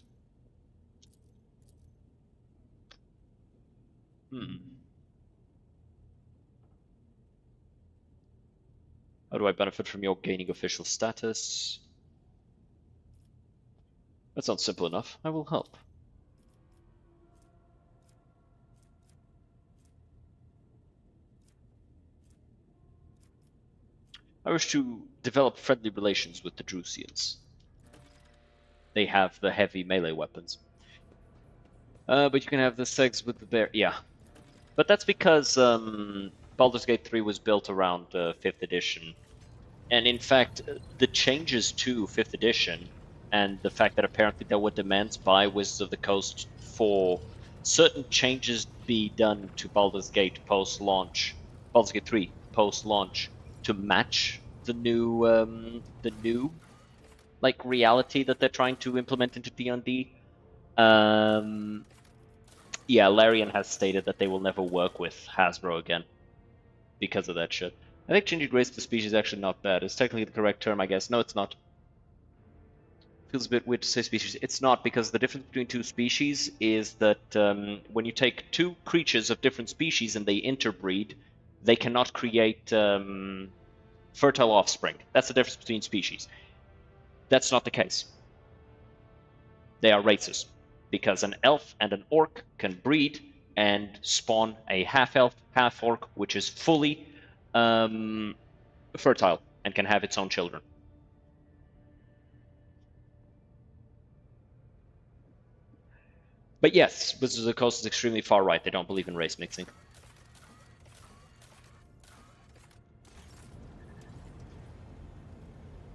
How do I benefit from your gaining official status? That sounds simple enough. I will help. I wish to develop friendly relations with the Drusians. They have the heavy melee weapons. But you can have the segs with the bear. Yeah. But that's because Baldur's Gate 3 was built around 5th edition. And in fact, the changes to 5th edition and the fact that apparently there were demands by Wizards of the Coast for certain changes be done to Baldur's Gate post-launch, Baldur's Gate 3 post-launch, to match the new like reality that they're trying to implement into D&D. Yeah, Larian has stated that they will never work with Hasbro again because of that shit. I think changing race to species is actually not bad. It's technically the correct term, I guess. No, it's not. Feels a bit weird to say species. It's not, because the difference between two species is that when you take two creatures of different species and they interbreed, they cannot create fertile offspring. That's the difference between species. That's not the case. They are races, because an elf and an orc can breed and spawn a half-elf, half-orc, which is fully fertile and can have its own children. But yes, Wizards of the Coast is extremely far right. They don't believe in race mixing.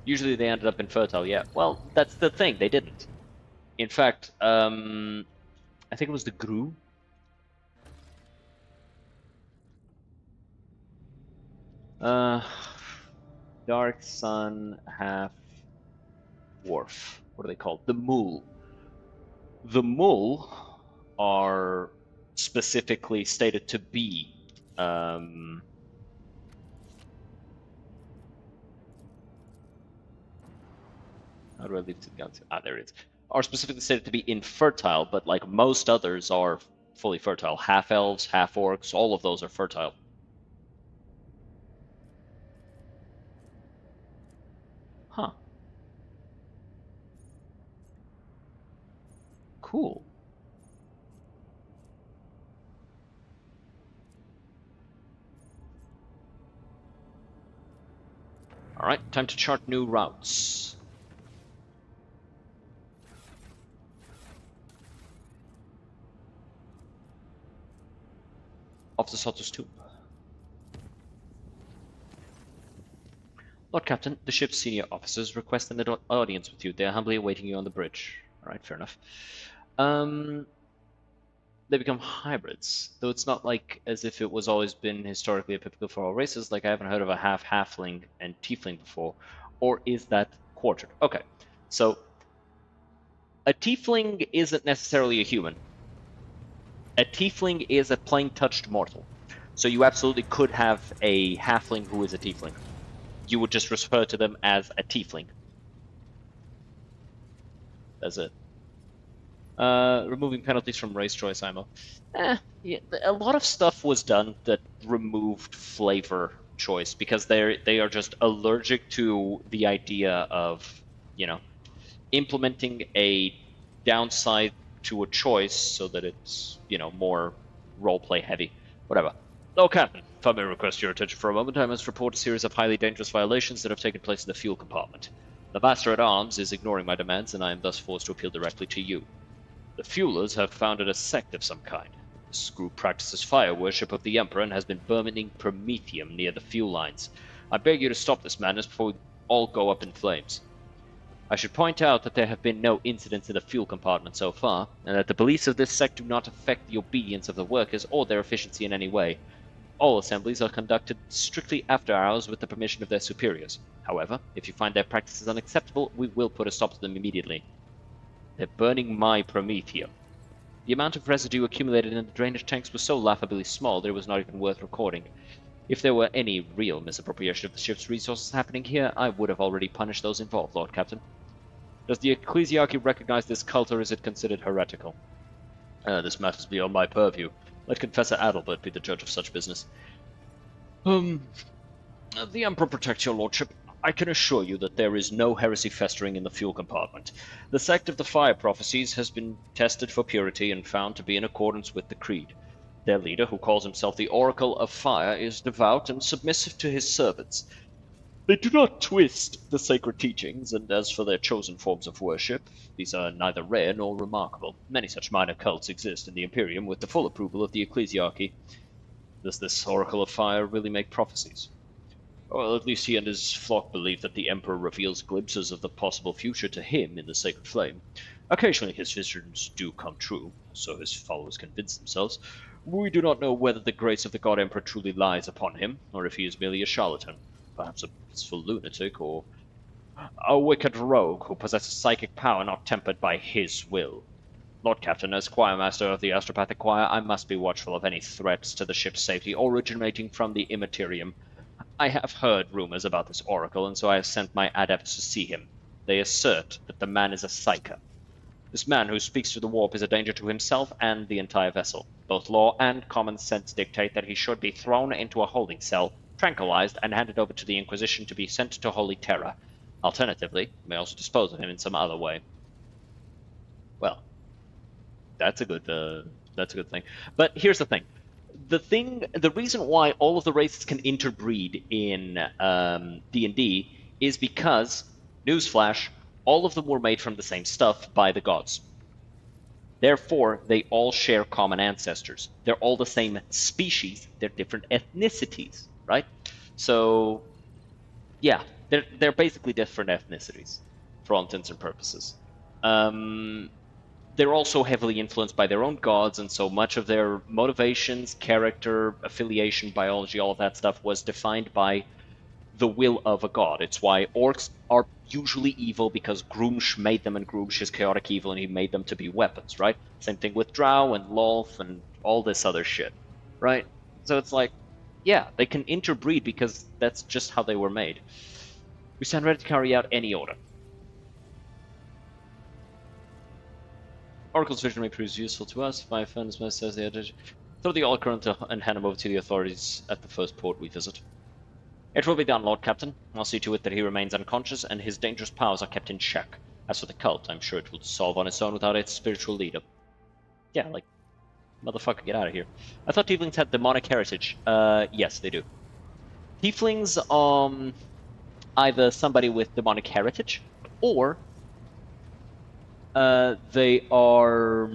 Usually they ended up infertile, yeah. Well, that's the thing, they didn't. In fact, I think it was the Gru. Dark Sun, half dwarf. What are they called? The Mul. The Mul are specifically stated to be how do I leave it down to? Ah, there it is. Are specifically stated to be infertile, but like most others are fully fertile. Half elves, half orcs, all of those are fertile. Huh. Cool. All right, time to chart new routes. Of the Sotus tomb. Lord Captain, the ship's senior officers request an audience with you. They are humbly awaiting you on the bridge. Alright, fair enough. They become hybrids, though it's not like as if it was always been historically atypical for all races. Like, I haven't heard of a half-halfling and tiefling before. Or is that quartered? Okay, so a tiefling isn't necessarily a human. A tiefling is a plain-touched mortal. So you absolutely could have a halfling who is a tiefling. You would just refer to them as a tiefling. That's it. Removing penalties from race choice ammo. Yeah, a lot of stuff was done that removed flavor choice because they are just allergic to the idea of, you know, implementing a downside to a choice so that it's, you know, more roleplay heavy. Whatever. Okay. If I may request your attention for a moment, I must report a series of highly dangerous violations that have taken place in the fuel compartment. The Master-at-Arms is ignoring my demands, and I am thus forced to appeal directly to you. The Fuelers have founded a sect of some kind. This group practices fire worship of the Emperor and has been burning promethium near the fuel lines. I beg you to stop this madness before we all go up in flames. I should point out that there have been no incidents in the fuel compartment so far, and that the beliefs of this sect do not affect the obedience of the workers or their efficiency in any way. All assemblies are conducted strictly after hours with the permission of their superiors. However, if you find their practices unacceptable, we will put a stop to them immediately. They're burning my promethium. The amount of residue accumulated in the drainage tanks was so laughably small that it was not even worth recording. If there were any real misappropriation of the ship's resources happening here, I would have already punished those involved, Lord Captain. Does the ecclesiarchy recognize this cult, or is it considered heretical? This matters beyond my purview. Let Confessor Adalbert be the judge of such business. The Emperor protects your lordship. I can assure you that there is no heresy festering in the fuel compartment. The sect of the Fire Prophecies has been tested for purity and found to be in accordance with the creed. Their leader, who calls himself the Oracle of Fire, is devout and submissive to his servants. They do not twist the sacred teachings, and as for their chosen forms of worship, these are neither rare nor remarkable. Many such minor cults exist in the Imperium with the full approval of the ecclesiarchy. Does this Oracle of Fire really make prophecies? Well, at least he and his flock believe that the Emperor reveals glimpses of the possible future to him in the sacred flame. Occasionally his visions do come true, so his followers convince themselves. We do not know whether the grace of the God Emperor truly lies upon him, or if he is merely a charlatan. Perhaps a peaceful lunatic, or a wicked rogue who possesses psychic power not tempered by his will. Lord Captain, as choirmaster of the Astropathic Choir, I must be watchful of any threats to the ship's safety originating from the Immaterium. I have heard rumors about this oracle, and so I have sent my adepts to see him. They assert that the man is a psyker. This man who speaks through the warp is a danger to himself and the entire vessel. Both law and common sense dictate that he should be thrown into a holding cell, tranquilized, and handed over to the Inquisition to be sent to Holy Terra. Alternatively, you may also dispose of him in some other way. Well, that's a good thing. But here's the thing. The reason why all of the races can interbreed in D&D is because, newsflash, all of them were made from the same stuff by the gods. Therefore, they all share common ancestors. They're all the same species. They're different ethnicities, right? So, yeah, they're basically different ethnicities, for all intents and purposes. They're also heavily influenced by their own gods, and so much of their motivations, character, affiliation, biology, all of that stuff was defined by the will of a god. It's why orcs are usually evil, because Grumsh made them, and Grumsh is chaotic evil, and he made them to be weapons, right? Same thing with Drow and Lolth and all this other shit, right? So it's like, yeah, they can interbreed because that's just how they were made. We stand ready to carry out any order. Oracle's vision may prove useful to us. My friends must says the editor. Throw the Oracle and hand him over to the authorities at the first port we visit. It will be done, Lord Captain. I'll see to it that he remains unconscious and his dangerous powers are kept in check. As for the cult, I'm sure it will dissolve on its own without its spiritual leader. Yeah, like, motherfucker, get out of here. I thought Tieflings had demonic heritage. Yes, they do. Tieflings, either somebody with demonic heritage, or they are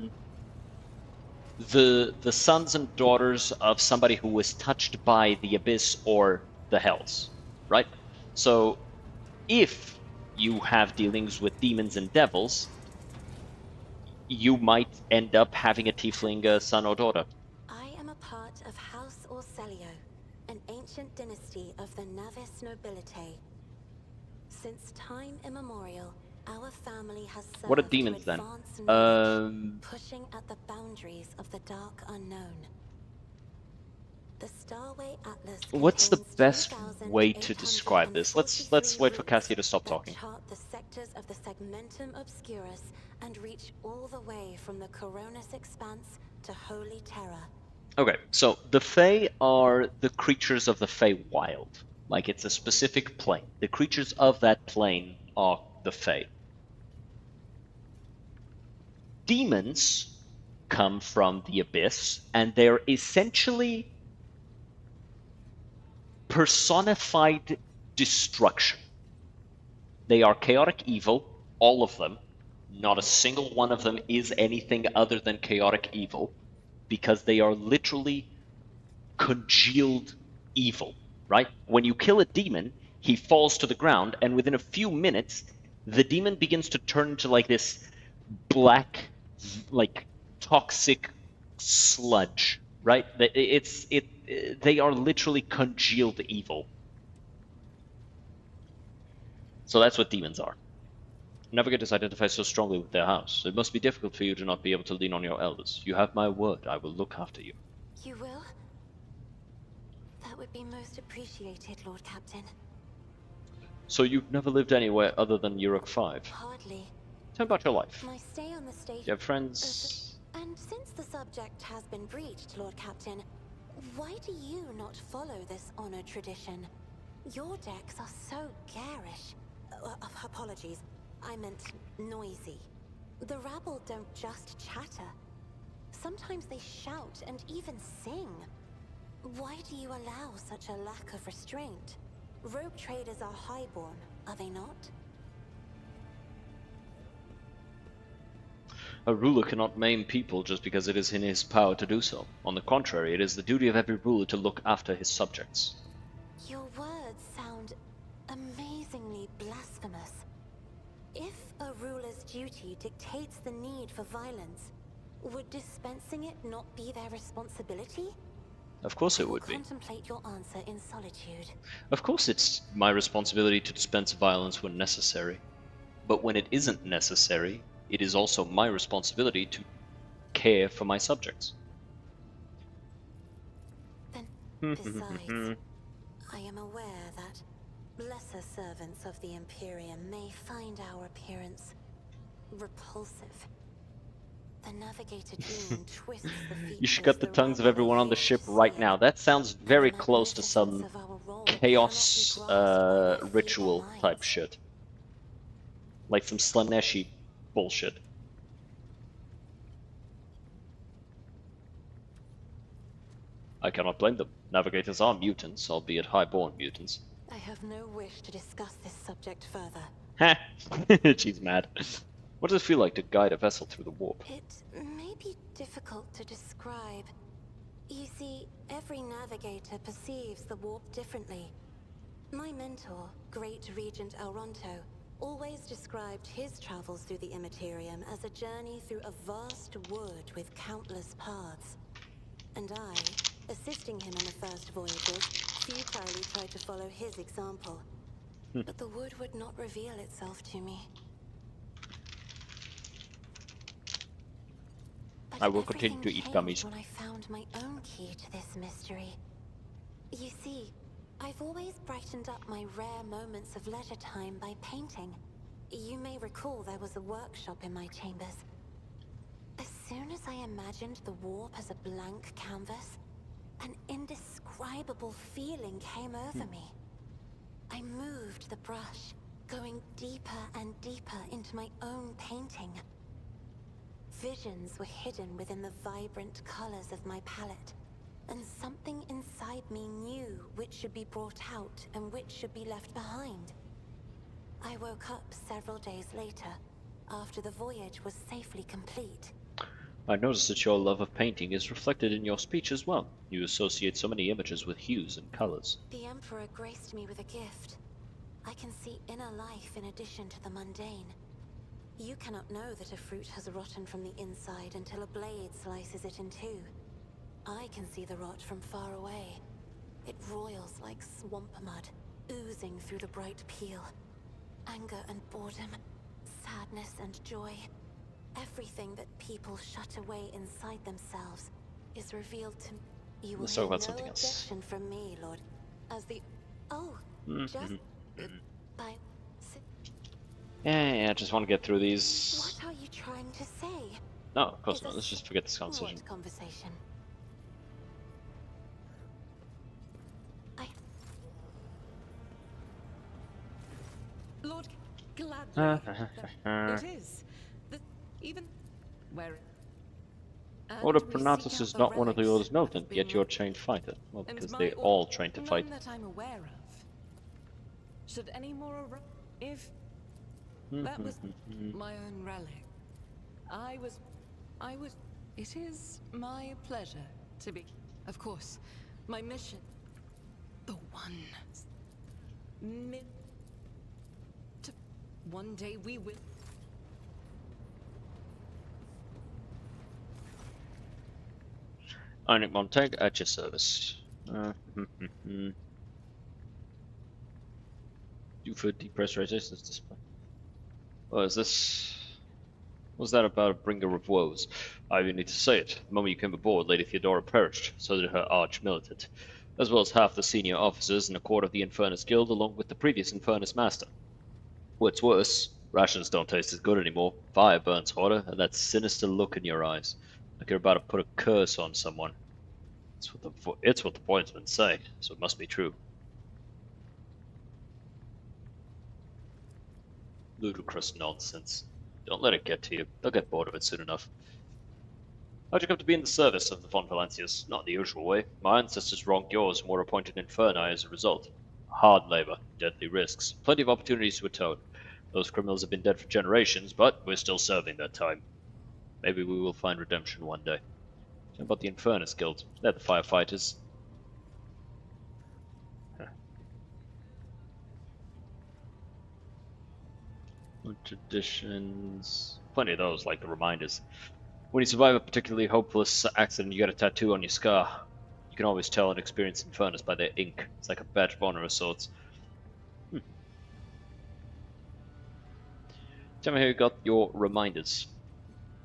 the sons and daughters of somebody who was touched by the Abyss or the Hells, right? So, if you have dealings with demons and devils, you might end up having a tiefling son or daughter. I am a part of House Orselio, an ancient dynasty of the Navis nobility. Since time immemorial, our family has served What are demons to then? advance knowledge, pushing at the boundaries of the dark unknown. The Starway Atlas. What's the best way to describe this? Let's wait for Cassie to stop talking. Chart the sectors of the Segmentum Obscurus and reach all the way from the Coronis Expanse to Holy Terra. Okay, so the Fae are the creatures of the Feywild. Like, it's a specific plane. The creatures of that plane are the Fae. Demons come from the Abyss, and they're essentially personified destruction. They are chaotic evil, all of them. Not a single one of them is anything other than chaotic evil, because they are literally congealed evil, right? When you kill a demon, he falls to the ground, and within a few minutes, the demon begins to turn into like this black, like toxic sludge, right? They are literally congealed evil. So that's what demons are. Navigators identify so strongly with their house. It must be difficult for you to not be able to lean on your elders. You have my word. I will look after you. You will? That would be most appreciated, Lord Captain. So you've never lived anywhere other than Uruk 5? Hardly. Tell me about your life. My stay on the station... You have friends? And since the subject has been breached, Lord Captain, why do you not follow this honored tradition? Your decks are so garish. Apologies. I meant noisy. The rabble don't just chatter. Sometimes they shout and even sing. Why do you allow such a lack of restraint? Rogue traders are highborn, are they not? A ruler cannot maim people just because it is in his power to do so. On the contrary, it is the duty of every ruler to look after his subjects. Your words sound amazingly blasphemous. If a ruler's duty dictates the need for violence, would dispensing it not be their responsibility? Of course it would be. Contemplate your answer in solitude. Of course it's my responsibility to dispense violence when necessary. But when it isn't necessary, it is also my responsibility to care for my subjects. Besides, I am aware that lesser servants of the Imperium may find our appearance repulsive. The Navigator Dream twists the features. You should cut the tongues of everyone on the ship right now. That sounds very close to some chaos ritual type shit. Like some Slaneshi bullshit. I cannot blame them. Navigators are mutants, albeit highborn mutants. I have no wish to discuss this subject further. Ha! She's mad. What does it feel like to guide a vessel through the warp? It may be difficult to describe. You see, every navigator perceives the warp differently. My mentor, Great Regent Elronto, always described his travels through the Immaterium as a journey through a vast wood with countless paths. And I, assisting him in the first voyages, futilely tried to follow his example. But the wood would not reveal itself to me. But I will continue to eat gummies. When I found my own key to this mystery. You see, I've always brightened up my rare moments of leisure time by painting. You may recall there was a workshop in my chambers. As soon as I imagined the warp as a blank canvas, an indescribable feeling came over me. I moved the brush, going deeper and deeper into my own painting. Visions were hidden within the vibrant colors of my palette, and something inside me knew which should be brought out and which should be left behind. I woke up several days later, after the voyage was safely complete. I noticed that your love of painting is reflected in your speech as well. You associate so many images with hues and colors. The Emperor graced me with a gift. I can see inner life in addition to the mundane. You cannot know that a fruit has rotten from the inside until a blade slices it in two. I can see the rot from far away. It roils like swamp mud, oozing through the bright peel. Anger and boredom, sadness and joy. Everything that people shut away inside themselves is revealed to... You will Let's talk about hear something no else. objection from me, Lord. As the... Oh, just... by... Yeah, I just want to get through these. What are you trying to say? No, of course not. Let's just forget this conversation. What conversation? Lord, gladly. It is. Even where... Order And we Pronatus seek is out not the one of the relics orders that noted, have yet been you're a trained fighter. Well, and because my they all train to fight. none that I'm aware of. Should any more arrive? If that was my own relic, I was. It is my pleasure to be. Of course, my mission. The one. To one day we will. Einik Montag at your service. Do for depressurization display. What is this? What's that about a bringer of woes? I even need to say it. The moment you came aboard, Lady Theodora perished. So did her arch-militant, as well as half the senior officers and a quarter of the Infernus Guild, along with the previous Infernus Master. What's worse, rations don't taste as good anymore. Fire burns hotter, and that sinister look in your eyes, like you're about to put a curse on someone. It's what the pointsmen say, so it must be true. Ludicrous nonsense. Don't let it get to you. They'll get bored of it soon enough. How'd you come to be in the service of the Von Valancius? Not the usual way. My ancestors wronged yours and were appointed Inferni as a result. Hard labor, deadly risks, plenty of opportunities to atone. Those criminals have been dead for generations, but we're still serving their time. Maybe we will find redemption one day. How about the Infernus Guild? They're the firefighters. Traditions. Plenty of those, like the reminders. When you survive a particularly hopeless accident, you get a tattoo on your scar. You can always tell an experienced Infernus by their ink. It's like a badge of honor of sorts. Tell me how you got your reminders.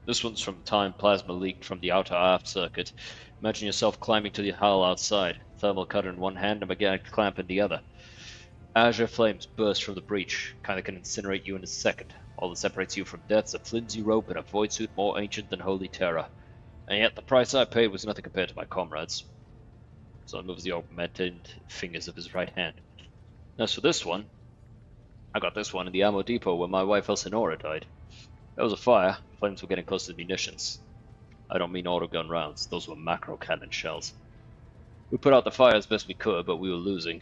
This one's from time plasma leaked from the outer aft circuit. Imagine yourself climbing to the hull outside, thermal cutter in one hand and magnetic clamp in the other. Azure flames burst from the breach, kinda can incinerate you in a second. All that separates you from death's a flimsy rope and a void suit more ancient than holy terror. And yet the price I paid was nothing compared to my comrades. Son moves the augmented fingers of his right hand. As for this one, I got this one in the ammo depot where my wife Elsinora died. There was a fire, flames were getting close to the munitions. I don't mean autogun rounds, those were macro cannon shells. We put out the fire as best we could, but we were losing.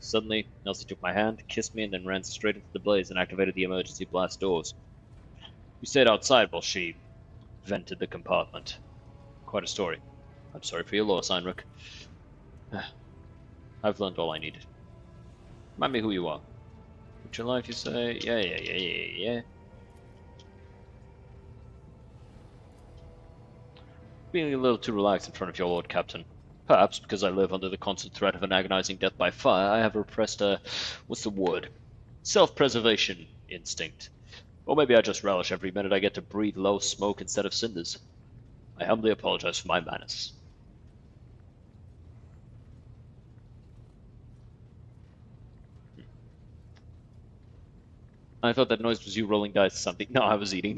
Suddenly, Elsie took my hand, kissed me, and then ran straight into the blaze and activated the emergency blast doors. We stayed outside while she vented the compartment. Quite a story. I'm sorry for your loss, Heinrich. I've learned all I needed. Remind me who you are. What's your life, you say? Yeah. Being a little too relaxed in front of your Lord Captain. Perhaps because I live under the constant threat of an agonizing death by fire, I have repressed a... what's the word? Self-preservation instinct. Or maybe I just relish every minute I get to breathe low smoke instead of cinders. I humbly apologize for my manners. I thought that noise was you rolling dice or something. No, I was eating.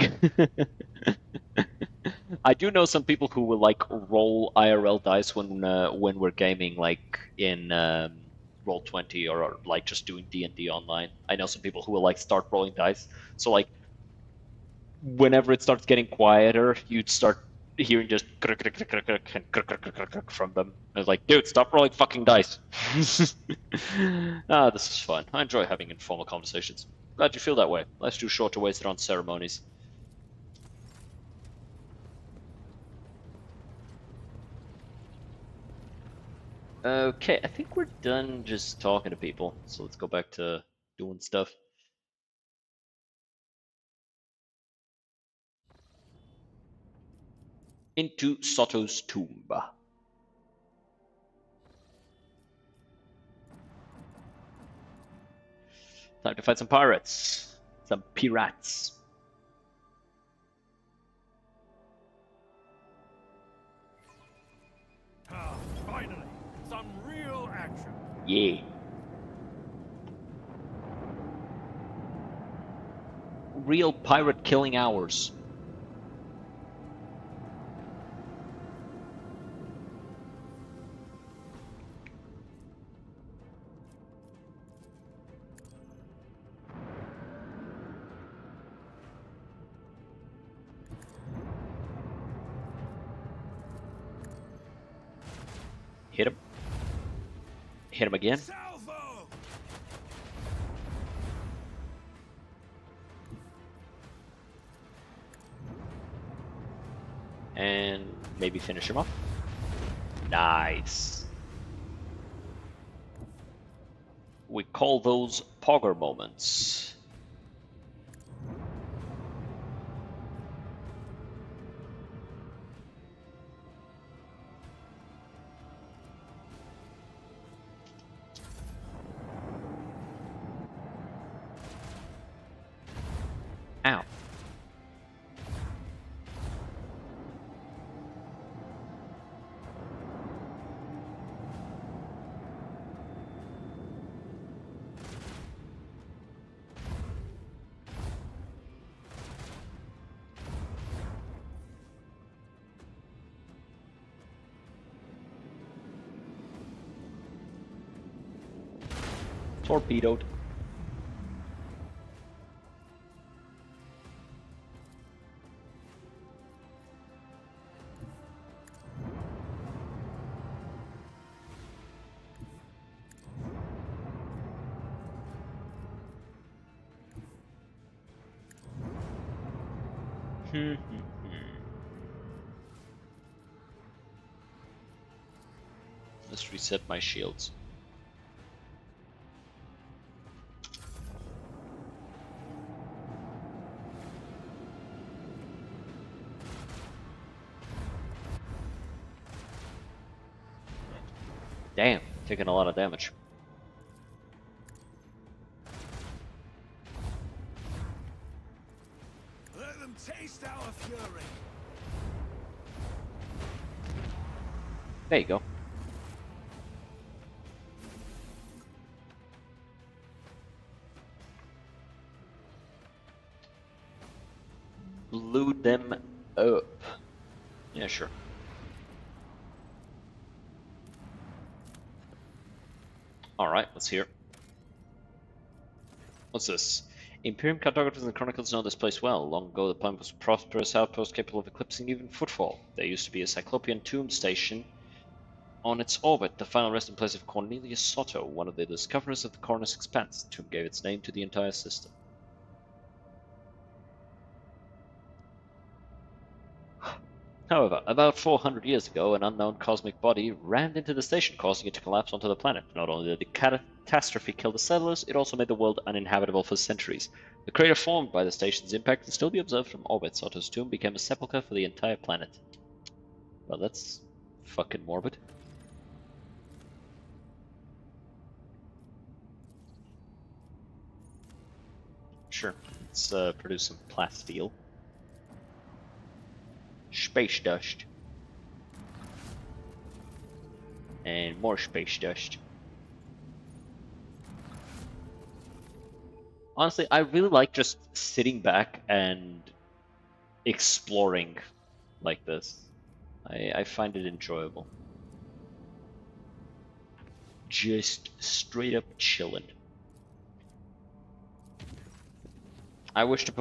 I do know some people who will like roll IRL dice when we're gaming, like in Roll20 or like just doing D&D online. I know some people who will like start rolling dice. So like whenever it starts getting quieter, you'd start hearing just from them. I was like, dude, stop rolling fucking dice. This is fun. I enjoy having informal conversations. Glad you feel that way. Life's too short to waste it on ceremonies. Okay, I think we're done just talking to people, so let's go back to doing stuff. Into Soto's tomb. Time to fight some pirates. Some pirates. Ah, finally! Some real action! Yeah. Real pirate killing hours. Hit him. Hit him again. Salvo! And maybe finish him off. Nice. We call those Pogger moments. Ow. Torpedoed. Let's reset my shields. Damn, taking a lot of damage. Let them taste our fury. There you go. Blew them up. Yeah, sure. Alright, let's hear. What's this? Imperium cartographers and chronicles know this place well. Long ago, the planet was a prosperous outpost capable of eclipsing even footfall. There used to be a Cyclopean tomb station on its orbit, the final resting place of Cornelius Soto, one of the discoverers of the Coronus Expanse. The tomb gave its name to the entire system. However, about 400 years ago, an unknown cosmic body rammed into the station, causing it to collapse onto the planet. Not only did the catastrophe kill the settlers, it also made the world uninhabitable for centuries. The crater formed by the station's impact can still be observed from orbit. Soto's tomb became a sepulchre for the entire planet. Well, that's fucking morbid. Sure, let's produce some plasteel. Space dust. And more space dust. Honestly, I really like just sitting back and exploring like this. I find it enjoyable. Just straight up chilling. I wish to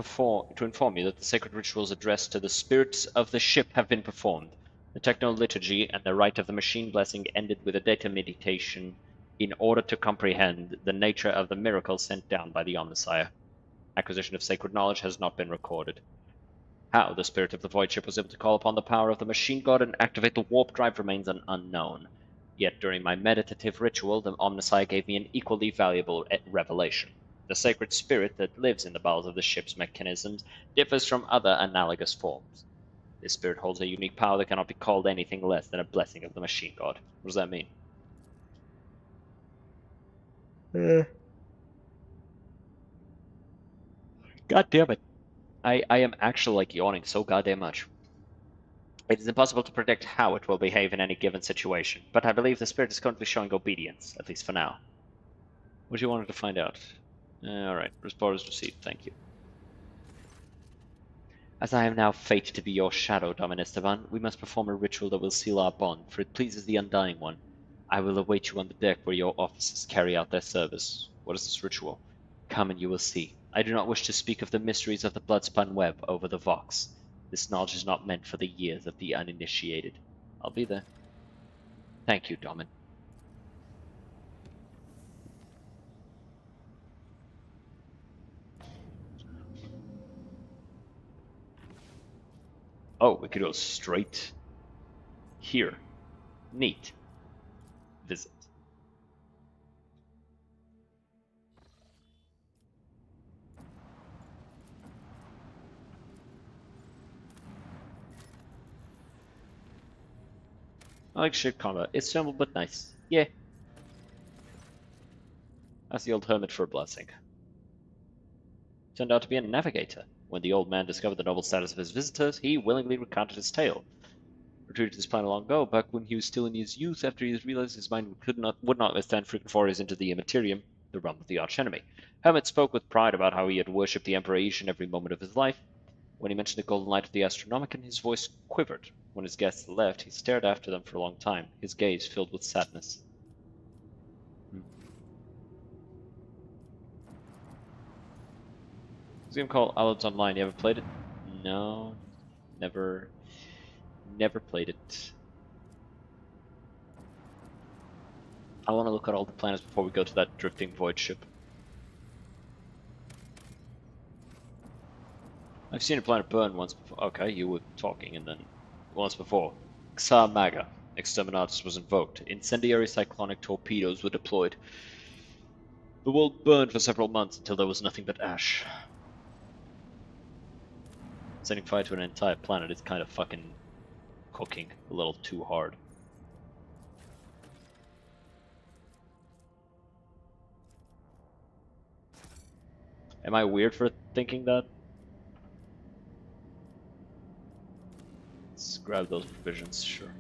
inform you that the sacred rituals addressed to the spirits of the ship have been performed. The techno-liturgy and the rite of the machine blessing ended with a data meditation in order to comprehend the nature of the miracle sent down by the Omnissiah. Acquisition of sacred knowledge has not been recorded. How the spirit of the void ship was able to call upon the power of the machine god and activate the warp drive remains an unknown. Yet during my meditative ritual, the Omnissiah gave me an equally valuable revelation. The sacred spirit that lives in the bowels of the ship's mechanisms differs from other analogous forms. This spirit holds a unique power that cannot be called anything less than a blessing of the machine god. What does that mean? God damn it. I am actually like yawning so goddamn much. It is impossible to predict how it will behave in any given situation, but I believe the spirit is currently showing obedience, at least for now. What do you want to find out? Alright, report is received, thank you. As I am now fated to be your shadow, Domin Esteban, we must perform a ritual that will seal our bond, for it pleases the Undying One. I will await you on the deck where your officers carry out their service. What is this ritual? Come and you will see. I do not wish to speak of the mysteries of the blood-spun web over the Vox. This knowledge is not meant for the ears of the uninitiated. I'll be there. Thank you, Domin. Oh, we could go straight here. Neat. Visit. I like ship combat. It's simple but nice. Yeah. That's the old hermit for a blessing. Turned out to be a navigator. When the old man discovered the noble status of his visitors, he willingly recounted his tale. Retreated his plan long ago, back when he was still in his youth, after he realized his mind would not withstand frequent forays into the immaterium, the realm of the archenemy. Hermit spoke with pride about how he had worshipped the Emperor each and every moment of his life. When he mentioned the golden light of the Astronomicon, his voice quivered. When his guests left, he stared after them for a long time, his gaze filled with sadness. This game called Allods Online. You ever played it? No, never played it. I want to look at all the planets before we go to that drifting void ship. I've seen a planet burn once before. Okay, you were talking, and then once before. Xa Maga. Exterminatus was invoked. Incendiary cyclonic torpedoes were deployed. The world burned for several months until there was nothing but ash. Setting fire to an entire planet is kind of fucking cooking a little too hard. Am I weird for thinking that? Let's grab those provisions, sure.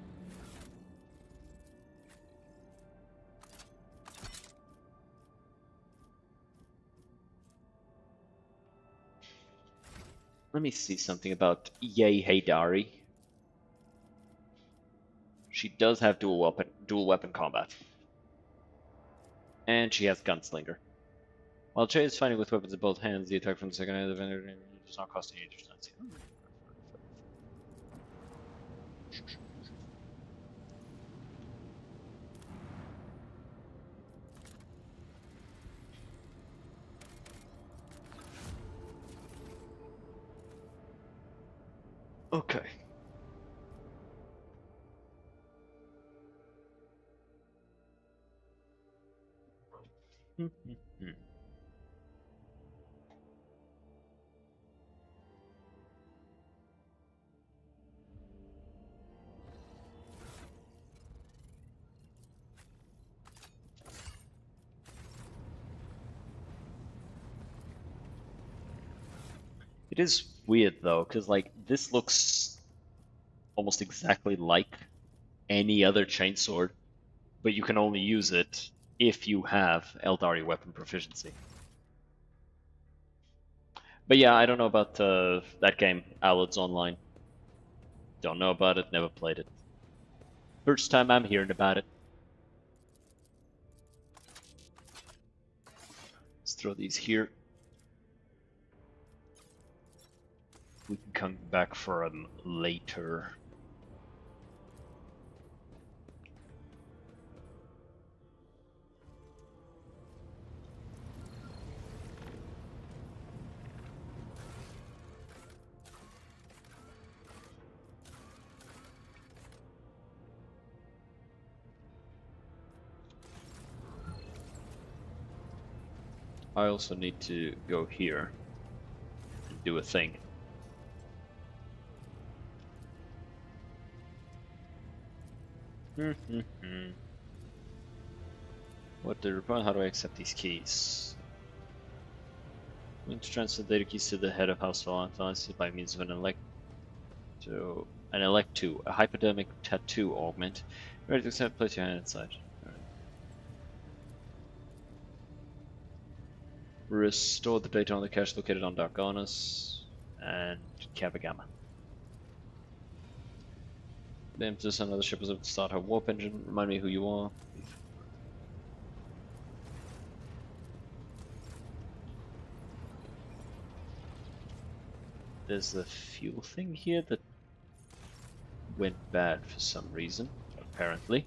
Let me see something about Yei Heydari. She does have dual weapon combat. And she has Gunslinger. While Jay is fighting with weapons in both hands, the attack from the second hand of the vendor does not cost any defense. Okay. It is weird though, because like this looks almost exactly like any other chainsword, but you can only use it if you have Eldari weapon proficiency. But yeah, I don't know about that game, Allods Online. Don't know about it, never played it. First time I'm hearing about it. Let's throw these here. We can come back for them later. I also need to go here and do a thing. What the report? How do I accept these keys? I'm going to transfer the data keys to the head of House Valentine by means of an elect to a hypodermic tattoo augment. Ready to accept? Place your hand inside. Right. Restore the data on the cache located on Dargonus and Kabagama. The impetus on another ship was able to start her warp engine. Remind me who you are. There's the fuel thing here that went bad for some reason, apparently.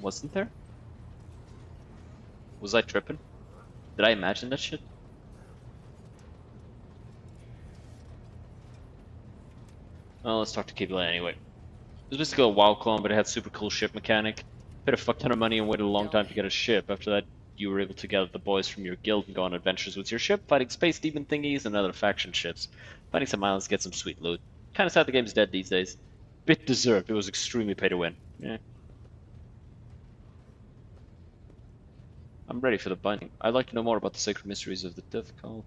wasn't there? Was I tripping? Did I imagine that shit? Well, let's talk to Kibla anyway. It was basically a WoW clone, but it had super cool ship mechanic. Paid a fuck ton of money and waited a long time to get a ship. After that, you were able to gather the boys from your guild and go on adventures with your ship, fighting space demon thingies and other faction ships. Finding some islands, get some sweet loot. Kinda sad the game's dead these days. Bit deserved, it was extremely pay to win. Yeah. I'm ready for the binding. I'd like to know more about the sacred mysteries of the Death Cult.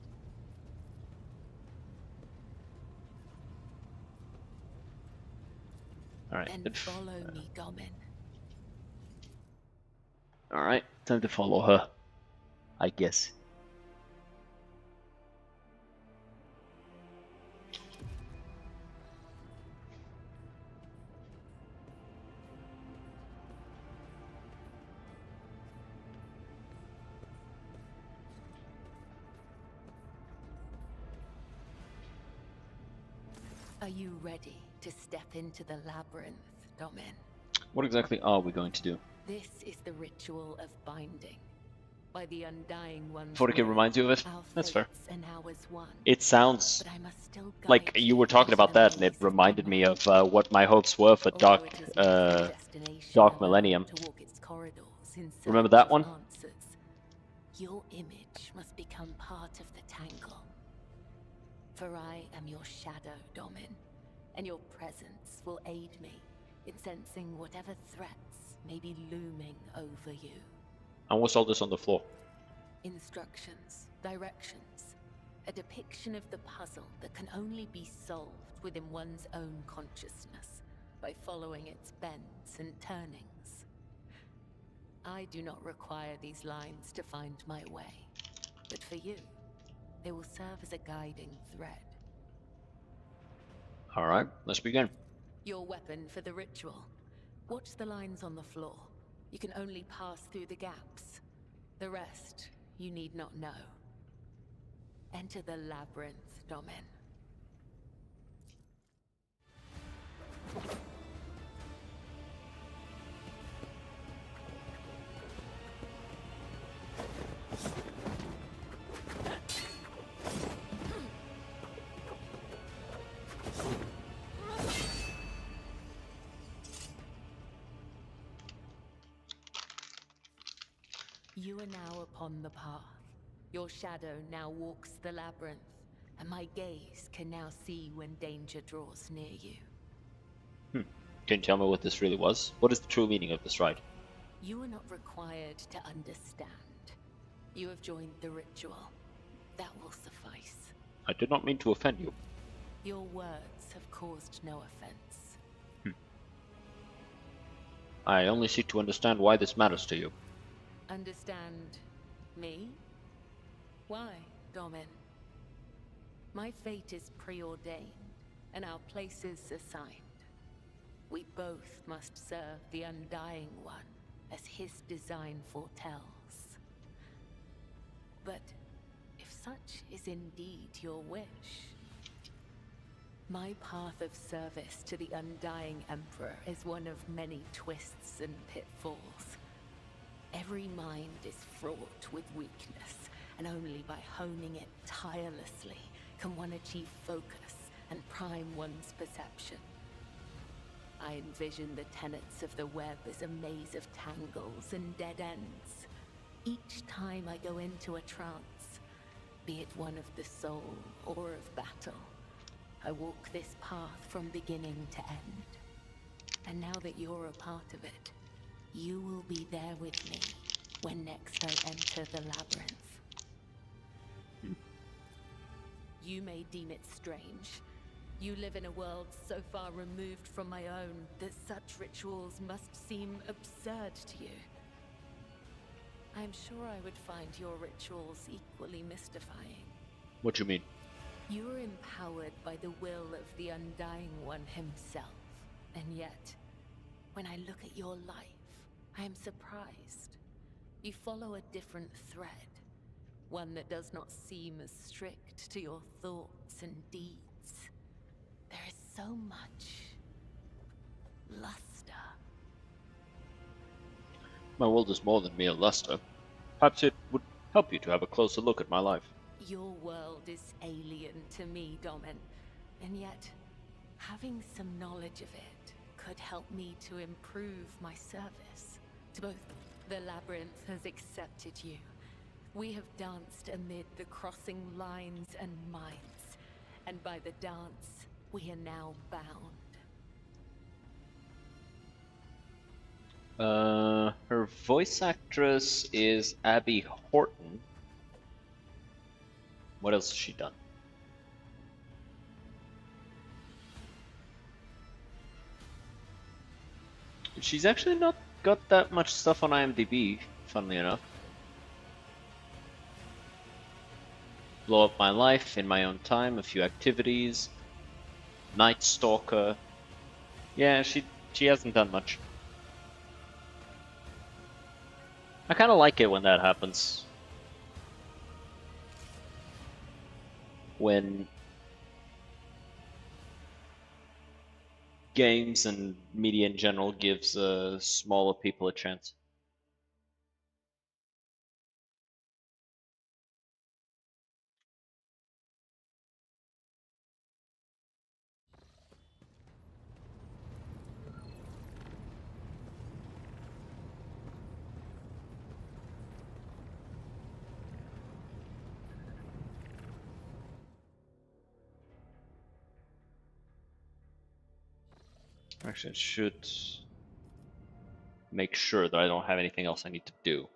Alright. Then follow me, Domin. Alright, time to follow her. I guess. Are you ready to step into the labyrinth, Domin? What exactly are we going to do? This is the ritual of binding. By the Undying One's 40k will, reminds you of it? our That's fair. fates and ours one. It sounds But I must still guide like you were talking about that, and it reminded me of what my hopes were for Dark Millennium. To walk its corridors in Remember search that of one? answers. Your image must become part of the tangle. For I am your shadow, Domin, and your presence will aid me in sensing whatever threats may be looming over you. And what's all this on the floor? Instructions, directions, a depiction of the puzzle that can only be solved within one's own consciousness by following its bends and turnings. I do not require these lines to find my way, but for you, they will serve as a guiding thread. Alright, let's begin. Your weapon for the ritual. Watch the lines on the floor. You can only pass through the gaps. The rest, you need not know. Enter the labyrinth, Domin. You are now upon the path. Your shadow now walks the labyrinth, and my gaze can now see when danger draws near you. Can you tell me what this really was? What is the true meaning of this rite? You are not required to understand. You have joined the ritual. That will suffice. I did not mean to offend you. Your words have caused no offense. I only seek to understand why this matters to you. Understand me? Why, Domin? My fate is preordained, and our places assigned. We both must serve the Undying One, as his design foretells. But if such is indeed your wish, my path of service to the Undying Emperor is one of many twists and pitfalls. Every mind is fraught with weakness, and only by honing it tirelessly can one achieve focus and prime one's perception. I envision the tenets of the web as a maze of tangles and dead ends. Each time I go into a trance, be it one of the soul or of battle, I walk this path from beginning to end. And now that you're a part of it, you will be there with me when next I enter the labyrinth. You may deem it strange. You live in a world so far removed from my own that such rituals must seem absurd to you. I am sure I would find your rituals equally mystifying. What do you mean? You are empowered by the will of the Undying One himself, and yet, when I look at your life, I am surprised. You follow a different thread, one that does not seem as strict to your thoughts and deeds. There is so much luster. My world is more than mere luster. Perhaps it would help you to have a closer look at my life. Your world is alien to me, Domin. And yet, having some knowledge of it could help me to improve my service to both. The Labyrinth has accepted you. We have danced amid the crossing lines and minds, and by the dance, we are now bound. Her voice actress is Abby Horton. What else has she done? She's actually not got that much stuff on IMDb, funnily enough. Blow Up My Life, In My Own Time, A Few Activities, Night Stalker. Yeah, she hasn't done much. I kind of like it when that happens. When games and media in general gives smaller people a chance. Actually, I should make sure that I don't have anything else I need to do.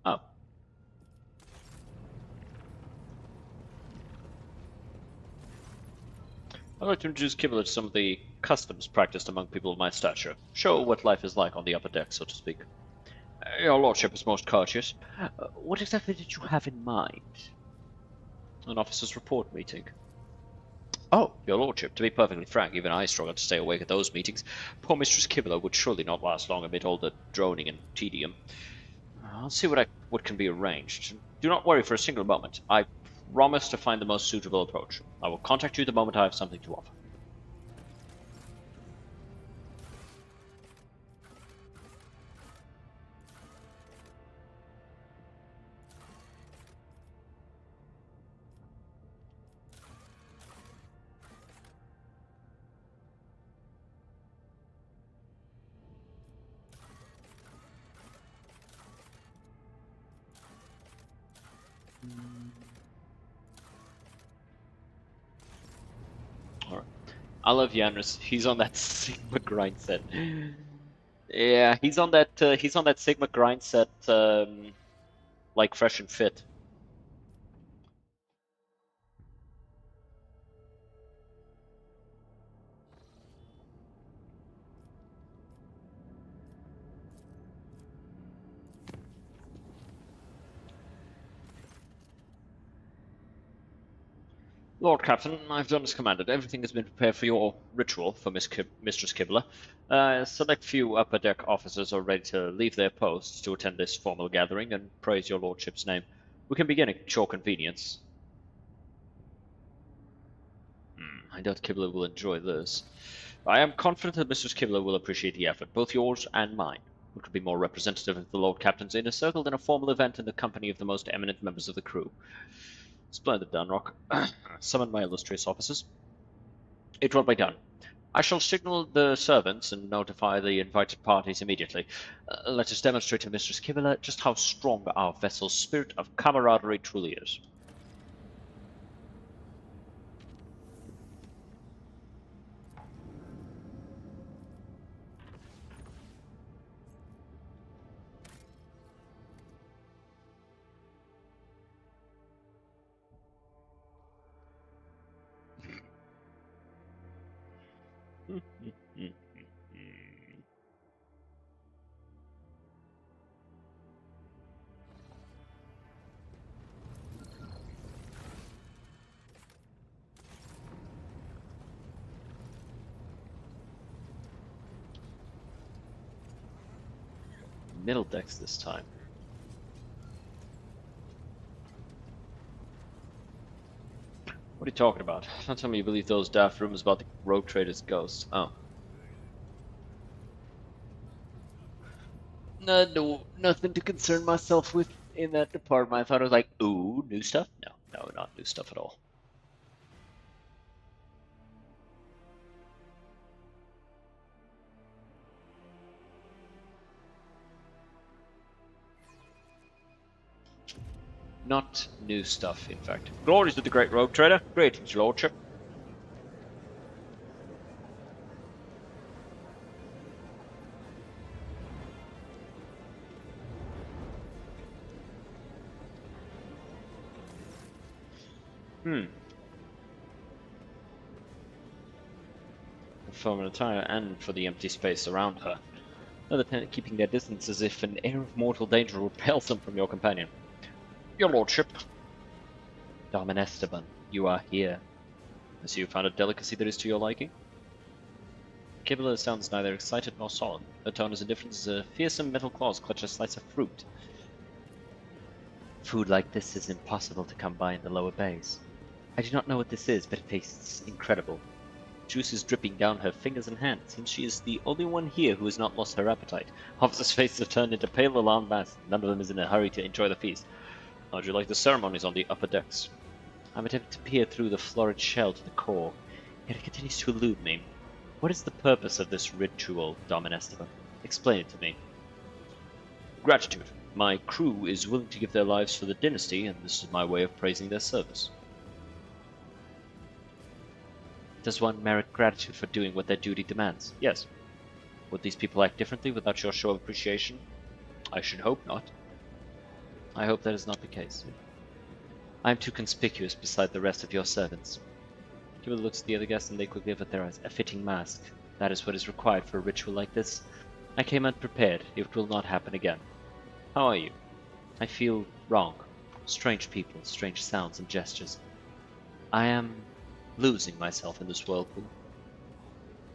Oh. I'd like to introduce Kibble to some of the customs practiced among people of my stature. Show what life is like on the upper deck, so to speak. Your lordship is most courteous. What exactly did you have in mind? An officer's report meeting. Oh, your lordship, to be perfectly frank, even I struggle to stay awake at those meetings. Poor Mistress Kibble would surely not last long amid all the droning and tedium. I'll see what can be arranged. Do not worry for a single moment. I promise to find the most suitable approach. I will contact you the moment I have something to offer. Alright. I love Yanris. He's on that Sigma grind set. Yeah, he's on that Sigma grind set like fresh and fit. Lord Captain, I've done as commanded. Everything has been prepared for your ritual for Mistress Kibble. A select few upper deck officers are ready to leave their posts to attend this formal gathering and praise your lordship's name. We can begin at your convenience. I doubt Kibble will enjoy this. I am confident that Mistress Kibble will appreciate the effort, both yours and mine. What could be more representative of the Lord Captain's inner circle than a formal event in the company of the most eminent members of the crew? Splendid, Dunrock. Summon my illustrious officers. It will be done. I shall signal the servants and notify the invited parties immediately. Let us demonstrate to Mistress Kibble just how strong our vessel's spirit of camaraderie truly is. middle decks this time. What are you talking about? Don't tell me you believe those daft rumors about the rogue trader's ghost. Oh. No, nothing to concern myself with in that department. I thought it was like, ooh, new stuff? No, not new stuff at all. Not new stuff, in fact. Glories to the great rogue trader. Greetings, your lordship. For an attire and for the empty space around her. Another tenant keeping their distance as if an air of mortal danger repels them from your companion. Your lordship. Domin Esteban, you are here. I see you found a delicacy that is to your liking. Kibble sounds neither excited nor solemn. Her tone is indifferent as a fearsome metal claws clutch a slice of fruit. Food like this is impossible to come by in the lower bays. I do not know what this is, but it tastes incredible. Juice is dripping down her fingers and hands. Seems she is the only one here who has not lost her appetite. Officers' faces have turned into pale alarmed masks. None of them is in a hurry to enjoy the feast. How would you like the ceremonies on the upper decks? I'm attempting to peer through the florid shell to the core, yet it continues to elude me. What is the purpose of this ritual, Domin Esteban? Explain it to me. Gratitude. My crew is willing to give their lives for the dynasty, and this is my way of praising their service. Does one merit gratitude for doing what their duty demands? Yes. Would these people act differently without your show of appreciation? I should hope not. I hope that is not the case. I am too conspicuous beside the rest of your servants. Give a look at the other guests and they quickly have their eyes. A fitting mask. That is what is required for a ritual like this. I came unprepared. It will not happen again. How are you? I feel wrong. Strange people, strange sounds and gestures. I am losing myself in this whirlpool.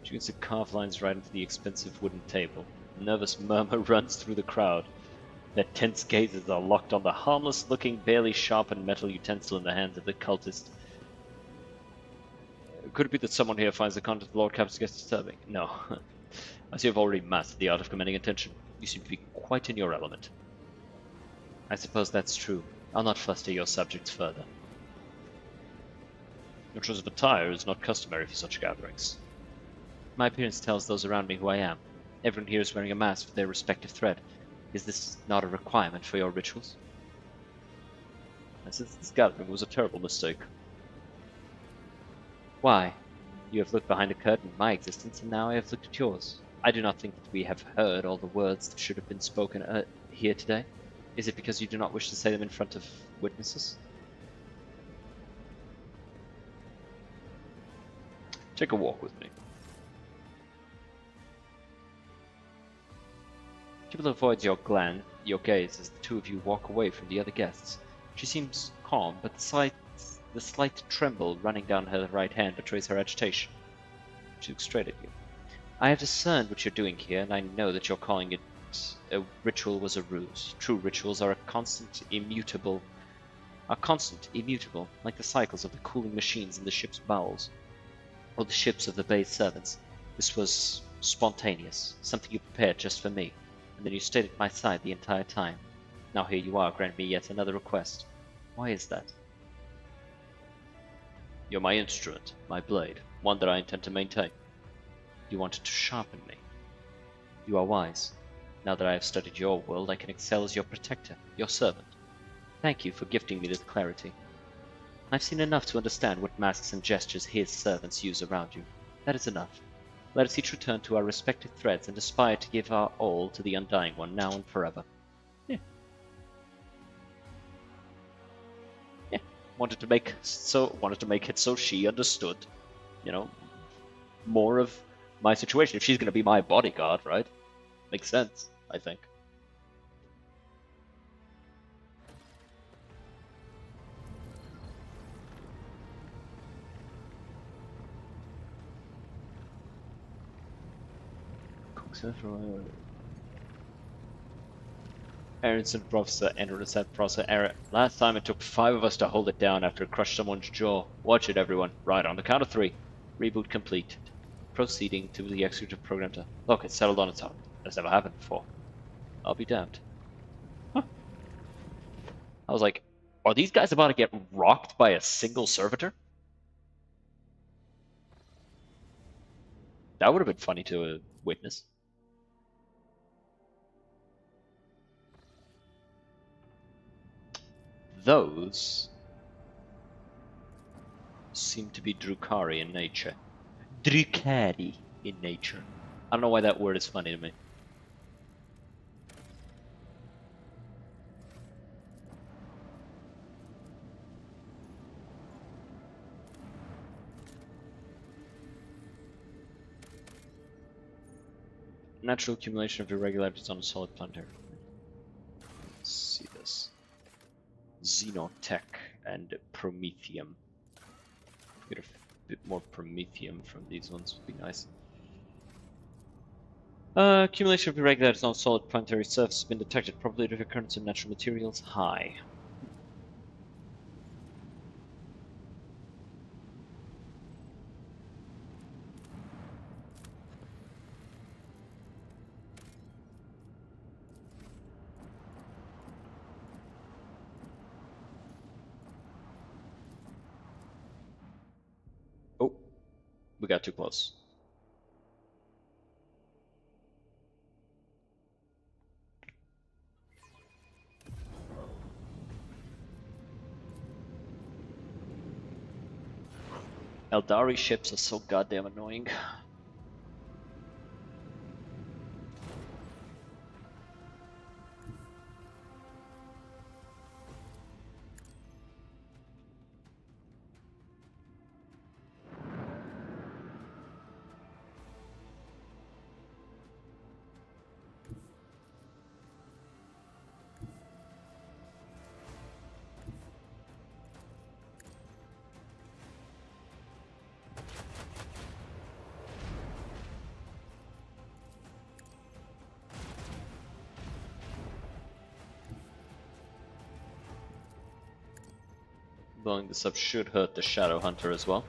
She gets the carved lines right into the expensive wooden table. A nervous murmur runs through the crowd. Their tense gazes are locked on the harmless-looking, barely sharpened metal utensil in the hands of the cultist. Could it be that someone here finds the content of the Lord Captain's guest disturbing? No. As you have already mastered the art of commanding attention, you seem to be quite in your element. I suppose that's true. I'll not fluster your subjects further. Your choice of attire is not customary for such gatherings. My appearance tells those around me who I am. Everyone here is wearing a mask for their respective thread. Is this not a requirement for your rituals? This gathering was a terrible mistake. Why? You have looked behind a curtain at my existence, and now I have looked at yours. I do not think that we have heard all the words that should have been spoken here today. Is it because you do not wish to say them in front of witnesses? Take a walk with me. Kibble avoids your gaze as the two of you walk away from the other guests. She seems calm, but the slight tremble running down her right hand betrays her agitation. She looks straight at you. I have discerned what you're doing here, and I know that you're calling it a ritual was a ruse. True rituals are constant, immutable, like the cycles of the cooling machines in the ship's bowels, or the ships of the bay's servants. This was spontaneous, something you prepared just for me, and then you stayed at my side the entire time. Now here you are, granting me yet another request. Why is that? You're my instrument, my blade, one that I intend to maintain. You wanted to sharpen me. You are wise. Now that I have studied your world, I can excel as your protector, your servant. Thank you for gifting me this clarity. I've seen enough to understand what masks and gestures his servants use around you. That is enough. Let us each return to our respective threads and aspire to give our all to the Undying One, now and forever. Yeah. Wanted to make it so she understood, more of my situation. If she's going to be my bodyguard, right? Makes sense, I think. Aronson Professor, Anderson Professor, Aaron. Last time it took 5 of us to hold it down after it crushed someone's jaw. Watch it, everyone. Right, on the count of 3. Reboot complete. Proceeding to the executive program to... Look, it's settled on its own. That's never happened before. I'll be damned. Huh. I was like, are these guys about to get rocked by a single servitor? That would have been funny to witness. Those seem to be Drukari in nature. Drukari in nature. I don't know why that word is funny to me. Natural accumulation of irregularities on a solid planetary. Let's see this. Xenotech and Promethium. Get a bit more Promethium from these ones would be nice. Accumulation of irregularities on solid planetary surface has been detected. Probability of occurrence of natural materials high. Oh, we got too close. Eldari ships are so goddamn annoying. Blowing this up should hurt the Shadow Hunter as well.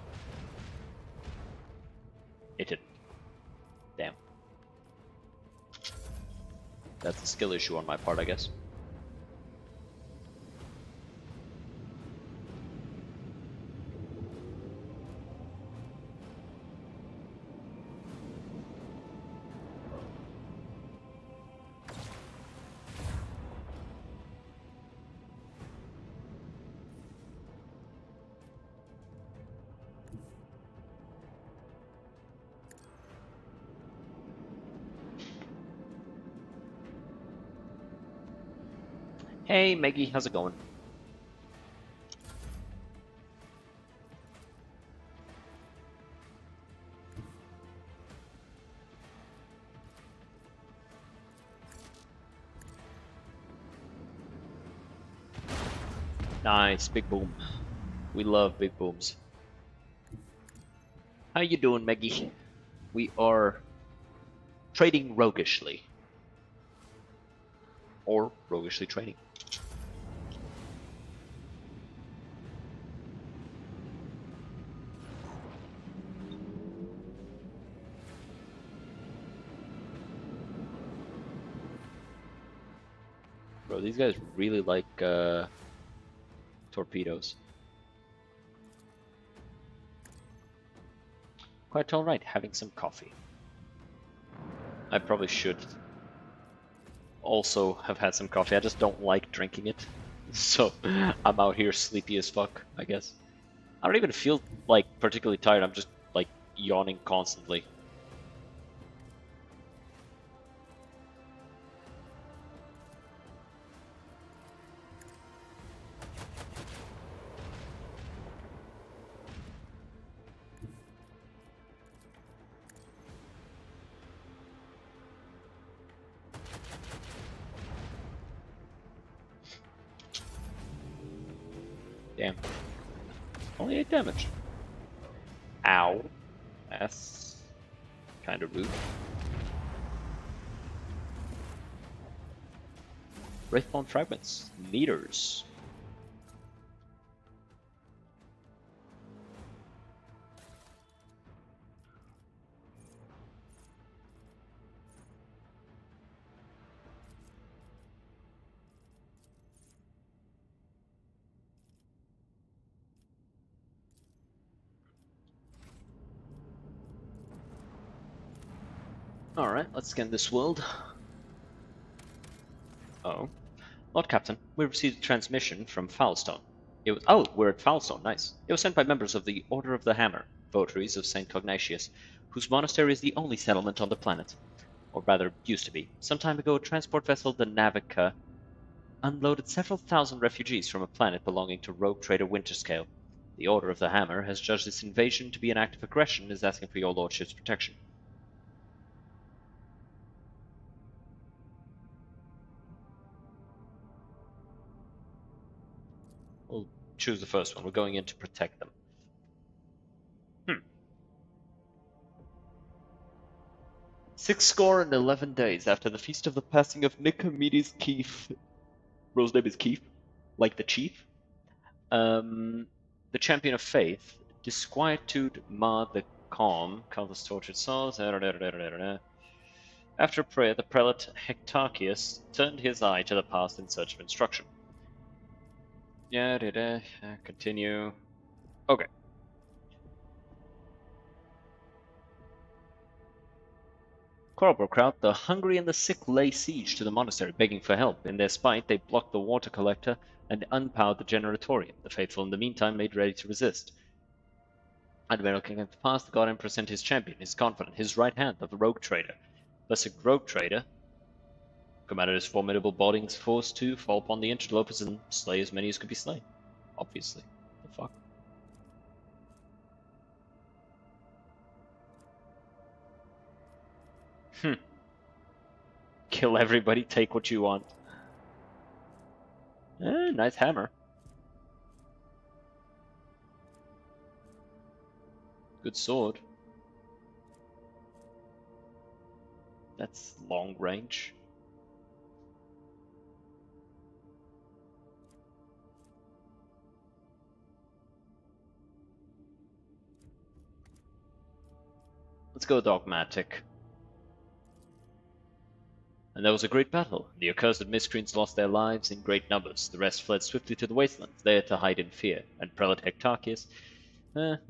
It did. Damn. That's a skill issue on my part, I guess. Hey Maggie, how's it going? Nice, big boom. We love big booms. How you doing, Maggie? We are trading roguishly. Or roguishly trading. Bro, these guys really like torpedoes. Quite alright, having some coffee. I probably should also have had some coffee. I just don't like drinking it. So I'm out here sleepy as fuck, I guess. I don't even feel like particularly tired. I'm just like yawning constantly. Damn. Only 8 damage. Ow. That's kind of rude. Wraithbone fragments. Meters. Alright, let's scan this world. Oh. Lord Captain, we received a transmission from Foulstone. It was— oh, we're at Foulstone, nice. It was sent by members of the Order of the Hammer, votaries of St. Cognatius, whose monastery is the only settlement on the planet. Or rather, used to be. Some time ago, a transport vessel, the Navica, unloaded several thousand refugees from a planet belonging to rogue trader Winterscale. The Order of the Hammer has judged this invasion to be an act of aggression and is asking for your lordship's protection. We'll choose the first one. We're going in to protect them. 611 days after the feast of the passing of Nicomedes Keith. Bro's name is Keith, like the chief. The champion of faith, disquietude mar the calm, countless tortured souls. After prayer, the prelate Hectarchius turned his eye to the past in search of instruction. Continue. Okay. Quarrel broke out. The hungry and the sick lay siege to the monastery, begging for help. In their spite, they blocked the water collector and unpowered the generatorium. The faithful, in the meantime, made ready to resist. And when looking at the past, the god emperor sent his champion, his confidant, his right hand, the rogue trader. Thus a rogue trader commanded his formidable bodies force to fall upon the interlopers and slay as many as could be slain. Obviously. The fuck? Kill everybody, take what you want. Nice hammer. Good sword. That's long range. Let's go dogmatic. And there was a great battle. The accursed miscreants lost their lives in great numbers. The rest fled swiftly to the wastelands, there to hide in fear. And Prelate Hectarchius... The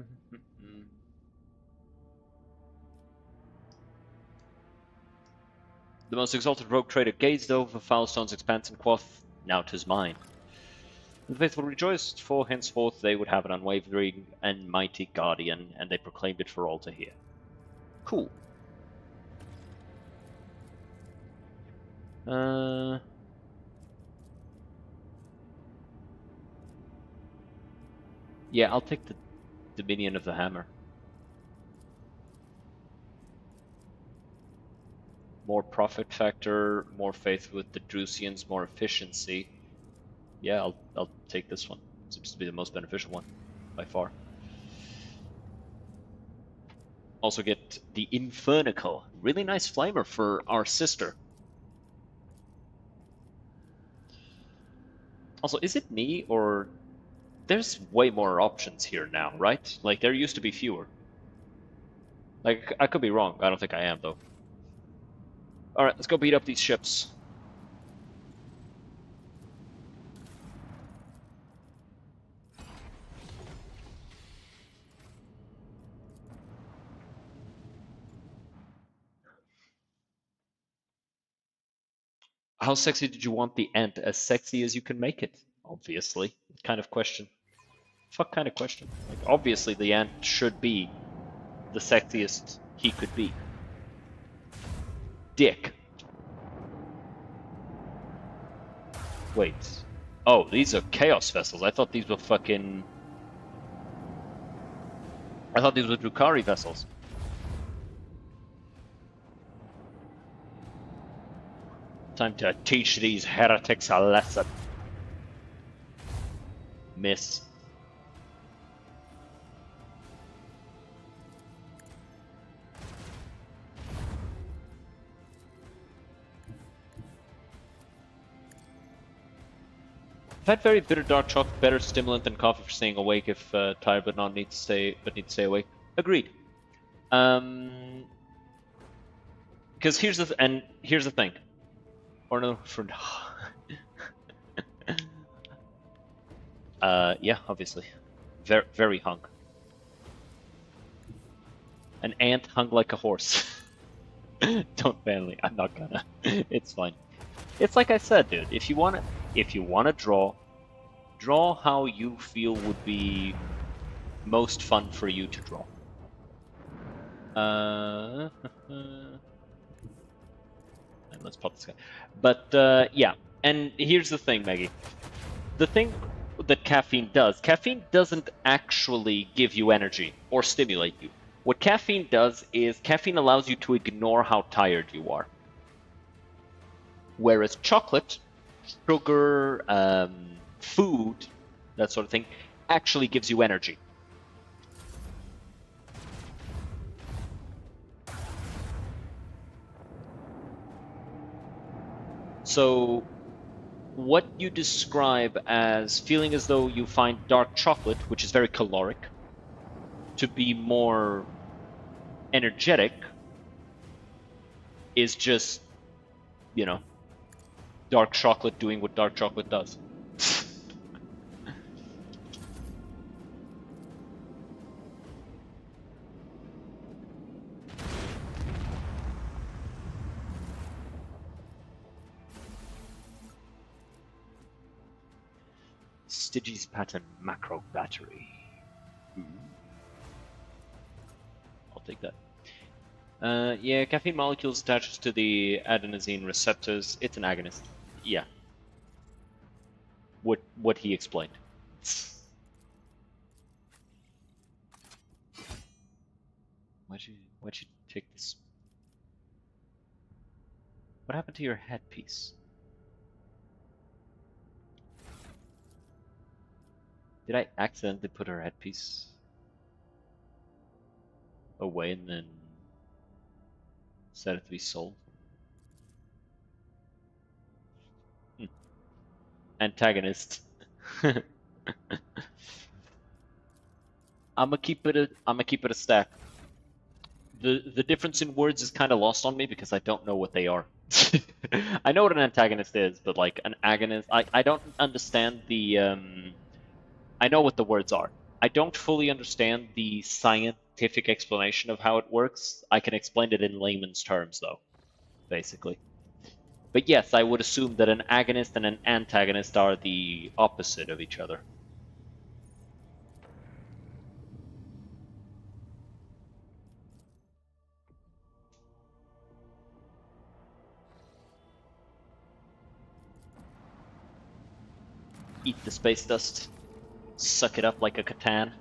most exalted rogue trader gazed over Foulstone's expanse and quoth, "Now 'tis mine." The faithful rejoiced, for henceforth they would have an unwavering and mighty guardian, and they proclaimed it for all to hear. Cool. Yeah, I'll take the Dominion of the Hammer. More profit factor, more faith with the Drusians, more efficiency. Yeah, I'll take this one. Seems to be the most beneficial one, by far. Also get the Infernical. Really nice flamer for our sister. Also, is it me, or... There's way more options here now, right? Like, there used to be fewer. Like, I could be wrong. I don't think I am, though. Alright, let's go beat up these ships. How sexy did you want the ant? As sexy as you can make it, obviously. What kind of question? Fuck kind of question? Like, obviously the ant should be the sexiest he could be. Dick. Wait. Oh, these are Chaos vessels. I thought these were fucking... I thought these were Drukhari vessels. Time to teach these heretics a lesson. Miss. had very bitter dark chocolate, better stimulant than coffee for staying awake if tired but not need to stay awake. Agreed. Because here's the thing. Or no, for yeah, obviously, very hung. An ant hung like a horse. Don't ban me. I'm not gonna. It's fine. It's like I said, dude. If you wanna draw how you feel would be most fun for you to draw. And let's pop this guy. But yeah. And here's the thing, Maggie. The thing that caffeine doesn't actually give you energy or stimulate you. What caffeine does is caffeine allows you to ignore how tired you are. Whereas chocolate, sugar, food, that sort of thing, actually gives you energy. So, what you describe as feeling as though you find dark chocolate, which is very caloric, to be more energetic, is just, you know, dark chocolate doing what dark chocolate does. Stygies pattern macro battery. I'll take that. Yeah, caffeine molecules attaches to the adenosine receptors. It's an agonist. Yeah. What he explained. Why'd you take this? What happened to your headpiece? Did I accidentally put her headpiece away and then set it to be sold? Antagonist. I'ma keep it a stack. The difference in words is kind of lost on me because I don't know what they are. I know what an antagonist is, but like an agonist, I don't understand the I know what the words are. I don't fully understand the scientific explanation of how it works. I can explain it in layman's terms, though, basically. But yes, I would assume that an agonist and an antagonist are the opposite of each other. Eat the space dust. Suck it up like a Catan.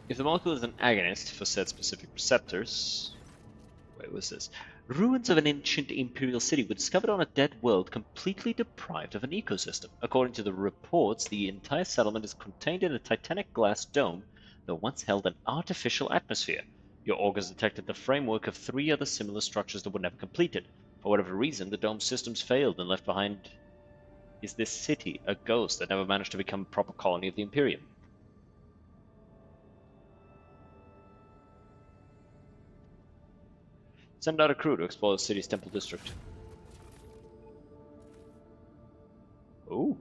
If the molecule is an agonist for said specific receptors... Wait, what's this? Ruins of an ancient imperial city were discovered on a dead world completely deprived of an ecosystem. According to the reports, the entire settlement is contained in a titanic glass dome that once held an artificial atmosphere. Your augurs detected the framework of 3 other similar structures that were never completed. For whatever reason, the dome systems failed and left behind... Is this city a ghost that never managed to become a proper colony of the Imperium? Send out a crew to explore the city's temple district. Oh.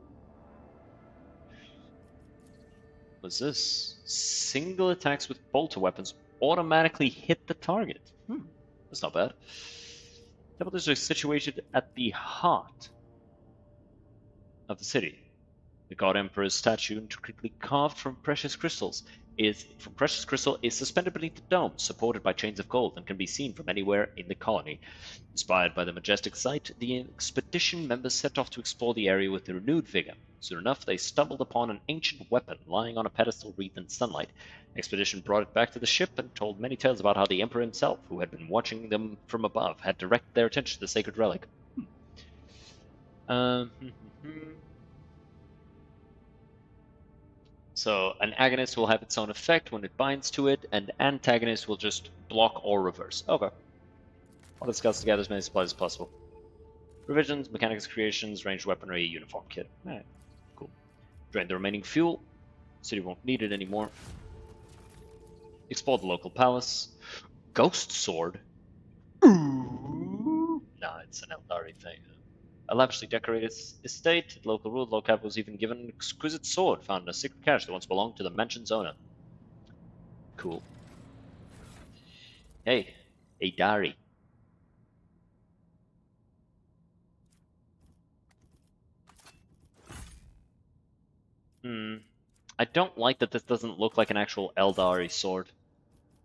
What's this? Single attacks with bolter weapons automatically hit the target. That's not bad. Temple district is situated at the heart of the city. The God Emperor's statue, intricately carved from precious crystal, is suspended beneath the dome, supported by chains of gold, and can be seen from anywhere in the colony. Inspired by the majestic sight, the expedition members set off to explore the area with renewed vigor. Soon enough, they stumbled upon an ancient weapon lying on a pedestal wreathed in sunlight. The expedition brought it back to the ship and told many tales about how the Emperor himself, who had been watching them from above, had directed their attention to the sacred relic. So an agonist will have its own effect when it binds to it, and antagonist will just block or reverse. Okay. I'll discuss to gather as many supplies as possible. Provisions, mechanics creations, ranged weaponry, uniform kit. Alright, cool. Drain the remaining fuel. City won't need it anymore. Explore the local palace. Ghost sword? Ooh. Nah, it's an Eldari thing. A lavishly decorated estate. Local rule, locale was even given an exquisite sword found in a secret cache that once belonged to the mansion's owner. Cool. Hey, Eldari. I don't like that this doesn't look like an actual Eldari sword.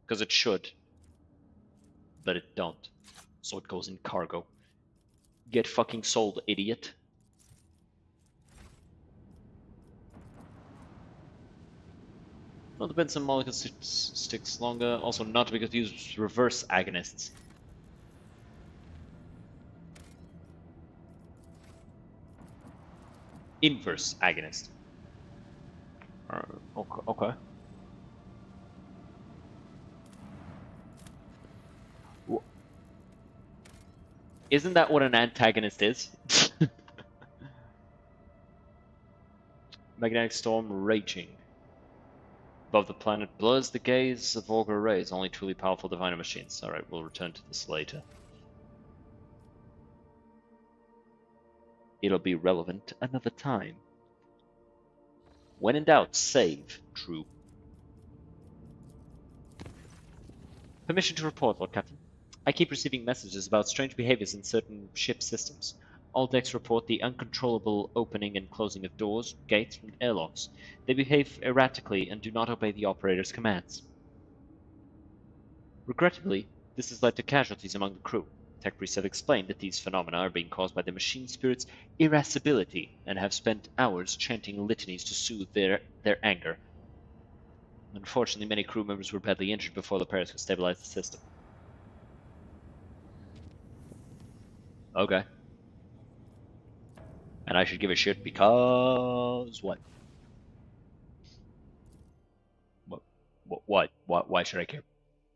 Because it should. But it don't. So it goes in cargo. Get fucking sold, idiot. Well, the Benson molecule sticks longer. Also not because they use reverse agonists. Inverse agonist. Okay. Isn't that what an antagonist is? Magnetic storm raging. Above the planet blurs the gaze of augur rays. Only truly powerful diviner machines. Alright, we'll return to this later. It'll be relevant another time. When in doubt, save. True. Permission to report, Lord Captain. I keep receiving messages about strange behaviors in certain ship systems. All decks report the uncontrollable opening and closing of doors, gates, and airlocks. They behave erratically and do not obey the operator's commands. Regrettably, this has led to casualties among the crew. Tech priests have explained that these phenomena are being caused by the machine spirit's irascibility and have spent hours chanting litanies to soothe their anger. Unfortunately, many crew members were badly injured before the pirates could stabilize the system. Okay. And I should give a shit because what? What? Why should I care?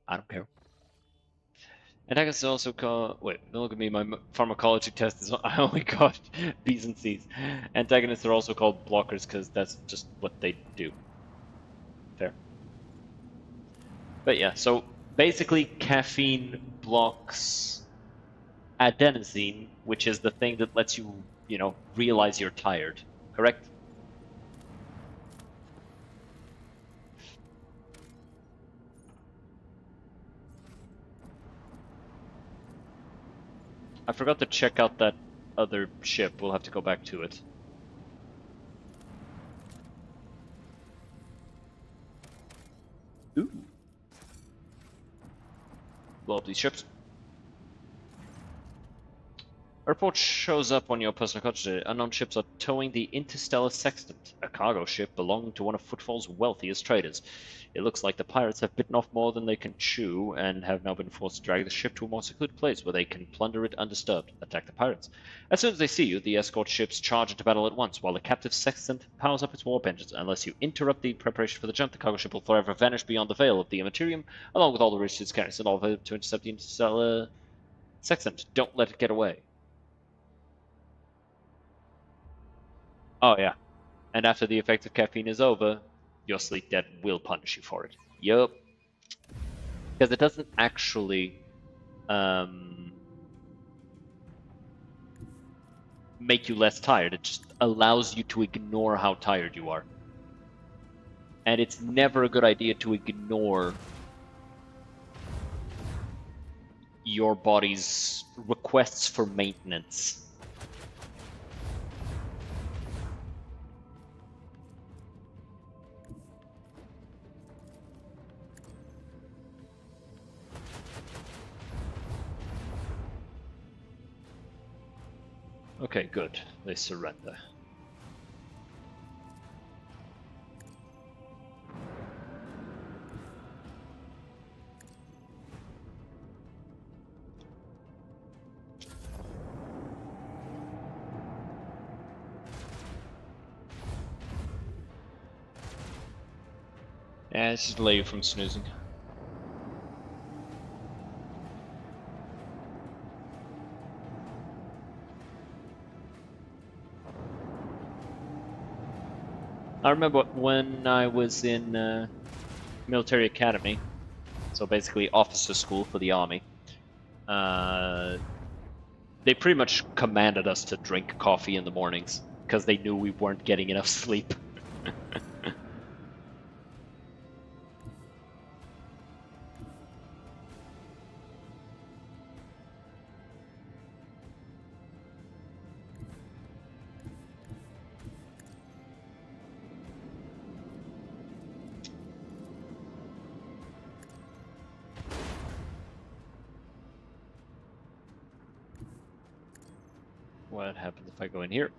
I don't care. Antagonists also call. Wait, don't look at me. My pharmacology test is. I only got B's and C's. Antagonists are also called blockers because that's just what they do. Fair. But yeah, so basically, caffeine blocks adenosine, which is the thing that lets you, realize you're tired. Correct? I forgot to check out that other ship. We'll have to go back to it. Ooh. Blow up these ships. A report shows up on your personal contact. Unknown ships are towing the Interstellar Sextant, a cargo ship belonging to one of Footfall's wealthiest traders. It looks like the pirates have bitten off more than they can chew and have now been forced to drag the ship to a more secluded place where they can plunder it undisturbed. Attack the pirates. As soon as they see you, the escort ships charge into battle at once, while the captive Sextant powers up its warp engines. Unless you interrupt the preparation for the jump, the cargo ship will forever vanish beyond the veil of the Immaterium, along with all the riches it carries, and all of it to intercept the Interstellar Sextant. Don't let it get away. Oh yeah, and after the effect of caffeine is over, your sleep debt will punish you for it. Yup. Because it doesn't actually make you less tired. It just allows you to ignore how tired you are. And it's never a good idea to ignore your body's requests for maintenance. Okay, good. They surrender. Yeah, it's just delay you from snoozing. I remember when I was in military academy, so basically officer school for the army. They pretty much commanded us to drink coffee in the mornings because they knew we weren't getting enough sleep. What happens if I go in here?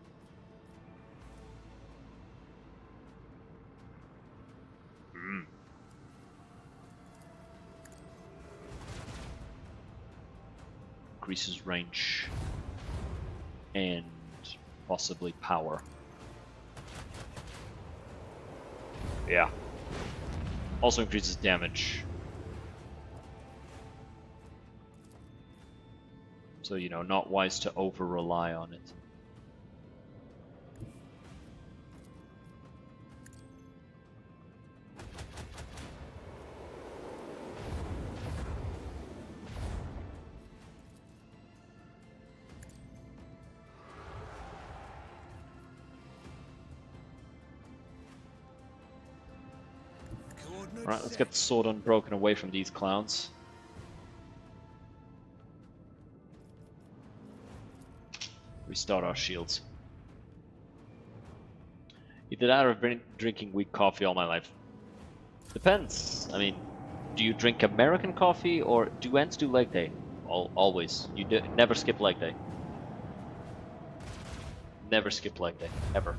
Increases range and possibly power. Yeah. Also increases damage. So, you know, not wise to over-rely on it. Alright, let's get the sword unbroken away from these clowns. Restart our shields. Either that or I've been drinking weak coffee all my life. Depends. I mean, do you drink American coffee or do Ents do leg day? Always. You never skip leg day. Never skip leg day. Ever.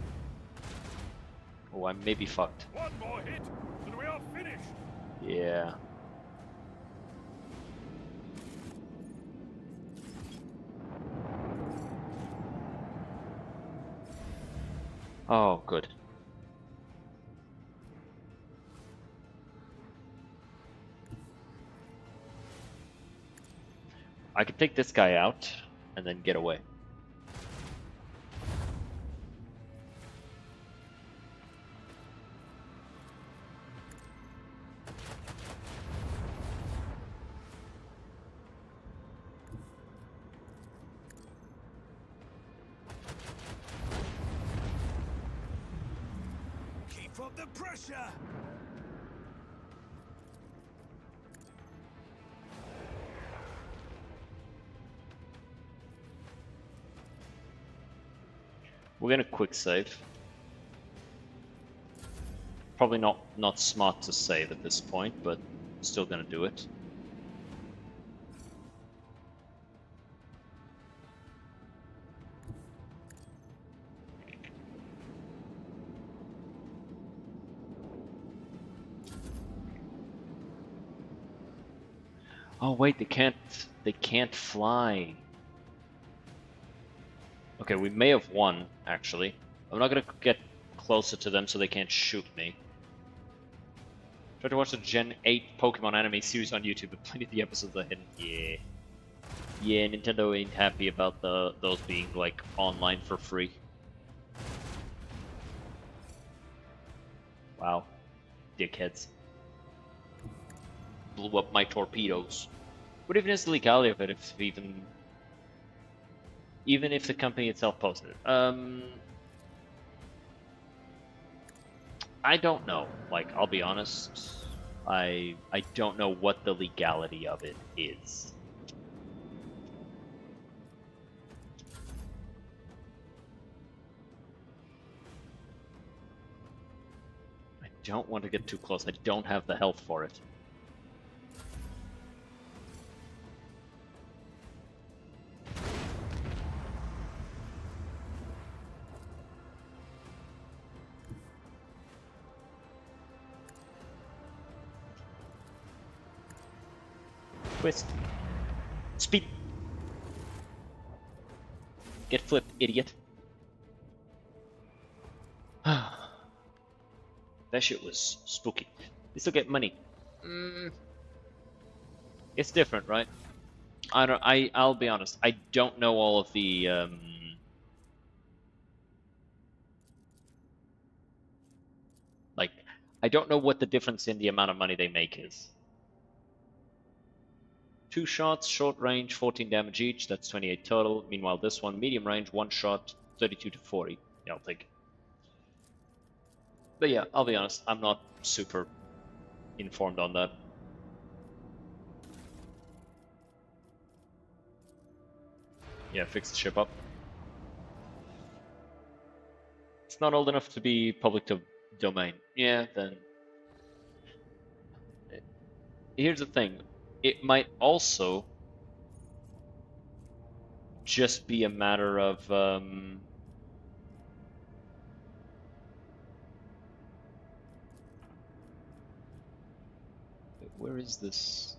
Oh, I may be fucked. One more hit, and we are finished. Yeah. Oh, good. I could take this guy out and then get away. Keep up the pressure! We're gonna quick save. Probably not smart to save at this point, but still gonna do it. Oh wait, they can't fly. Okay, we may have won, actually. I'm not gonna get closer to them so they can't shoot me. Try to watch the Gen 8 Pokemon anime series on YouTube, but plenty of the episodes are hidden. Yeah. Yeah, Nintendo ain't happy about those being, like, online for free. Wow. Dickheads. Blew up my torpedoes. What even is the legality of it if even if the company itself posted it? I don't know. Like, I'll be honest. I don't know what the legality of it is. I don't want to get too close. I don't have the health for it. Twist. Speed. Get flipped, idiot. That shit was spooky. They still get money. It's different, right? I'll be honest. I don't know all of the I don't know what the difference in the amount of money they make is. 2 shots, short range, 14 damage each, that's 28 total. Meanwhile, this one, medium range, 1 shot, 32 to 40. Yeah, I'll take it. But yeah, I'll be honest, I'm not super informed on that. Yeah, fix the ship up. It's not old enough to be public domain. Yeah, then... Here's the thing. It might also just be a matter of... Where is this?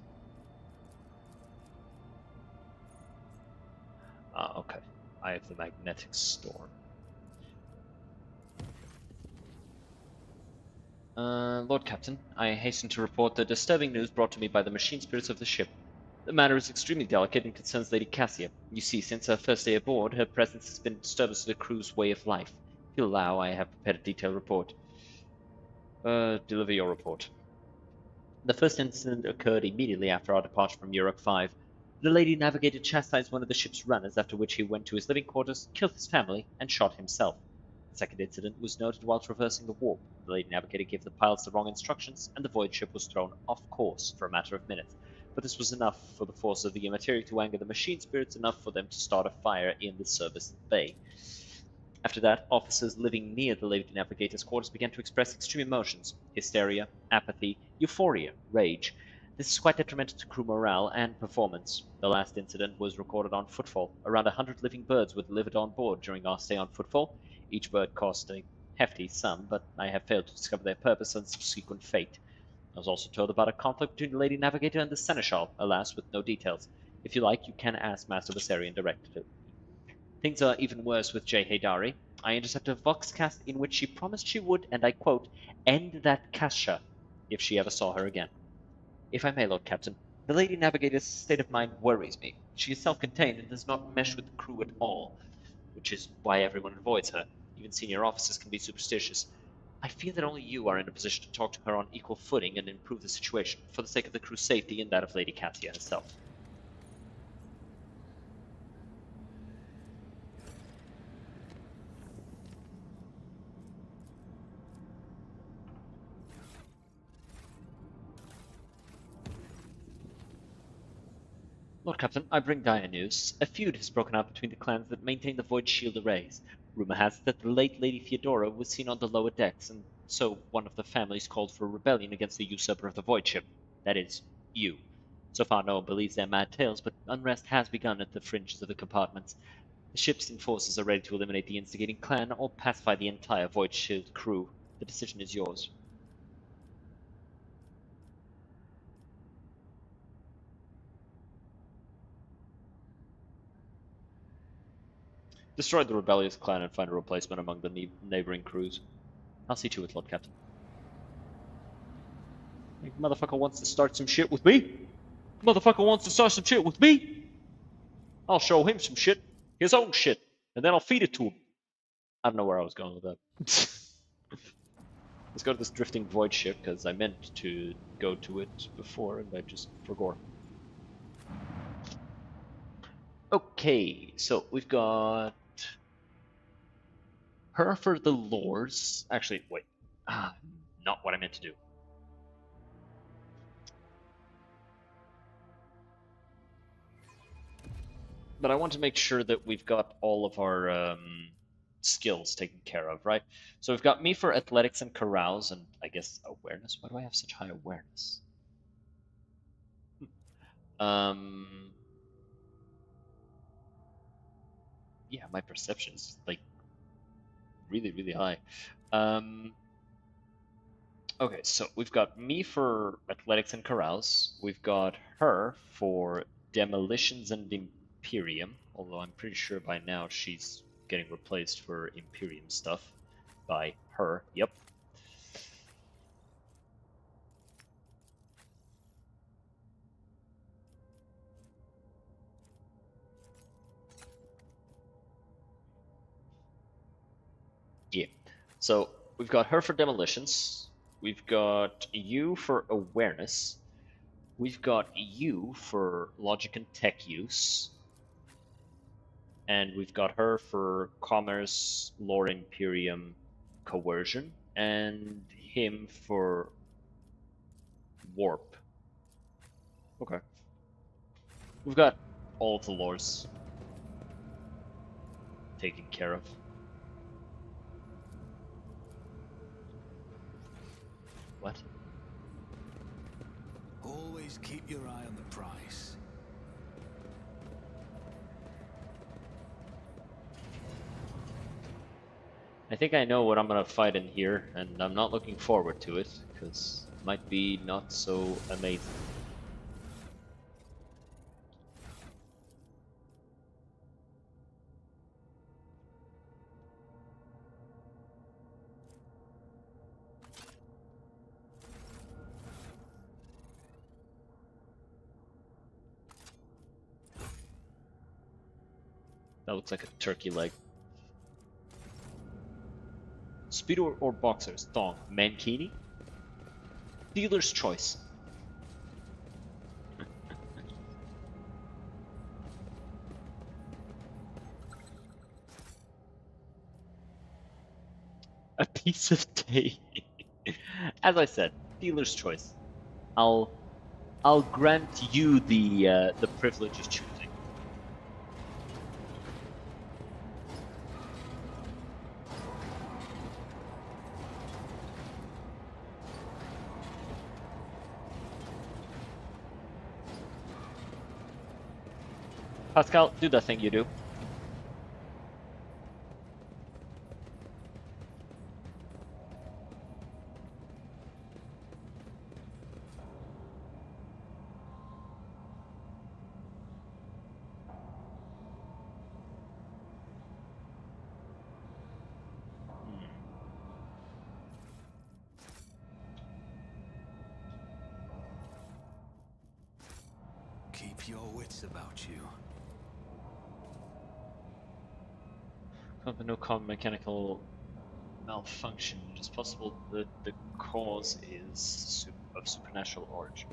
Ah, okay. I have the magnetic storm. Lord Captain, I hasten to report the disturbing news brought to me by the machine spirits of the ship. The matter is extremely delicate and concerns Lady Cassia. You see, since her first day aboard, her presence has been a disturbance to the crew's way of life. If you'll allow, I have prepared a detailed report. Deliver your report. The first incident occurred immediately after our departure from Europe 5. The Lady Navigator chastised one of the ship's runners, after which he went to his living quarters, killed his family, and shot himself. The second incident was noted while traversing the warp. The Lady Navigator gave the pilots the wrong instructions, and the void ship was thrown off course for a matter of minutes. But this was enough for the force of the Immaterial to anger the machine spirits, enough for them to start a fire in the service bay. After that, officers living near the Lady Navigator's quarters began to express extreme emotions: hysteria, apathy, euphoria, rage. This is quite detrimental to crew morale and performance. The last incident was recorded on Footfall. Around 100 living birds were delivered on board during our stay on Footfall. Each bird cost a hefty sum, but I have failed to discover their purpose and subsequent fate. I was also told about a conflict between the Lady Navigator and the Seneschal, alas, with no details. If you like, you can ask Master Viserion directly. Things are even worse with Jay Haydari. I intercepted a voxcast in which she promised she would, and I quote, end that Kasha if she ever saw her again. If I may, Lord Captain, the Lady Navigator's state of mind worries me. She is self-contained and does not mesh with the crew at all, which is why everyone avoids her. Even senior officers can be superstitious. I feel that only you are in a position to talk to her on equal footing and improve the situation, for the sake of the crew's safety and that of Lady Cassia herself. Lord Captain, I bring dire news. A feud has broken out between the clans that maintain the Void Shield arrays. Rumor has it that the late Lady Theodora was seen on the lower decks, and so one of the families called for a rebellion against the usurper of the Void Ship. That is, you. So far no one believes their mad tales, but unrest has begun at the fringes of the compartments. The ship's enforcers are ready to eliminate the instigating clan or pacify the entire Void Shield crew. The decision is yours. Destroy the rebellious clan and find a replacement among the neighboring crews. I'll see to it, Lord Captain. Like, motherfucker wants to start some shit with me? Motherfucker wants to start some shit with me? I'll show him some shit. His own shit. And then I'll feed it to him. I don't know where I was going with that. Let's go to this drifting void ship, because I meant to go to it before, and I just forgot. Okay, so we've got her for the lores. Actually, wait. Not what I meant to do. But I want to make sure that we've got all of our skills taken care of, right? So we've got me for athletics and carouse, and I guess awareness. Why do I have such high awareness? Yeah, my perception's like really, really high. Okay, so we've got me for athletics and carouse. We've got her for demolitions and Imperium, although I'm pretty sure by now she's getting replaced for Imperium stuff by her. Yep. Yeah. So we've got her for demolitions. We've got you for awareness. We've got you for logic and tech use. And we've got her for commerce, lore imperium, coercion. And him for warp. Okay. We've got all of the lores taken care of. What? Always keep your eye on the price. I think I know what I'm gonna fight in here, and I'm not looking forward to it, because it might be not so amazing. That looks like a turkey leg. Speedo or boxers? Thong. Mankini? Dealer's choice. A piece of tape. As I said, dealer's choice. I'll grant you the privilege of choosing. Pascal, do that thing you do. Keep your wits about you. No common mechanical malfunction. It is possible that the cause is of supernatural origin.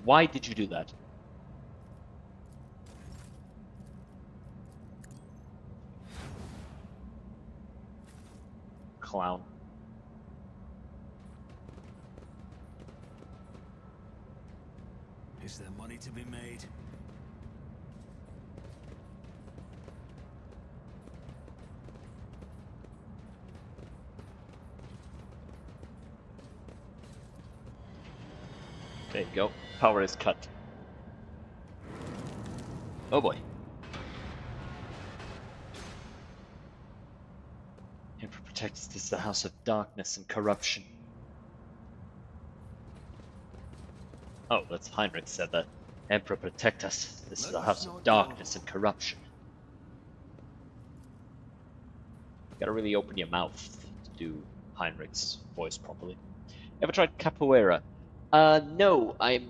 Why did you do that? Clown. Is there money to be made? There you go. Power is cut. Oh boy. Emperor protects this is the house of darkness and corruption. Oh, that's Heinrich said that. Emperor protect us. This is the house of darkness and corruption. You gotta really open your mouth to do Heinrich's voice properly. Ever tried capoeira? No. I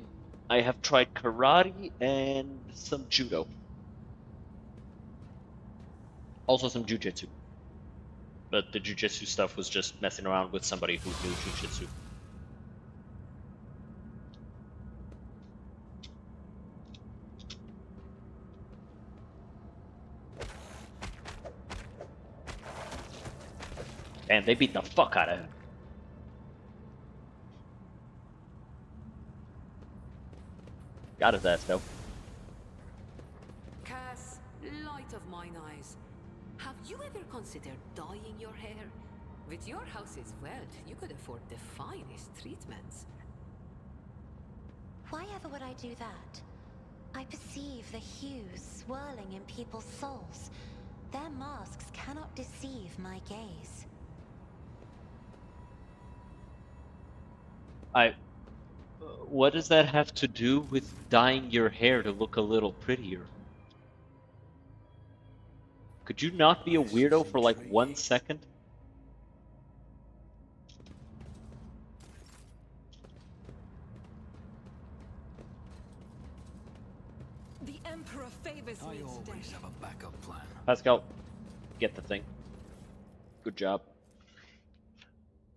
have tried karate and some judo. Also some jujitsu. But the jujitsu stuff was just messing around with somebody who knew jujitsu. And they beat the fuck out of him. Got his ass though. Cass, light of mine eyes, have you ever considered dyeing your hair? With your house's wealth, you could afford the finest treatments. Why ever would I do that? I perceive the hues swirling in people's souls. Their masks cannot deceive my gaze. What does that have to do with dyeing your hair to look a little prettier? Could you not be a weirdo for like 1 second? The Emperor favors I me always today. have a backup plan. Pascal, get the thing. Good job.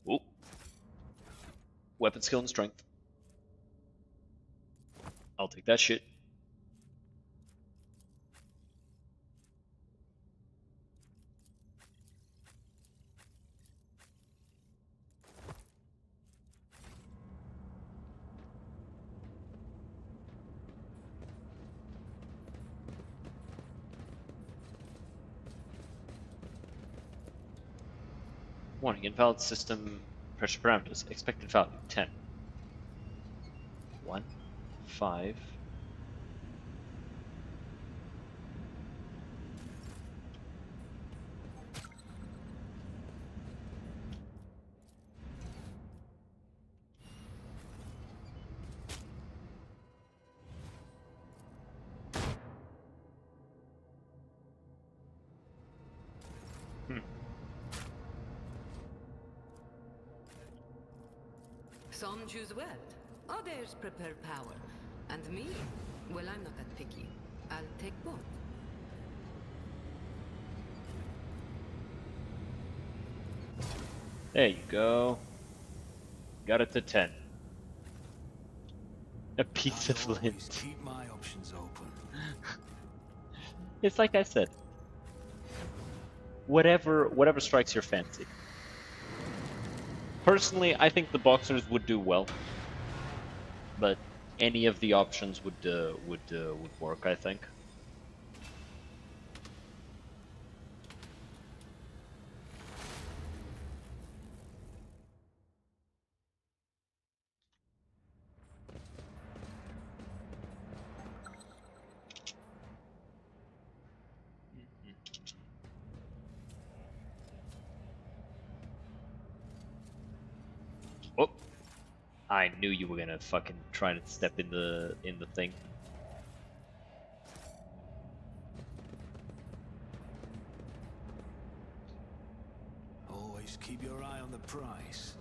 Ooh. Weapon skill and strength. I'll take that shit. Warning, invalid system pressure parameters. Expected value 10. 1, 5. Some choose wealth, others prepare power. And me? Well, I'm not that picky. I'll take both. There you go. Got it to 10. A piece of Always lint. keep my options open. It's like I said. Whatever strikes your fancy. Personally, I think the boxers would do well, but any of the options would work, I think. Oh, I knew you were gonna fucking try to step in the thing. Always keep your eye on the price.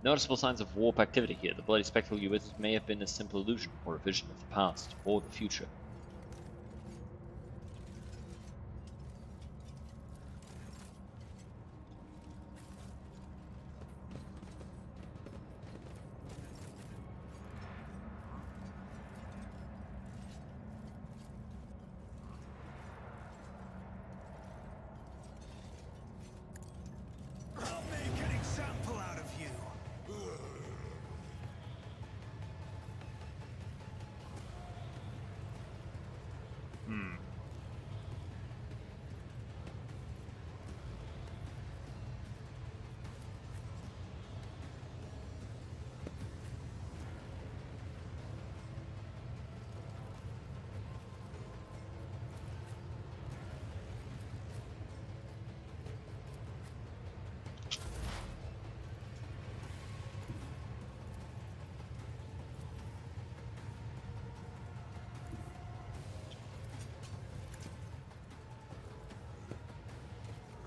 Noticeable signs of warp activity here. The bloody spectacle you witnessed may have been a simple illusion or a vision of the past or the future. I'll make an example out of you.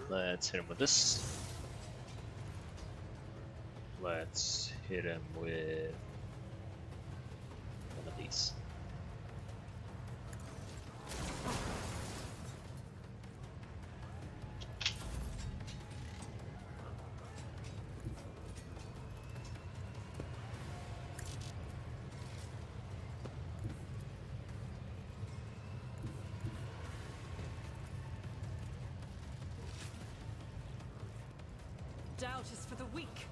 Let's hit him with this. Let's hit him with one of these. Doubt is for the weak.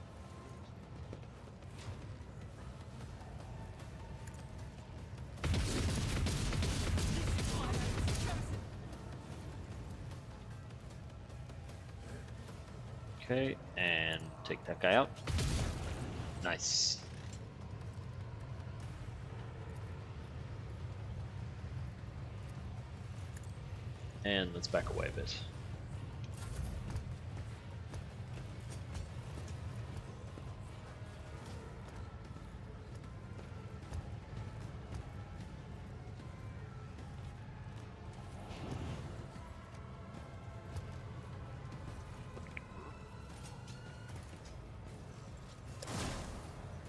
Okay, and take that guy out. Nice. And let's back away a bit.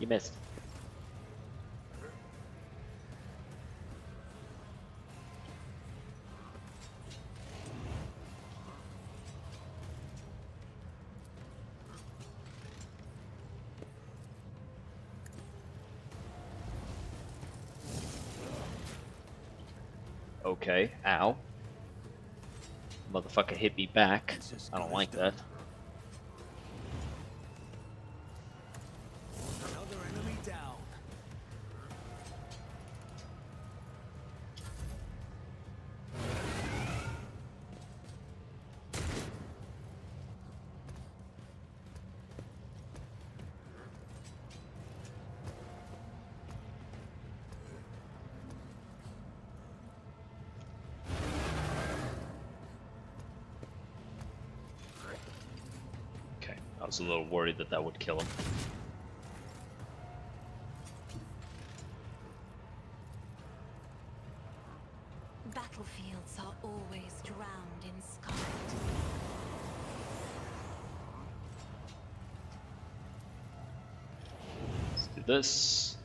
You missed. Okay, ow. Motherfucker hit me back. I don't like that. Another enemy down. Okay, I was a little worried that that would kill him. Battlefields are always drowned in scarlet. Let's do this.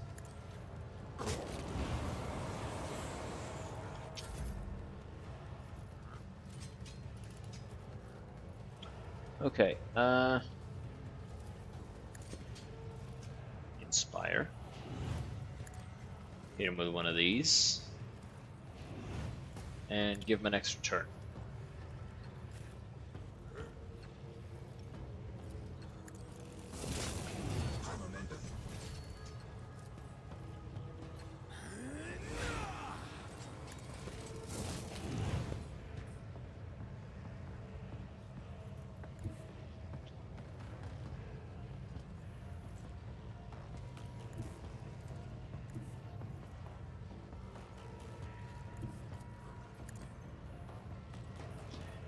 Okay, inspire. Hit him with one of these. And give him an extra turn.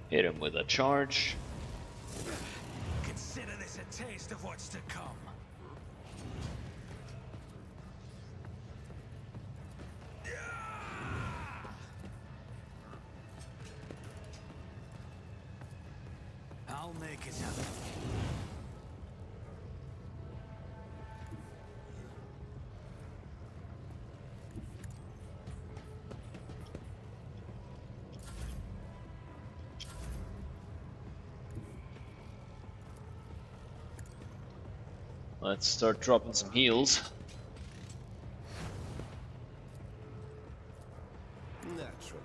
Hit him with a charge. Consider this a taste of what's to come. I'll make it happen. Let's start dropping some heals. Naturally.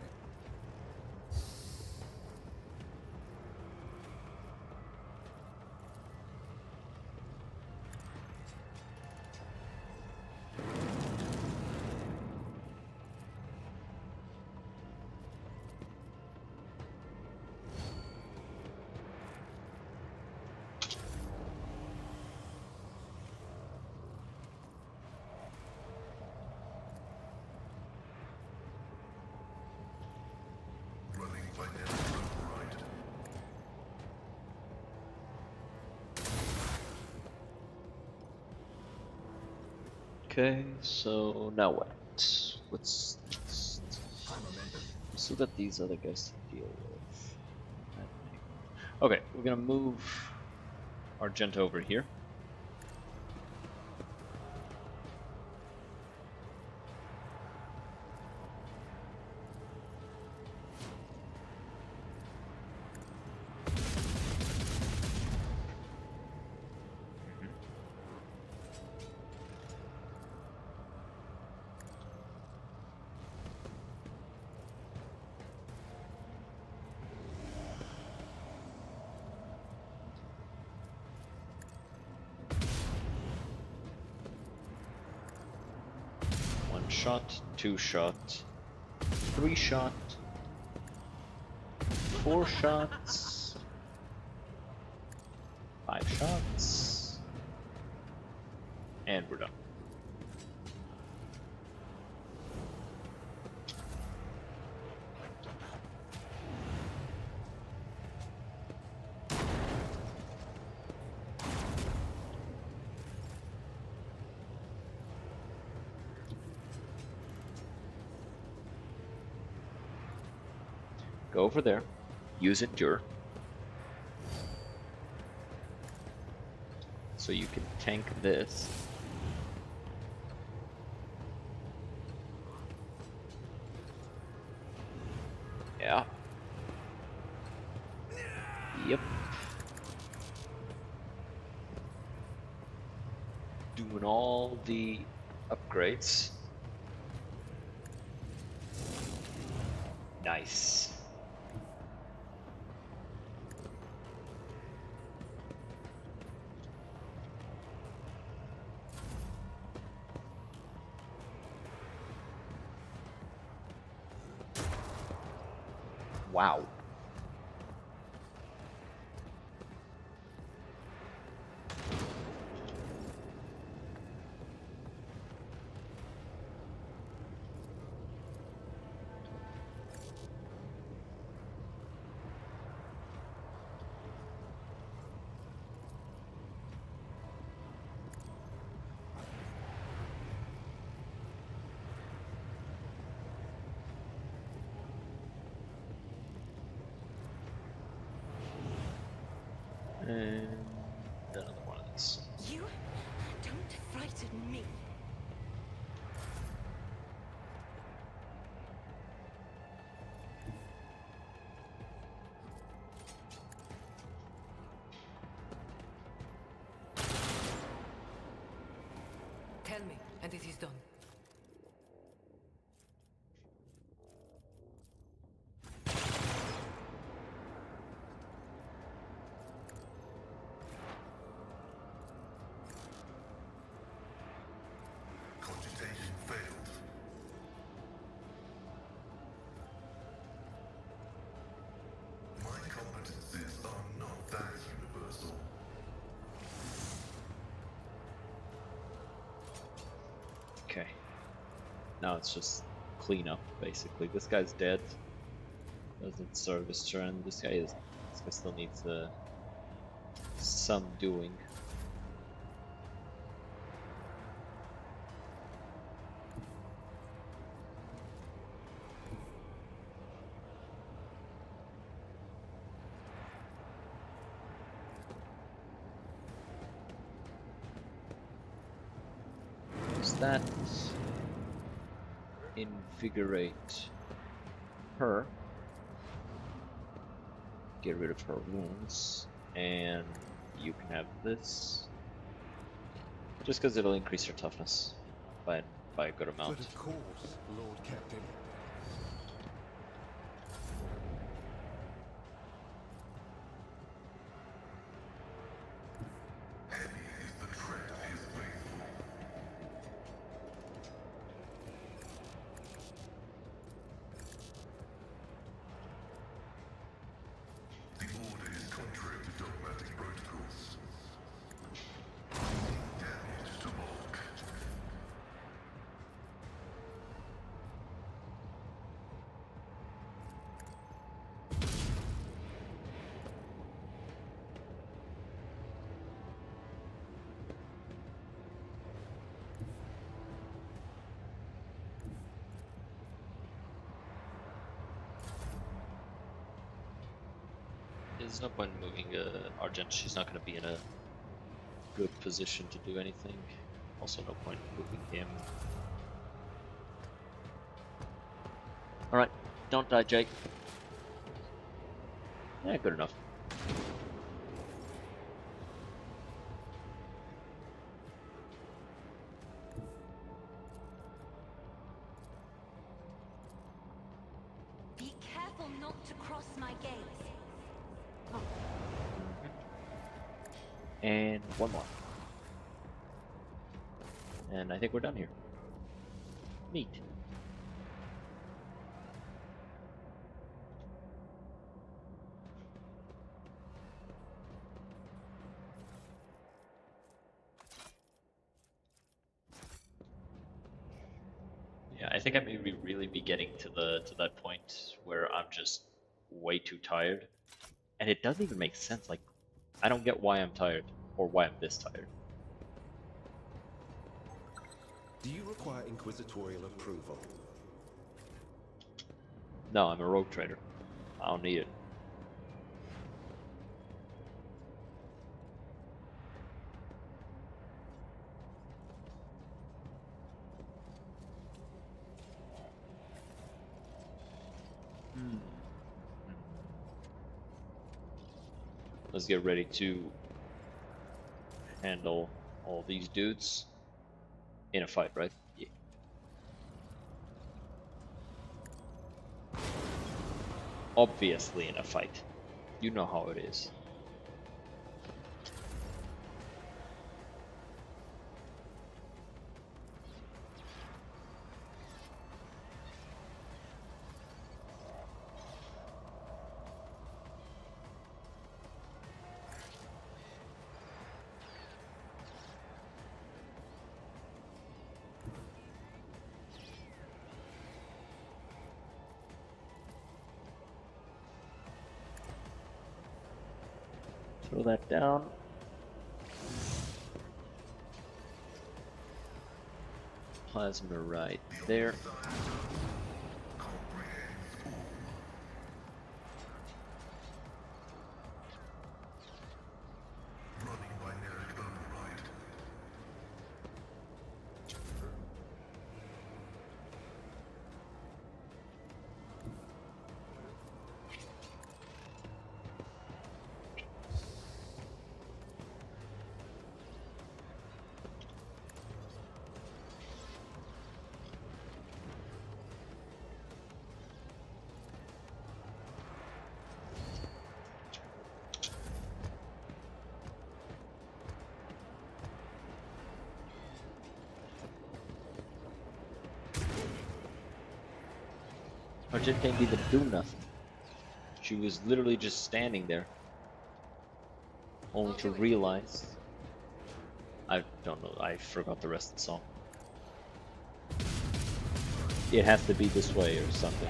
Okay, so now what? What's next? Still got these other guys to deal with. Okay, we're gonna move Argenta over here. Shot, 2 shot, 3 shot, 4 shots, 5 shots, and we're done. Go over there, use Endure, so you can tank this. Yeah. Yep. Doing all the upgrades. Nice. Wow. And another one of these. You don't frighten me. Tell me, and it is done. Cogitation failed. My competencies are not that universal. Okay. Now it's just cleanup, basically. This guy's dead. Doesn't serve his turn. This guy still needs some doing. Does that invigorate her? Get rid of her wounds, and you can have this. Just because it'll increase her toughness by a good amount. But of course, Lord Captain. Heavy is the tread of his faithful. The order is contrary to dogmatic protocols. Damage to bulk. There's no point in moving Argent. She's not going to be in a good position to do anything. Also, no point in moving him. Alright, don't die, Jake. Yeah, good enough. Be careful not to cross my gaze. And one more. And I think we're done here. Neat. Yeah, I think I may really be getting to that point where I'm just way too tired. And it doesn't even make sense. Like, I don't get why I'm tired, or why I'm this tired. Do you require inquisitorial approval? No, I'm a rogue trader. I don't need it. Let's get ready to handle all these dudes in a fight, right? Yeah. Obviously in a fight. You know how it is. Throw that down. Plasma right there. Argentine didn't do nothing. She was literally just standing there. Only to realize... I don't know, I forgot the rest of the song. It has to be this way or something.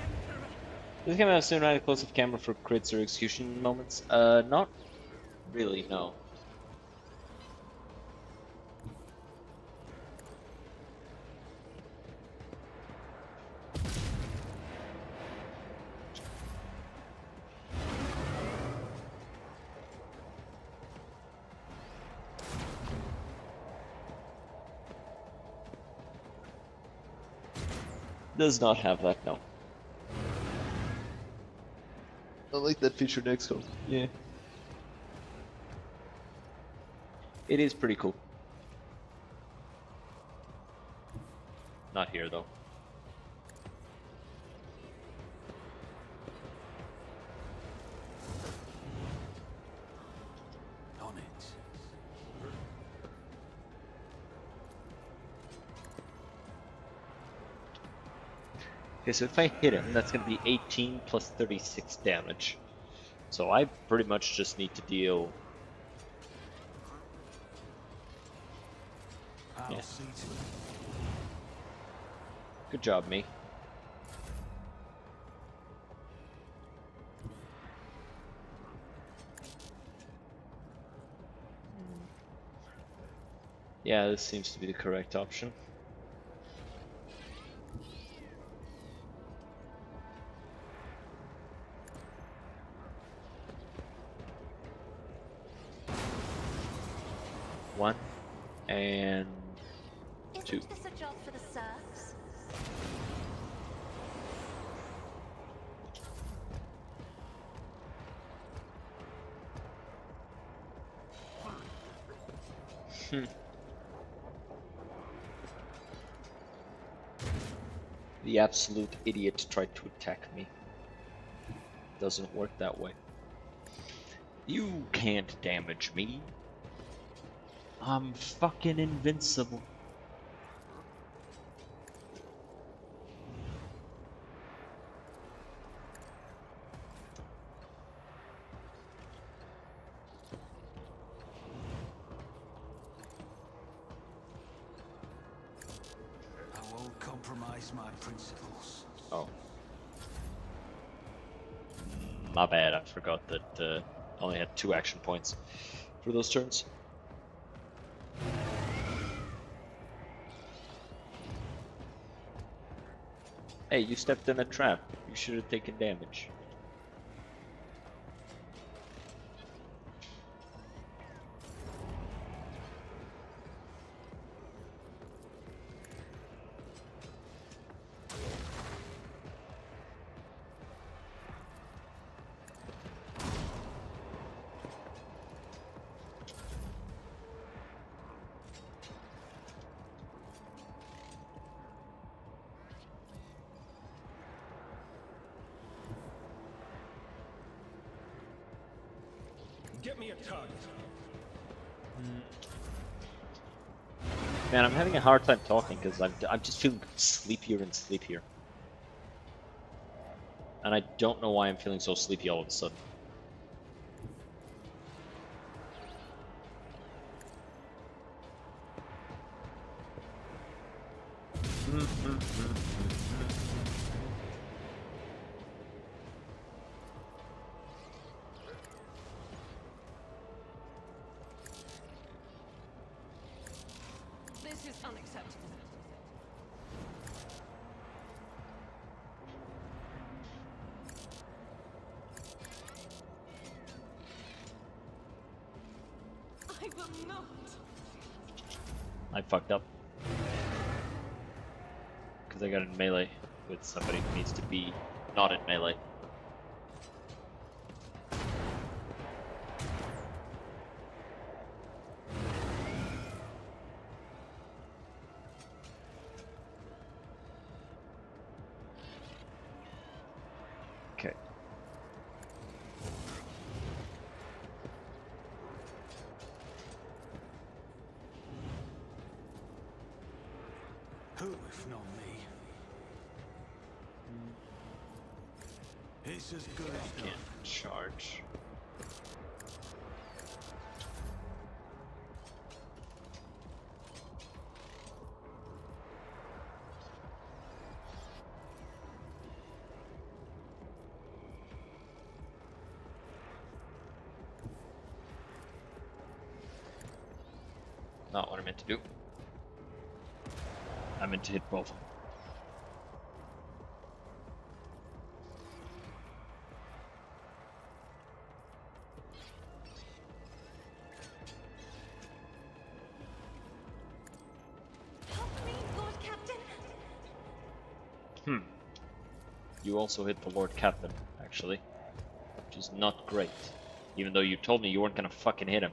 Does this game have a cinematic close-up camera for crits or execution moments? Not really, no. Does not have that, no. I like that feature next one. Yeah. It is pretty cool. Not here though. On it. Okay, so if I hit him, that's going to be 18 plus 36 damage. So I pretty much just need to deal... I'll see to it. Good job, me. Yeah, this seems to be the correct option. One and two. Isn't this a job for the serfs? The absolute idiot tried to attack me. Doesn't work that way. You can't damage me. I'm fucking invincible. I won't compromise my principles. Oh. My bad, I forgot that I only had 2 action points for those turns. Hey, you stepped in a trap. You should have taken damage. Get me a target. Man, I'm having a hard time talking because I'm just feeling sleepier and sleepier. And I don't know why I'm feeling so sleepy all of a sudden. This is unacceptable. I will not. I fucked up. Because I got in melee with somebody who needs to be not in melee. Okay. Who, if not me? It's as good as done. Can't charge. Not what I meant to do. I meant to hit both of them. Help me, Lord Captain. You also hit the Lord Captain, actually. Which is not great. Even though you told me you weren't gonna fucking hit him.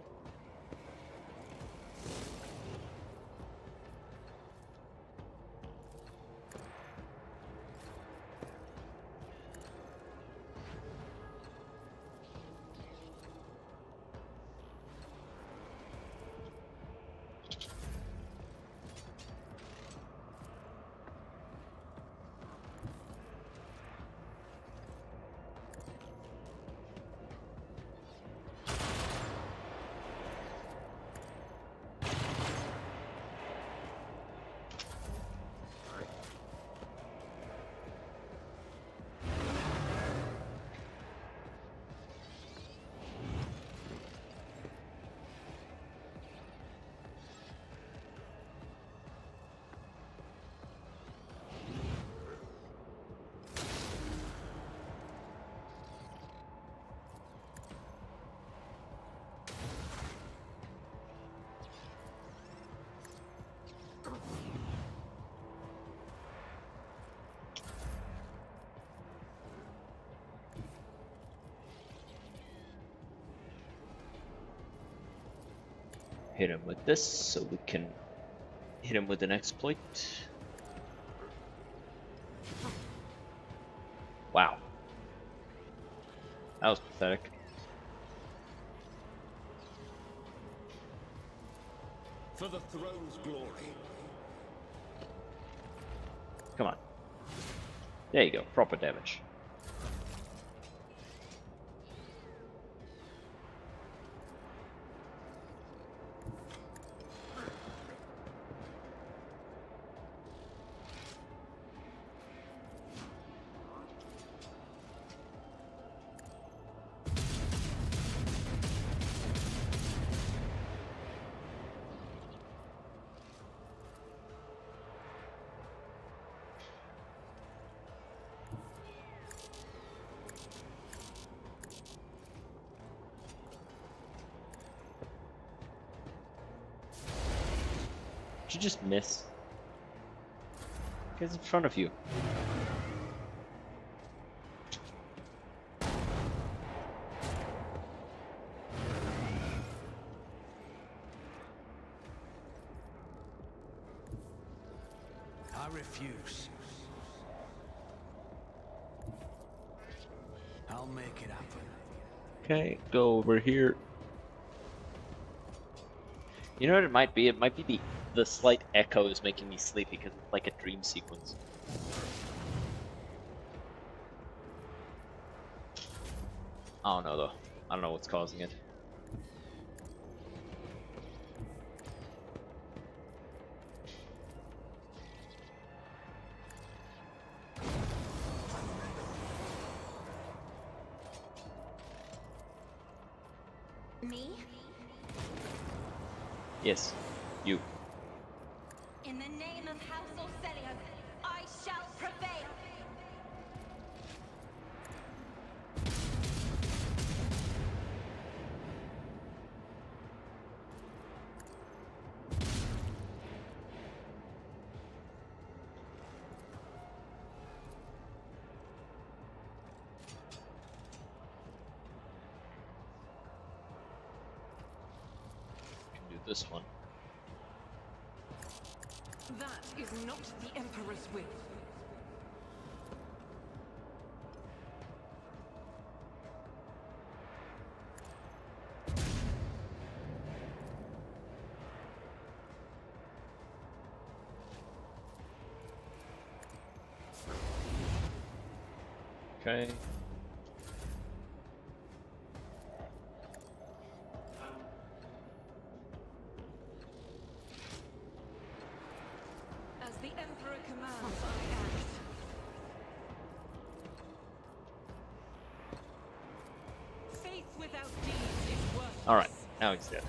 Hit him with this so we can hit him with an exploit. Wow. That was pathetic. For the throne's glory. Come on. There you go, proper damage. Did you just miss? Guy's in front of you. I refuse. I'll make it happen. Okay, go over here. You know what it might be? It might be the slight echoes making me sleepy because it's like a dream sequence. I don't know though. I don't know what's causing it. Me? Yes, you. In the name of House Orselio, I shall prevail! Can do this one. That is not the Emperor's will. Okay. As the Emperor commands, I act. Faith without deeds is worthless. Alright, now he's dead.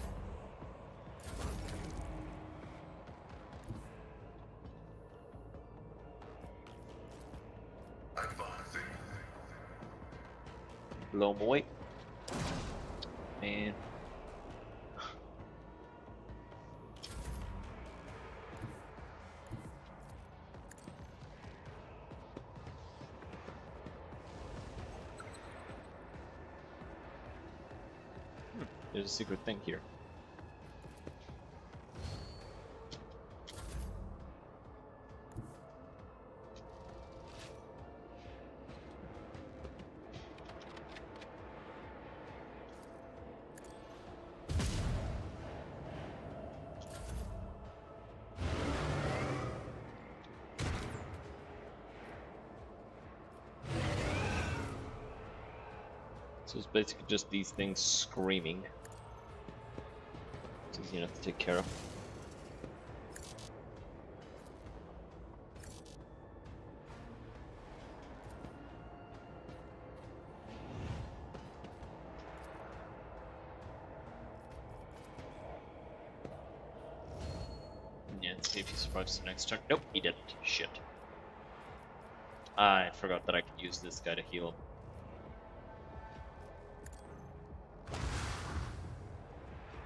Advancing. Blow him away. And there's a secret thing here. So it's basically just these things screaming. It's easy enough to take care of. Yeah, let's see if he survives the next turn. Nope, he didn't. Shit. I forgot that I could use this guy to heal.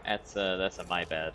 That's a my bad.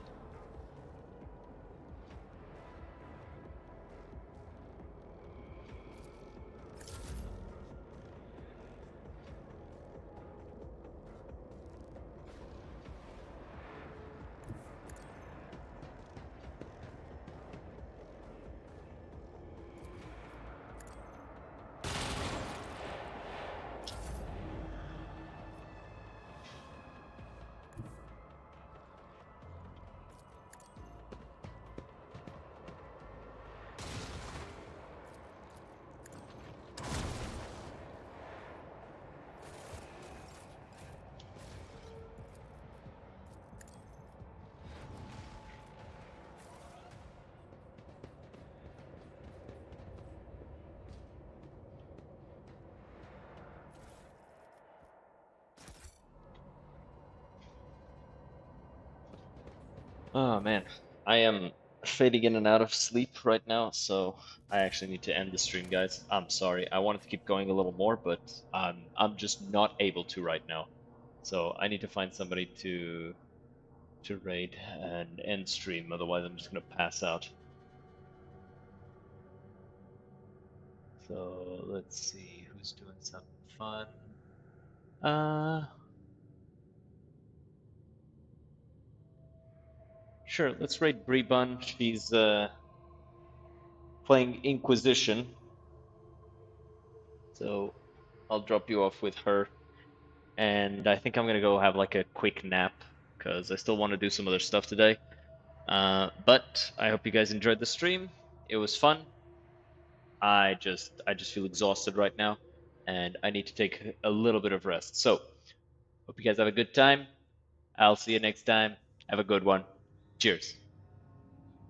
Oh man, I am fading in and out of sleep right now, so I actually need to end the stream, guys. I'm sorry. I wanted to keep going a little more, but I'm just not able to right now. So I need to find somebody to raid and end stream, otherwise I'm just gonna pass out. So let's see who's doing something fun. Sure, let's raid Brebun. She's playing Inquisition. So I'll drop you off with her. And I think I'm gonna go have like a quick nap because I still want to do some other stuff today. But I hope you guys enjoyed the stream. It was fun. I just feel exhausted right now, and I need to take a little bit of rest. So, hope you guys have a good time. I'll see you next time. Have a good one. Cheers.